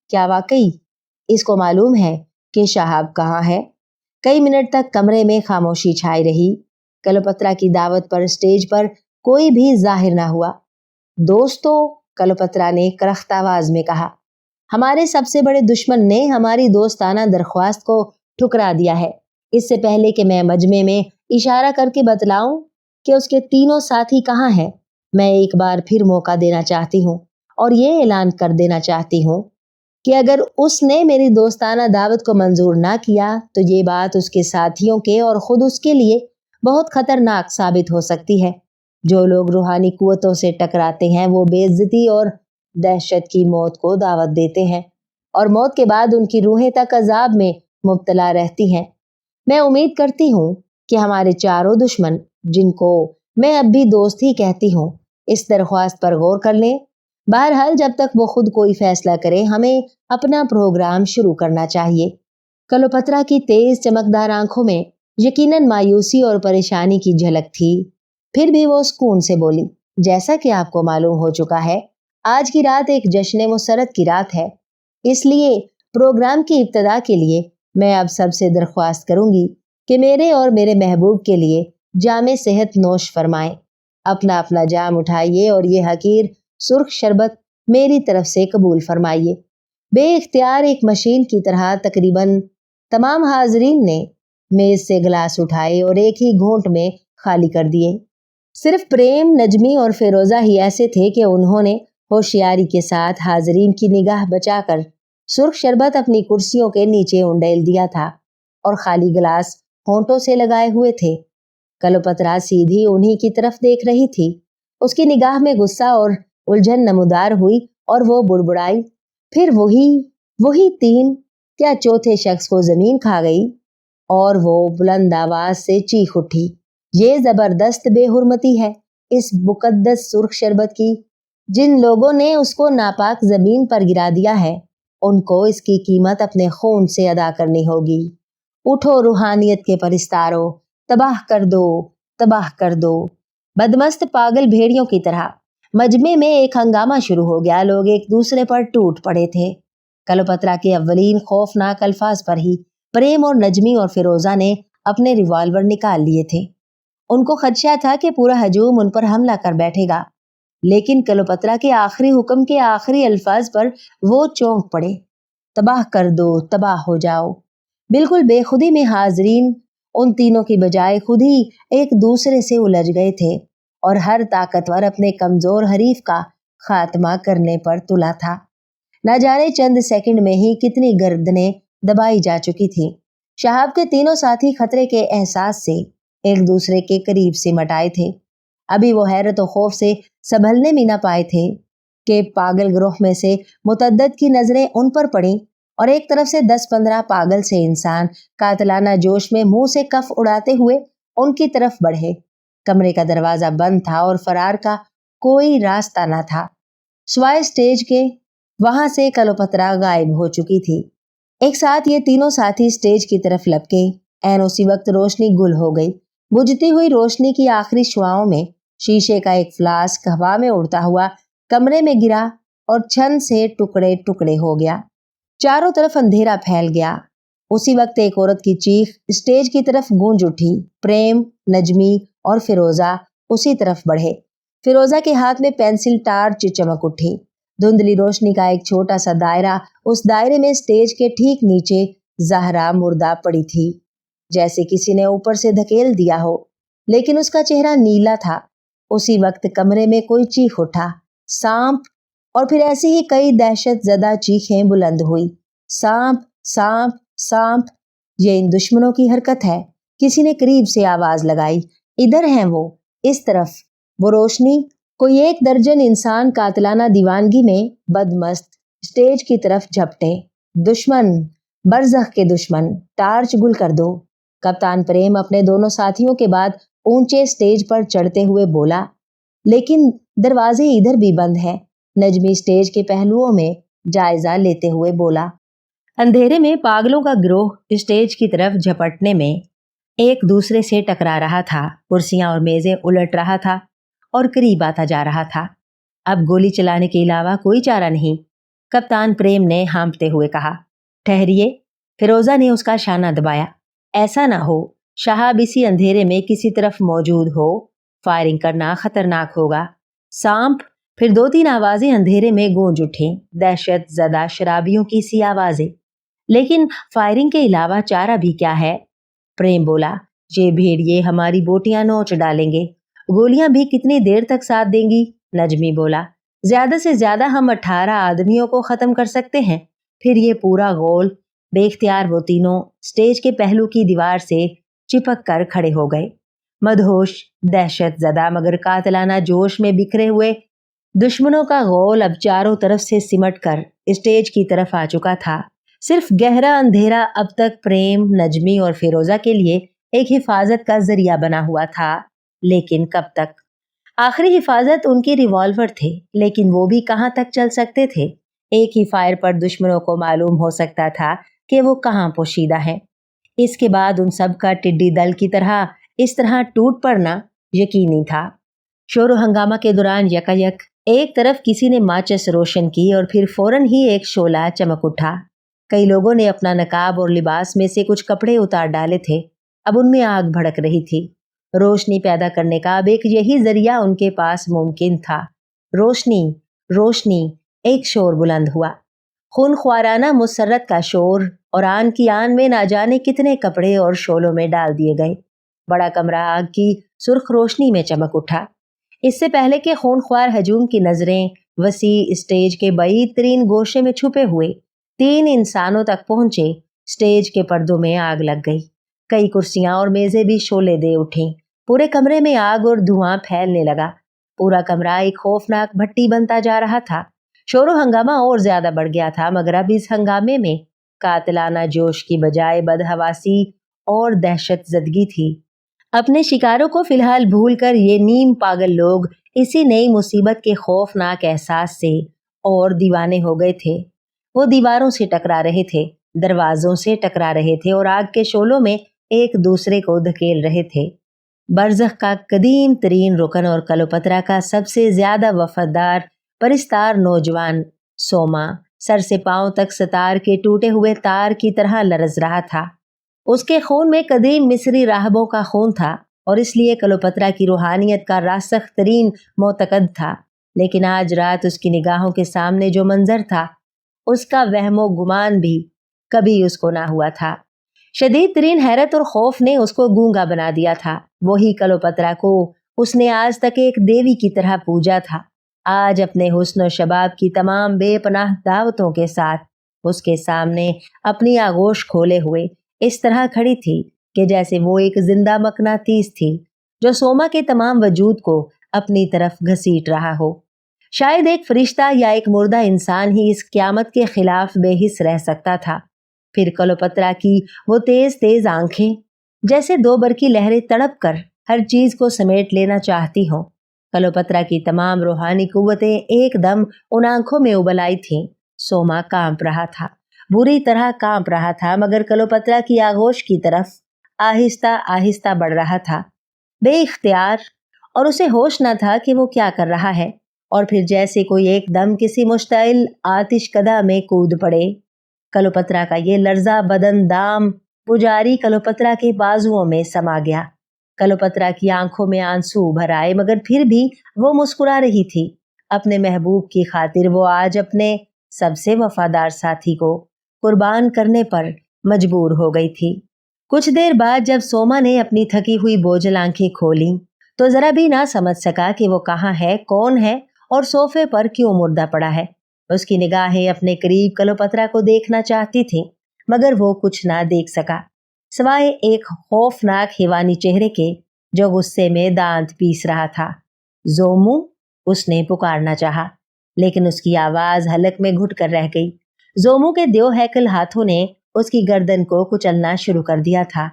क्या वाकई इसको मालूम है कि शहाब कहाँ है? कई मिनट तक कमरे में खामोशी छाई रही। कलोपत्रा की दावत पर स्टेज पर कोई भी जाहिर ना हुआ। दोस्तों, कलोपत्रा ने करख्त आवाज में कहा, हमारे सबसे बड़े दुश्मन ने हमारी दोस्ताना दरख्वास्त को ठुकरा दिया है। इससे पहले कि मैं मजमे में इशारा करके बतलाऊं कि उसके तीनों साथी कहाँ हैं, मैं एक बार फिर मौका देना चाहती हूँ और ये ऐलान कर देना चाहती हूँ कि अगर उसने मेरी दोस्ताना दावत को मंजूर ना किया तो ये बात उसके साथियों के और खुद उसके लिए बहुत खतरनाक साबित हो सकती है। जो लोग रूहानी कुव्वतों से टकराते हैं वो बेइज्जती और दहशत की मौत को दावत देते हैं और मौत के बाद उनकी रूहें तक अजाब में मुब्तला रहती हैं। मैं उम्मीद करती हूँ कि हमारे चारों दुश्मन, जिनको मैं अब भी दोस्त ही कहती हूँ, इस दरख्वास्त पर गौर कर लें। बहरहाल जब तक वो खुद कोई फैसला करे, हमें अपना प्रोग्राम शुरू करना चाहिए। कलोपत्रा की तेज चमकदार आंखों में यकीनन मायूसी और परेशानी की झलक थी। फिर भी वो सुकून से बोली, जैसा कि आपको मालूम हो चुका है, आज की रात एक जश्न मुसर्रत की रात है। इसलिए प्रोग्राम की इब्तिदा के लिए मैं अब सबसे दरख्वास्त करूंगी कि मेरे और मेरे महबूब के लिए जामे सेहत नोश फरमाएं। अपना अपना जाम उठाइए और ये हकीर सुर्ख शरबत मेरी तरफ से कबूल फरमाइए। बेइख्तियार एक मशीन की तरह तकरीबन तमाम हाजरीन ने मेज से गिलास उठाए और एक ही घूंट में खाली कर दिए। सिर्फ प्रेम, नजमी और फिरोजा ही ऐसे थे कि उन्होंने होशियारी के साथ हाजरीन की निगाह बचाकर सुर्ख शरबत अपनी कुर्सियों के नीचे उंडेल दिया था और खाली गिलास होंठों से लगाए हुए थे। कलोपत्रा सीधी उन्हीं की तरफ देख रही थी। उसकी निगाह में गुस्सा और उलझन नमूदार हुई और वो बुड़बुड़ाई, फिर वही तीन, क्या चौथे शख्स को जमीन खा गई और वो बुलंद आवाज से चीख उठी, ये जबरदस्त बेहुरमती है इस मुकद्दस सुर्ख शरबत की। जिन लोगों ने उसको नापाक जमीन पर गिरा दिया है, उनको इसकी कीमत अपने खून से अदा करनी होगी। उठो रूहानियत के परिस्तारो, तबाह कर दो, तबाह कर दो। बदमस्त पागल भेड़ियों की तरह मजमे में एक हंगामा शुरू हो गया। लोग एक दूसरे पर टूट पड़े थे। कलोपत्रा के अव्वलीन खौफनाक अल्फाज पर ही प्रेम और नजमी और फिरोजा ने अपने रिवॉल्वर निकाल लिए थे। उनको खदशा था कि पूरा हजूम उन पर हमला कर बैठेगा, लेकिन कलोपत्रा के आखिरी हुक्म के आखिरी अल्फाज पर वो चौंक पड़े, तबाह कर दो, तबाह हो जाओ। बिल्कुल बेखुदी में हाजरीन उन तीनों की बजाय खुद ही एक दूसरे से उलझ गए थे और हर ताकतवर अपने कमजोर हरीफ का खात्मा करने पर तुला था। न जाने चंद सेकंड में ही कितनी गर्दनें दबाई जा चुकी थी। शहाब के तीनों साथी खतरे के एहसास से एक दूसरे के करीब सिमट आए थे। अभी वो हैरत और खौफ से संभलने भी न पाए थे कि पागल ग्रोह में से मुतद्दद की नजरें उन पर पड़ी और एक तरफ से 10-15 पागल से इंसान कातलाना जोश में मुंह से कफ उड़ाते हुए उनकी तरफ बढ़े। कमरे का दरवाजा बंद था और फरार का कोई रास्ता न था। स्वाय स्टेज के वहां से कलोपत्रा गायब हो चुकी थी। एक साथ ये तीनों साथी स्टेज की तरफ लपके। ऐन उसी वक्त रोशनी गुल हो गई। बुझती हुई रोशनी की आखिरी शुआओं में शीशे का एक फ्लास्क हवा में उड़ता हुआ कमरे में गिरा और छन से टुकड़े टुकड़े हो गया। चारों तरफ अंधेरा फैल गया। उसी वक्त एक औरत की चीख स्टेज की तरफ गूंज उठी। प्रेम, नजमी और फिरोजा उसी तरफ बढ़े। फिरोजा के हाथ में पेंसिल टार्च चमक उठी। धुंधली रोशनी का एक छोटा सा दायरा, उस दायरे में स्टेज के ठीक नीचे जहरा मुर्दा पड़ी थी, जैसे किसी ने ऊपर से धकेल दिया हो, लेकिन उसका चेहरा नीला था। उसी वक्त कमरे में कोई चीख उठा, सांप, और फिर ऐसी ही कई दहशत ज़दा चीखें बुलंद हुई। सांप, सांप, सांप, ये इन दुश्मनों की हरकत है। किसी ने करीब से आवाज लगाई, इधर हैं वो, इस तरफ। वो रोशनी, कोई 1 दर्जन इंसान कातलाना दीवानगी में बदमस्त स्टेज की तरफ झपटे। दुश्मन, बरज़ख के दुश्मन, टार्च गुल कर दो। कप्तान प्रेम अपने दोनों साथियों के बाद ऊंचे स्टेज पर चढ़ते हुए बोला, लेकिन दरवाजे इधर भी बंद हैं। नजमी स्टेज के पहलुओं में जायजा लेते हुए बोला, अंधेरे में पागलों का गिरोह स्टेज की तरफ झपटने में एक दूसरे से टकरा रहा था। कुर्सियां और मेजें उलट रहा था और करीब आता जा रहा था। अब गोली चलाने के अलावा कोई चारा नहीं, कप्तान प्रेम ने हाँफते हुए कहा। ठहरिए, फिरोजा ने उसका शाना दबाया। ऐसा ना हो शहाब इसी अंधेरे में किसी तरफ मौजूद हो, फायरिंग करना खतरनाक होगा। सांप। फिर 2-3 आवाजें अंधेरे में गूंज उठीं, दहशत ज़दा शराबियों की सी आवाजें। लेकिन फायरिंग के अलावा चारा भी क्या है? प्रेम बोला। ये भेड़िए हमारी बोटियां नोच डालेंगे, गोलियां भी कितनी देर तक साथ देंगी? नजमी बोला। ज्यादा से ज्यादा हम 18 आदमियों को खत्म कर सकते हैं। फिर ये पूरा गोल। बेख्तियार वो तीनों स्टेज के पहलू की दीवार से चिपक कर खड़े हो गए। मदहोश, दहशत ज़दा मगर कातिलाना जोश में बिखरे हुए दुश्मनों का गोल अब चारों तरफ से सिमट कर स्टेज की तरफ आ चुका था। सिर्फ गहरा अंधेरा अब तक प्रेम, नजमी और फिरोजा के लिए एक हिफाजत का जरिया बना हुआ था। लेकिन कब तक? आखिरी हिफाजत उनके रिवॉल्वर थे, लेकिन वो भी कहां तक चल सकते थे? एक ही फायर पर दुश्मनों को मालूम हो सकता था कि वो कहां पोशीदा है। इसके बाद उन सब का टिड्डी दल की तरह इस तरह टूट पड़ना यकीनी था। शोर हंगामा के दौरान यकायक एक तरफ किसी ने माचिस रोशन की और फिर फौरन ही एक शोला चमक उठा। कई लोगों ने अपना नकाब और लिबास में से कुछ कपड़े उतार डाले थे। अब उनमें आग भड़क रही थी। रोशनी पैदा करने का अब एक यही जरिया उनके पास मुमकिन था। रोशनी, रोशनी। एक शोर बुलंद हुआ, खून ख्वाराना मुसर्रत का शोर, और आन की आन में ना जाने कितने कपड़े और शोलों में डाल दिए गए। बड़ा कमरा आग की सुर्ख रोशनी में चमक उठा। इससे पहले के खूनख्वार हजूम की नजरें वसी स्टेज के बईद तरीन गोशे में छुपे हुए 3 इंसानों तक पहुंचे। स्टेज के पर्दों में आग लग गई। कई कुर्सियां और मेजें भी शोले दे उठीं। पूरे कमरे में आग और धुआं फैलने लगा। पूरा कमरा एक खौफनाक भट्टी बनता जा रहा था। शोरो हंगामा और ज्यादा बढ़ गया था, मगर अब इस हंगामे में कातिलाना जोश की बजाय बदहवासी और दहशत जदगी थी। अपने शिकारों को फिलहाल भूलकर ये नीम पागल लोग इसी नई मुसीबत के खौफनाक एहसास से और दीवाने हो गए थे। वो दीवारों से टकरा रहे थे, दरवाजों से टकरा रहे थे और आग के शोलों में एक दूसरे को धकेल रहे थे। बरज़ख का कदीम तरीन रुकन और कलोपत्रा का सबसे ज्यादा वफादार परिस्तार नौजवान सोमा सर से पांव तक सतार के टूटे हुए तार की तरह लरज रहा था। उसके खून में कदीम मिस्री राहबों का खून था और इसलिए कलोपत्रा की रूहानियत का रासख तरीन मोतकद था। लेकिन आज रात उसकी निगाहों के सामने जो मंजर था, उसका वहमो गुमान भी कभी उसको ना हुआ था। शदीद तरीन हैरत और खौफ ने उसको गूंगा बना दिया था। वही कलोपत्रा को उसने आज तक एक देवी की तरह पूजा था, आज अपने हुस्न और शबाब की तमाम बेपनाह दावतों के साथ उसके सामने अपनी आगोश खोले हुए इस तरह खड़ी थी कि जैसे वो एक जिंदा मकनातीस थी जो सोमा के तमाम वजूद को अपनी तरफ घसीट रहा हो। शायद एक फरिश्ता या एक मुर्दा इंसान ही इस क़यामत के खिलाफ बेहिस रह सकता था। फिर कलोपत्रा की वो तेज तेज आंखें जैसे 2 बरकी लहरें तड़प कर हर चीज को समेट लेना चाहती हों। कलोपत्रा की तमाम रूहानी कुव्वतें एकदम उन आंखों में उबल आई थीं। सोमा कांप रहा था, बुरी तरह कांप रहा था, मगर कलोपत्रा की आगोश की तरफ आहिस्ता आहिस्ता बढ़ रहा था, बेइख्तियार, और उसे होश न था कि वो क्या कर रहा है। और फिर जैसे कोई एकदम किसी मुश्ताइल आतिशकदा में कूद पड़े। कलोपत्रा का ये लर्जा बदन दाम पुजारी कलोपत्रा के बाजुओं में समा गया। कलोपत्रा की आंखों में आंसू भर आए, मगर फिर भी वो मुस्कुरा रही थी। अपने महबूब की खातिर वो आज अपने सबसे वफादार साथी को कुर्बान करने पर मजबूर हो गई थी। कुछ देर बाद जब सोमा ने अपनी थकी हुई बोझल आंखें खोली तो जरा भी ना समझ सका कि वो कहाँ है, कौन है और सोफे पर क्यों मुर्दा पड़ा है। उसकी निगाहें अपने करीब कलोपत्रा को देखना चाहती थी, मगर वो कुछ ना देख सका सिवाय एक खौफनाक हिवानी चेहरे के जो गुस्से में दांत पीस रहा था। जोमू, उसने पुकारना चाहा, लेकिन उसकी आवाज हलक में घुट कर रह गई। जोमू के 2 हैकल हाथों ने उसकी गर्दन को कुचलना शुरू कर दिया था।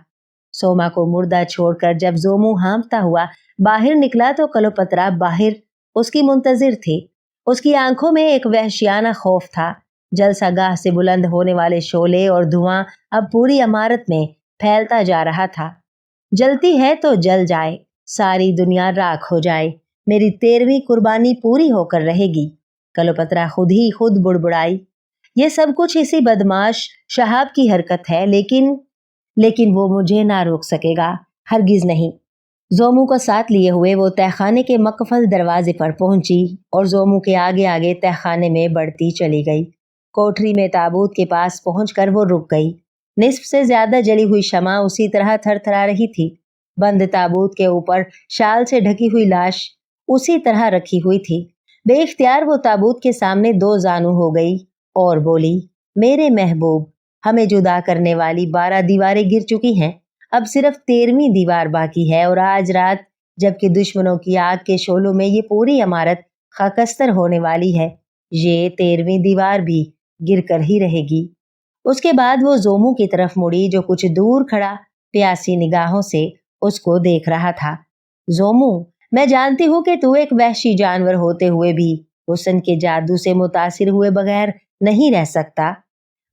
सोमा को मुर्दा छोड़कर जब जोमू हाँफता हुआ बाहर निकला तो कलोपत्रा बाहर उसकी मुंतजिर थी। उसकी आंखों में एक वहशियाना खौफ था जलसा गाह से बुलंद होने वाले शोले और धुआं अब पूरी इमारत में फैलता जा रहा था। जलती है तो जल जाए, सारी दुनिया राख हो जाए, मेरी 13वीं कुर्बानी पूरी होकर रहेगी, कलोपत्रा खुद ही खुद बुड़बुड़ाई। ये सब कुछ इसी बदमाश शहाब की हरकत है, लेकिन वो मुझे ना रोक सकेगा, हरगिज नहीं। जोमू को साथ लिए हुए वो तहखाने के मकफल दरवाजे पर पहुंची और जोमू के आगे आगे तहखाने में बढ़ती चली गई। कोठरी में ताबूत के पास पहुंचकर वो रुक गई। निस्फ से ज्यादा जली हुई शमा उसी तरह थरथरा रही थी। बंद ताबूत के ऊपर शाल से ढकी हुई लाश उसी तरह रखी हुई थी। बेइख्तियार वो ताबूत के सामने दो जानू हो गई और बोली, मेरे महबूब, हमें जुदा करने वाली 12 दीवारें गिर चुकी हैं, अब सिर्फ 13वीं दीवार बाकी है, और आज रात जबकि दुश्मनों की आग के शोलों में ये पूरी इमारत खाकस्तर होने वाली है, ये 13वीं दीवार भी गिर कर ही रहेगी। उसके बाद वो जोमू की तरफ मुड़ी जो कुछ दूर खड़ा प्यासी निगाहों से उसको देख रहा था। जोमू, मैं जानती हूँ कि तू एक वहशी जानवर होते हुए भी हुस्न के जादू से मुतासिर हुए बगैर नहीं रह सकता,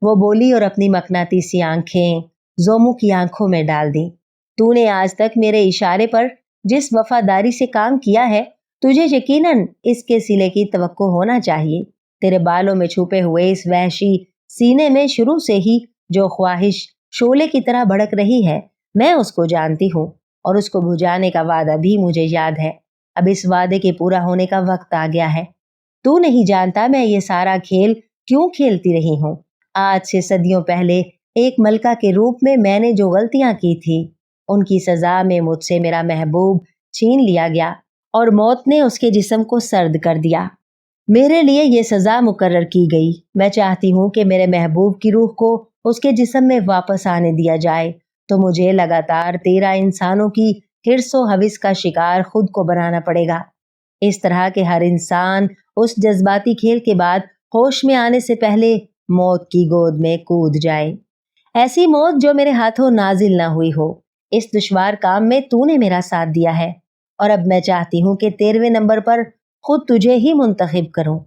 वो बोली और अपनी मकनातीसी आंखें जोमू की आंखों में डाल दी। तूने आज तक मेरे इशारे पर जिस वफादारी से काम किया है, तुझे यकीनन इसके सिले की तवक्को होना चाहिए। तेरे बालों में छुपे हुए इस वहशी सीने में शुरू से ही जो ख्वाहिश शोले की तरह भड़क रही है, मैं उसको जानती हूँ और उसको बुझाने का वादा भी मुझे याद है। अब इस वादे के पूरा होने का वक्त आ गया है। तू नहीं जानता मैं ये सारा खेल क्यों खेलती रही हूँ। आज से सदियों पहले एक मलका के रूप में मैंने जो गलतियां की थी, उनकी सजा में मुझसे मेरा महबूब छीन लिया गया और मौत ने उसके जिस्म को सर्द कर दिया। मेरे लिए ये सजा मुकर्रर की गई। मैं चाहती हूँ कि मेरे महबूब की रूह को उसके जिस्म में वापस आने दिया जाए, तो मुझे लगातार 13 इंसानों की हिर्सो हविस का शिकार खुद को बनाना पड़ेगा। इस तरह के हर इंसान उस जज्बाती खेल के बाद होश में आने से पहले मौत की गोद में कूद जाए। ऐसी मौत जो मेरे हाथों नाजिल ना हुई हो। इस दुश्वार काम में तूने मेरा साथ दिया है और अब मैं चाहती हूँ कि 13वें नंबर पर खुद तुझे ही मुंतखब करूं।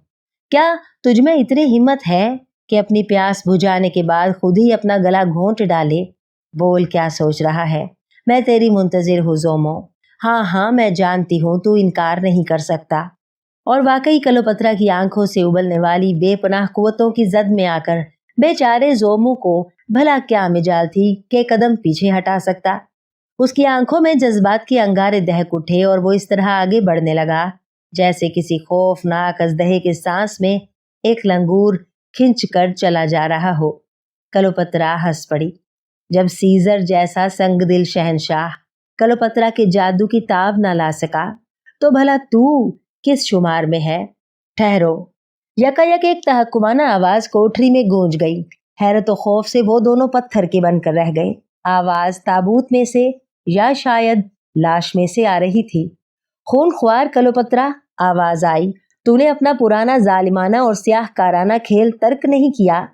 क्या तुझ में इतनी हिम्मत है कि अपनी प्यास बुझाने के बाद खुद ही अपना गला घोंट डाले? बोल, क्या सोच रहा है? मैं तेरी मुंतजिर हूँ जोमो। हाँ, मैं जानती हूँ तू इनकार नहीं कर सकता। और वाकई कलोपत्रा की आंखों से उबलने वाली बेपनाह कुव्वतों की जद में आकर बेचारे जोमू को भला क्या मिजाल थी कि कदम पीछे हटा सकता। उसकी आंखों में जज्बात के अंगारे दहक उठे और वो इस तरह आगे बढ़ने लगा जैसे किसी खौफनाक अजदहे के सांस में एक लंगूर खिंच कर चला जा रहा हो। कलोपत्रा हंस पड़ी। जब सीजर जैसा संगदिल शहंशाह कलोपत्रा के जादू की ताब न ला सका, तो भला तू किस शुमार में है? ठहरो। यकायक एक तहकुमाना आवाज कोठरी में गूंज गई। हैरत और खौफ से वो दोनों पत्थर के बनकर रह गए। आवाज ताबूत में से या शायद लाश में से आ रही थी। खूनख्वार कलोपत्रा, आवाज आई, तूने अपना पुराना जालिमाना और स्याहकाराना खेल तर्क नहीं किया।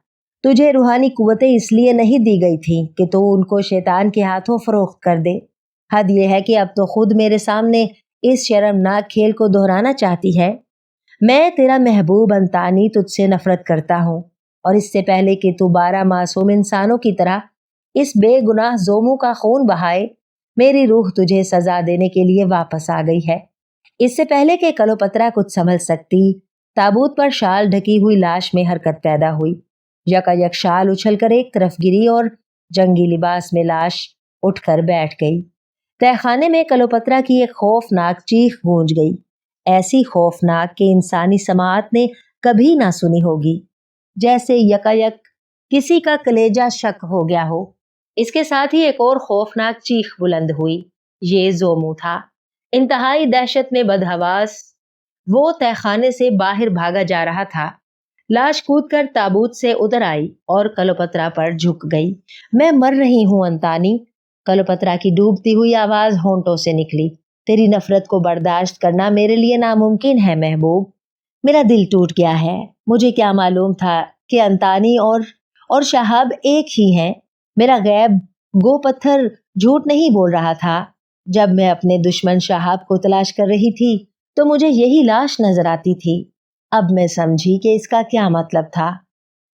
तुझे रूहानी कुव्वतें इसलिए नहीं दी गई थी कि तू उनको शैतान के हाथों फरोख्त कर दे। हद यह है कि अब तो खुद मेरे सामने इस शर्मनाक खेल को दोहराना चाहती है। मैं तेरा महबूब अंतानी तुझसे नफरत करता हूँ और इससे पहले कि तू 12 मासूम इंसानों की तरह इस बेगुनाह जोमू का खून बहाए, मेरी रूह तुझे सजा देने के लिए वापस आ गई है। इससे पहले कि कलोपत्रा कुछ समझ सकती, ताबूत पर शाल ढकी हुई लाश में हरकत पैदा हुई। यकायक शाल उछलकर एक तरफ गिरी और जंगी लिबास में लाश उठकर बैठ गई। तहखाने में कलोपत्रा की एक खौफनाक चीख गूंज गई, ऐसी खौफनाक कि इंसानी समाअत ने कभी ना सुनी होगी। जैसे यकायक किसी का कलेजा शक हो गया हो। इसके साथ ही एक और खौफनाक चीख बुलंद हुई। ये जोमू था। इंतहाई दहशत में बदहवास वो तहखाने से बाहर भागा जा रहा था। लाश कूदकर ताबूत से उतर आई और कलोपत्रा पर झुक गई। मैं मर रही हूं अंतानी, कलोपत्रा की डूबती हुई आवाज होंठों से निकली। तेरी नफरत को बर्दाश्त करना मेरे लिए नामुमकिन है महबूब। मेरा दिल टूट गया है। मुझे क्या मालूम था कि अंतानी और शहाब एक ही हैं। मेरा गैब गो पत्थर झूठ नहीं बोल रहा था। जब मैं अपने दुश्मन शहाब को तलाश कर रही थी तो मुझे यही लाश नजर आती थी। अब मैं समझी कि इसका क्या मतलब था।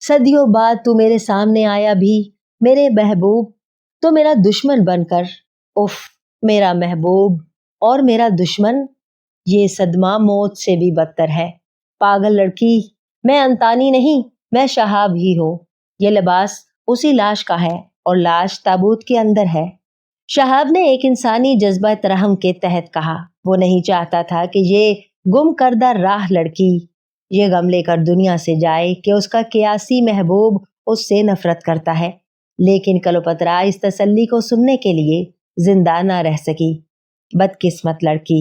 صدیوں بعد تو میرے سامنے آیا بھی، میرے محبوب، تو میرا دشمن بن کر۔ اف، میرا محبوب اور میرا دشمن، یہ صدمہ موت سے بھی بدتر ہے۔ پاگل لڑکی، میں انتانی نہیں، میں شہاب ہی ہوں۔ یہ لباس اسی لاش کا ہے اور لاش تابوت کے اندر ہے۔ شہاب نے ایک انسانی جذبہ ترحم کے تحت کہا۔ وہ نہیں چاہتا تھا کہ یہ گم کردہ راہ لڑکی یہ غم لے کر دنیا سے جائے کہ اس کا قیاسی محبوب اس سے نفرت کرتا ہے، لیکن کلوپترا اس تسلی کو سننے کے لیے زندہ نہ رہ سکی۔ بدقسمت لڑکی،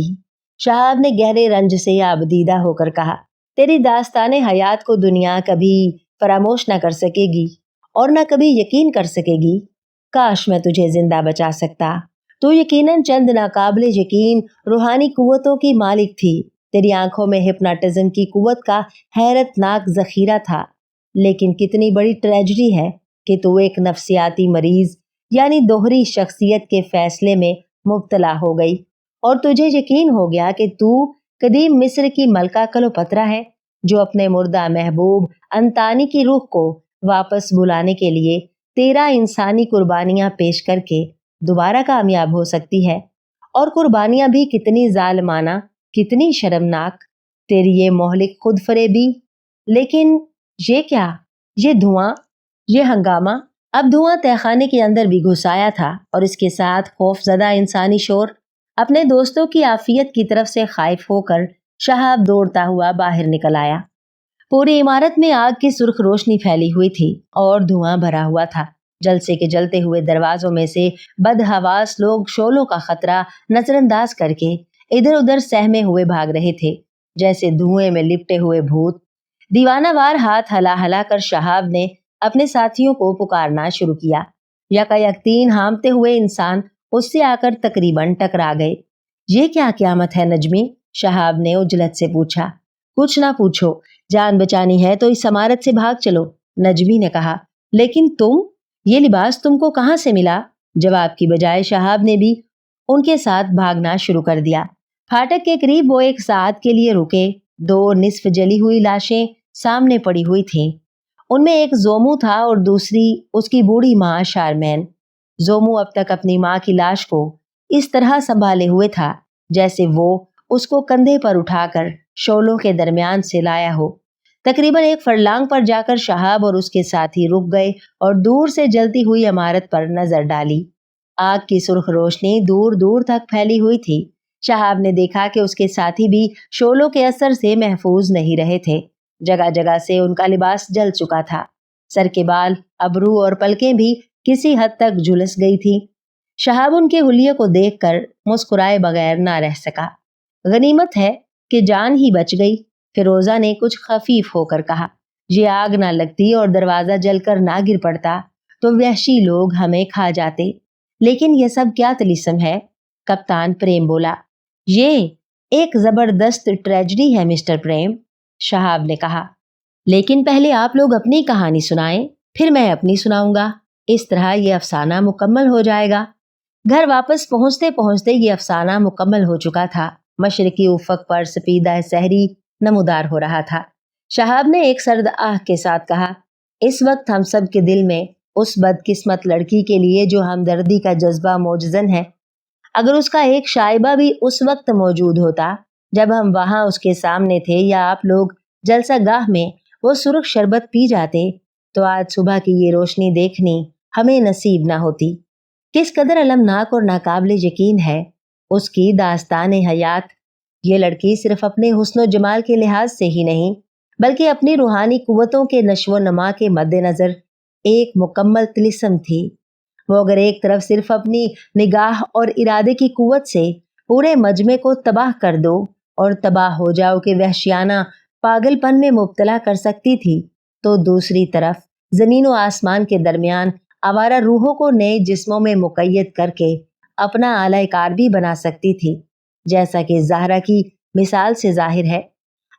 شہاب نے گہرے رنج سے آبدیدہ ہو کر کہا، تیری داستان حیات کو دنیا کبھی فراموش نہ کر سکے گی اور نہ کبھی یقین کر سکے گی۔ کاش میں تجھے زندہ بچا سکتا۔ تو یقیناً چند ناقابل یقین روحانی قوتوں کی مالک تھی۔ تیری آنکھوں میں ہپناٹزم کی قوت کا حیرت ناک ذخیرہ تھا، لیکن کتنی بڑی ٹریجڈی ہے کہ تو ایک نفسیاتی مریض یعنی دوہری شخصیت کے فیصلے میں مبتلا ہو گئی اور تجھے یقین ہو گیا کہ تو قدیم مصر کی ملکہ کلوپترا ہے جو اپنے مردہ محبوب انتانی کی روح کو واپس بلانے کے لیے 13 انسانی قربانیاں پیش کر کے دوبارہ کامیاب ہو سکتی ہے، اور قربانیاں بھی کتنی ظالمانہ، کتنی شرمناک، تیری یہ مہلک خود فریبی۔ لیکن یہ کیا؟ یہ دھواں، یہ ہنگامہ۔ اب دھواں تہہ خانے کے اندر بھی گھس آیا تھا اور اس کے ساتھ خوف زدہ انسانی شور۔ اپنے دوستوں کی عافیت کی طرف سے خائف ہو کر شہاب دوڑتا ہوا باہر نکل آیا۔ پوری عمارت میں آگ کی سرخ روشنی پھیلی ہوئی تھی اور دھواں بھرا ہوا تھا۔ جلسے کے جلتے ہوئے دروازوں میں سے بدحواس لوگ شعلوں کا خطرہ نظر انداز کر کے ادھر ادھر سہمے ہوئے بھاگ رہے تھے، جیسے دھوئیں میں لپٹے ہوئے بھوت۔ دیوانہ وار ہاتھ ہلا ہلا کر شہاب نے اپنے ساتھیوں کو پکارنا شروع کیا۔ یکایک ہامتے ہوئے انسان اس سے آ کر تقریباً ٹکرا گئے۔ یہ کیا قیامت ہے نجمی؟ شہاب نے عجلت سے پوچھا۔ کچھ نہ پوچھو، جان بچانی ہے تو اس عمارت سے بھاگ چلو، نجمی نے کہا۔ لیکن تم، یہ لباس تم کو کہاں سے ملا؟ جواب کی بجائے شہاب نے بھی ان کے ساتھ بھاگنا شروع کر دیا۔ پھاٹک کے قریب وہ ایک ساعت کے لیے رکے۔ 2 نصف جلی ہوئی لاشیں سامنے پڑی ہوئی تھیں۔ ان میں ایک زومو تھا اور دوسری اس کی بوڑھی ماں شارمین۔ زومو اب تک اپنی ماں کی لاش کو اس طرح سنبھالے ہوئے تھا جیسے وہ اس کو کندھے پر اٹھا کر شعلوں کے درمیان سے لایا ہو۔ تقریباً 1 فرلانگ پر جا کر شہاب اور اس کے ساتھی رک گئے اور دور سے جلتی ہوئی عمارت پر نظر ڈالی۔ آگ کی سرخ روشنی دور دور تک پھیلی ہوئی تھی۔ شہاب نے دیکھا کہ اس کے ساتھی بھی شعلوں کے اثر سے محفوظ نہیں رہے تھے۔ جگہ جگہ سے ان کا لباس جل چکا تھا۔ سر کے بال، ابرو اور پلکیں بھی کسی حد تک جھلس گئی تھی۔ شہاب ان کے حلیے کو دیکھ کر مسکرائے بغیر نہ رہ سکا۔ غنیمت ہے کہ جان ہی بچ گئی، فیروزہ نے کچھ خفیف ہو کر کہا۔ یہ آگ نہ لگتی اور دروازہ جل کر نہ گر پڑتا تو وحشی لوگ ہمیں کھا جاتے۔ لیکن یہ سب کیا طلسم ہے؟ کپتان پریم بولا۔ یہ ایک زبردست ٹریجڈی ہے مسٹر پریم، شہاب نے کہا۔ لیکن پہلے آپ لوگ اپنی کہانی سنائیں، پھر میں اپنی سناؤں گا۔ اس طرح یہ افسانہ مکمل ہو جائے گا۔ گھر واپس پہنچتے پہنچتے یہ افسانہ مکمل ہو چکا تھا۔ مشرقی افق پر سپیدہ سحری نمودار ہو رہا تھا۔ شہاب نے ایک سرد آہ کے ساتھ کہا، اس وقت ہم سب کے دل میں اس بدقسمت لڑکی کے لیے جو ہمدردی کا جذبہ موجزن ہے، اگر اس کا ایک شائبہ بھی اس وقت موجود ہوتا جب ہم وہاں اس کے سامنے تھے یا آپ لوگ جلسہ گاہ میں وہ سرخ شربت پی جاتے، تو آج صبح کی یہ روشنی دیکھنی ہمیں نصیب نہ ہوتی۔ کس قدر المناک اور ناقابل یقین ہے اس کی داستان حیات۔ یہ لڑکی صرف اپنے حسن و جمال کے لحاظ سے ہی نہیں بلکہ اپنی روحانی قوتوں کے نشو و نما کے مد نظر ایک مکمل طلسم تھی۔ وہ اگر ایک طرف صرف اپنی نگاہ اور ارادے کی قوت سے پورے مجمع کو تباہ کر دو اور تباہ ہو جاؤ کہ وحشیانہ پاگل پن میں مبتلا کر سکتی تھی، تو دوسری طرف زمین و آسمان کے درمیان آوارہ روحوں کو نئے جسموں میں مقید کر کے اپنا اعلی کار بھی بنا سکتی تھی، جیسا کہ زہرا کی مثال سے ظاہر ہے۔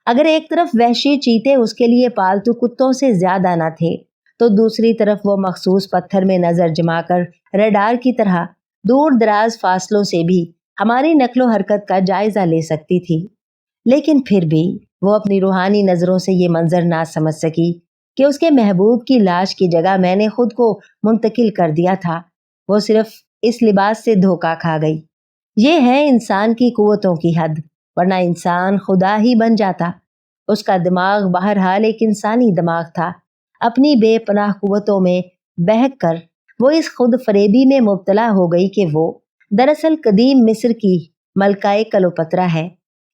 اگر ایک طرف وحشی چیتے اس کے لیے پالتو کتوں سے زیادہ نہ تھے، تو دوسری طرف وہ مخصوص پتھر میں نظر جما کر ریڈار کی طرح دور دراز فاصلوں سے بھی ہماری نقل و حرکت کا جائزہ لے سکتی تھی۔ لیکن پھر بھی وہ اپنی روحانی نظروں سے یہ منظر نہ سمجھ سکی کہ اس کے محبوب کی لاش کی جگہ میں نے خود کو منتقل کر دیا تھا، وہ صرف اس لباس سے دھوکا کھا گئی۔ یہ ہے انسان کی قوتوں کی حد، ورنہ انسان خدا ہی بن جاتا۔ اس کا دماغ بہرحال ایک انسانی دماغ تھا۔ اپنی بے پناہ قوتوں میں بہک کر وہ اس خود فریبی میں مبتلا ہو گئی کہ وہ دراصل قدیم مصر کی ملکہ کلوپترا ہے۔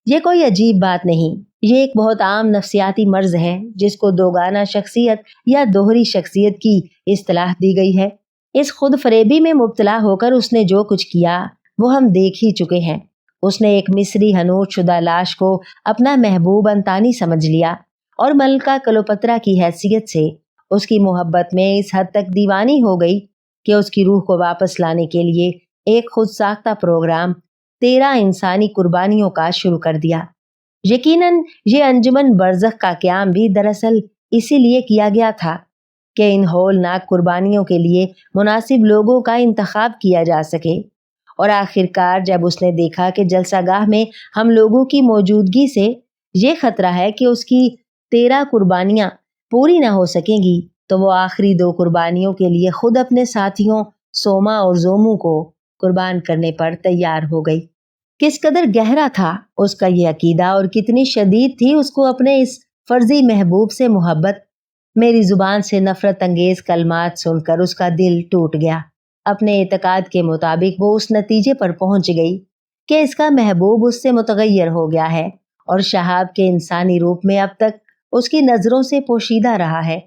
یہ کوئی عجیب بات نہیں، یہ ایک بہت عام نفسیاتی مرض ہے جس کو دوگانہ شخصیت یا دوہری شخصیت کی اصطلاح دی گئی ہے۔ اس خود فریبی میں مبتلا ہو کر اس نے جو کچھ کیا وہ ہم دیکھ ہی چکے ہیں۔ اس نے ایک مصری حنوط شدہ لاش کو اپنا محبوب انتانی سمجھ لیا اور ملکہ کلوپترا کی حیثیت سے اس کی محبت میں اس حد تک دیوانی ہو گئی کہ اس کی روح کو واپس لانے کے لیے ایک خود ساختہ پروگرام 13 انسانی قربانیوں کا شروع کر دیا۔ یقیناً یہ انجمن برزخ کا قیام بھی دراصل اسی لیے کیا گیا تھا کہ ان ہولناک قربانیوں کے لیے مناسب لوگوں کا انتخاب کیا جا سکے، اور آخر کار جب اس نے دیکھا کہ جلسہ گاہ میں ہم لوگوں کی موجودگی سے یہ خطرہ ہے کہ اس کی 13 قربانیاں پوری نہ ہو سکیں گی، تو وہ آخری 2 قربانیوں کے لیے خود اپنے ساتھیوں سوما اور زومو کو قربان کرنے پر تیار ہو گئی۔ کس قدر گہرا تھا اس کا یہ عقیدہ اور کتنی شدید تھی اس کو اپنے اس فرضی محبوب سے محبت۔ میری زبان سے نفرت انگیز کلمات سن کر اس کا دل ٹوٹ گیا۔ اپنے اعتقاد کے مطابق وہ اس نتیجے پر پہنچ گئی کہ اس کا محبوب اس سے متغیر ہو گیا ہے اور شہاب کے انسانی روپ میں اب تک اس کی نظروں سے پوشیدہ رہا ہے۔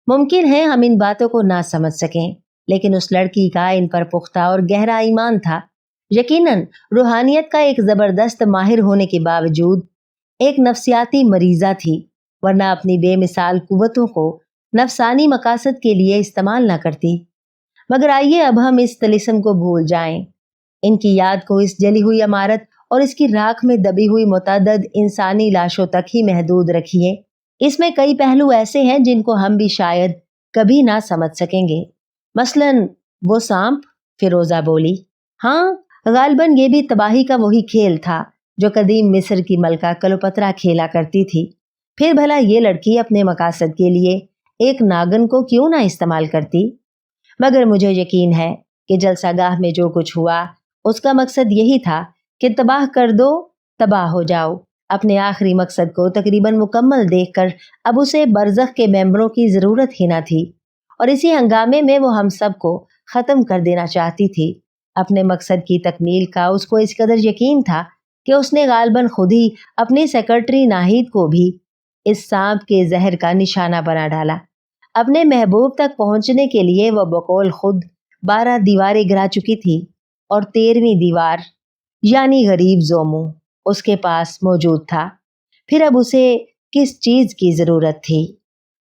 ممکن ہے ہم ان باتوں کو نہ سمجھ سکیں، لیکن اس لڑکی کا ان پر پختہ اور گہرا ایمان تھا۔ یقیناً روحانیت کا ایک زبردست ماہر ہونے کے باوجود ایک نفسیاتی مریضہ تھی، ورنہ اپنی بے مثال قوتوں کو نفسانی مقاصد کے لیے استعمال نہ کرتی۔ مگر آئیے اب ہم اس طلسم کو بھول جائیں، ان کی یاد کو اس جلی ہوئی عمارت اور اس کی راکھ میں دبی ہوئی متعدد انسانی لاشوں تک ہی محدود رکھیے۔ اس میں کئی پہلو ایسے ہیں جن کو ہم بھی شاید کبھی نہ سمجھ سکیں گے۔ مثلاً وہ سانپ، فیروزہ بولی۔ ہاں، غالباً یہ بھی تباہی کا وہی کھیل تھا جو قدیم مصر کی ملکہ کلوپترا کھیلا کرتی تھی۔ پھر بھلا یہ لڑکی اپنے مقاصد کے لیے ایک ناگن کو کیوں نہ استعمال کرتی؟ مگر مجھے یقین ہے کہ جلسہ گاہ میں جو کچھ ہوا اس کا مقصد یہی تھا کہ تباہ کر دو، تباہ ہو جاؤ۔ اپنے آخری مقصد کو تقریباً مکمل دیکھ کر اب اسے برزخ کے ممبروں کی ضرورت ہی نہ تھی، اور اسی ہنگامے میں وہ ہم سب کو ختم کر دینا چاہتی تھی۔ اپنے مقصد کی تکمیل کا اس کو اس قدر یقین تھا کہ اس نے غالباً خود ہی اپنی سیکرٹری ناہید کو بھی اس سانپ کے زہر کا نشانہ بنا ڈالا۔ اپنے محبوب تک پہنچنے کے لیے وہ بقول خود 12 دیواریں گرا چکی تھی، اور 13ویں دیوار یعنی غریب زومو اس کے پاس موجود تھا۔ پھر اب اسے کس چیز کی ضرورت تھی؟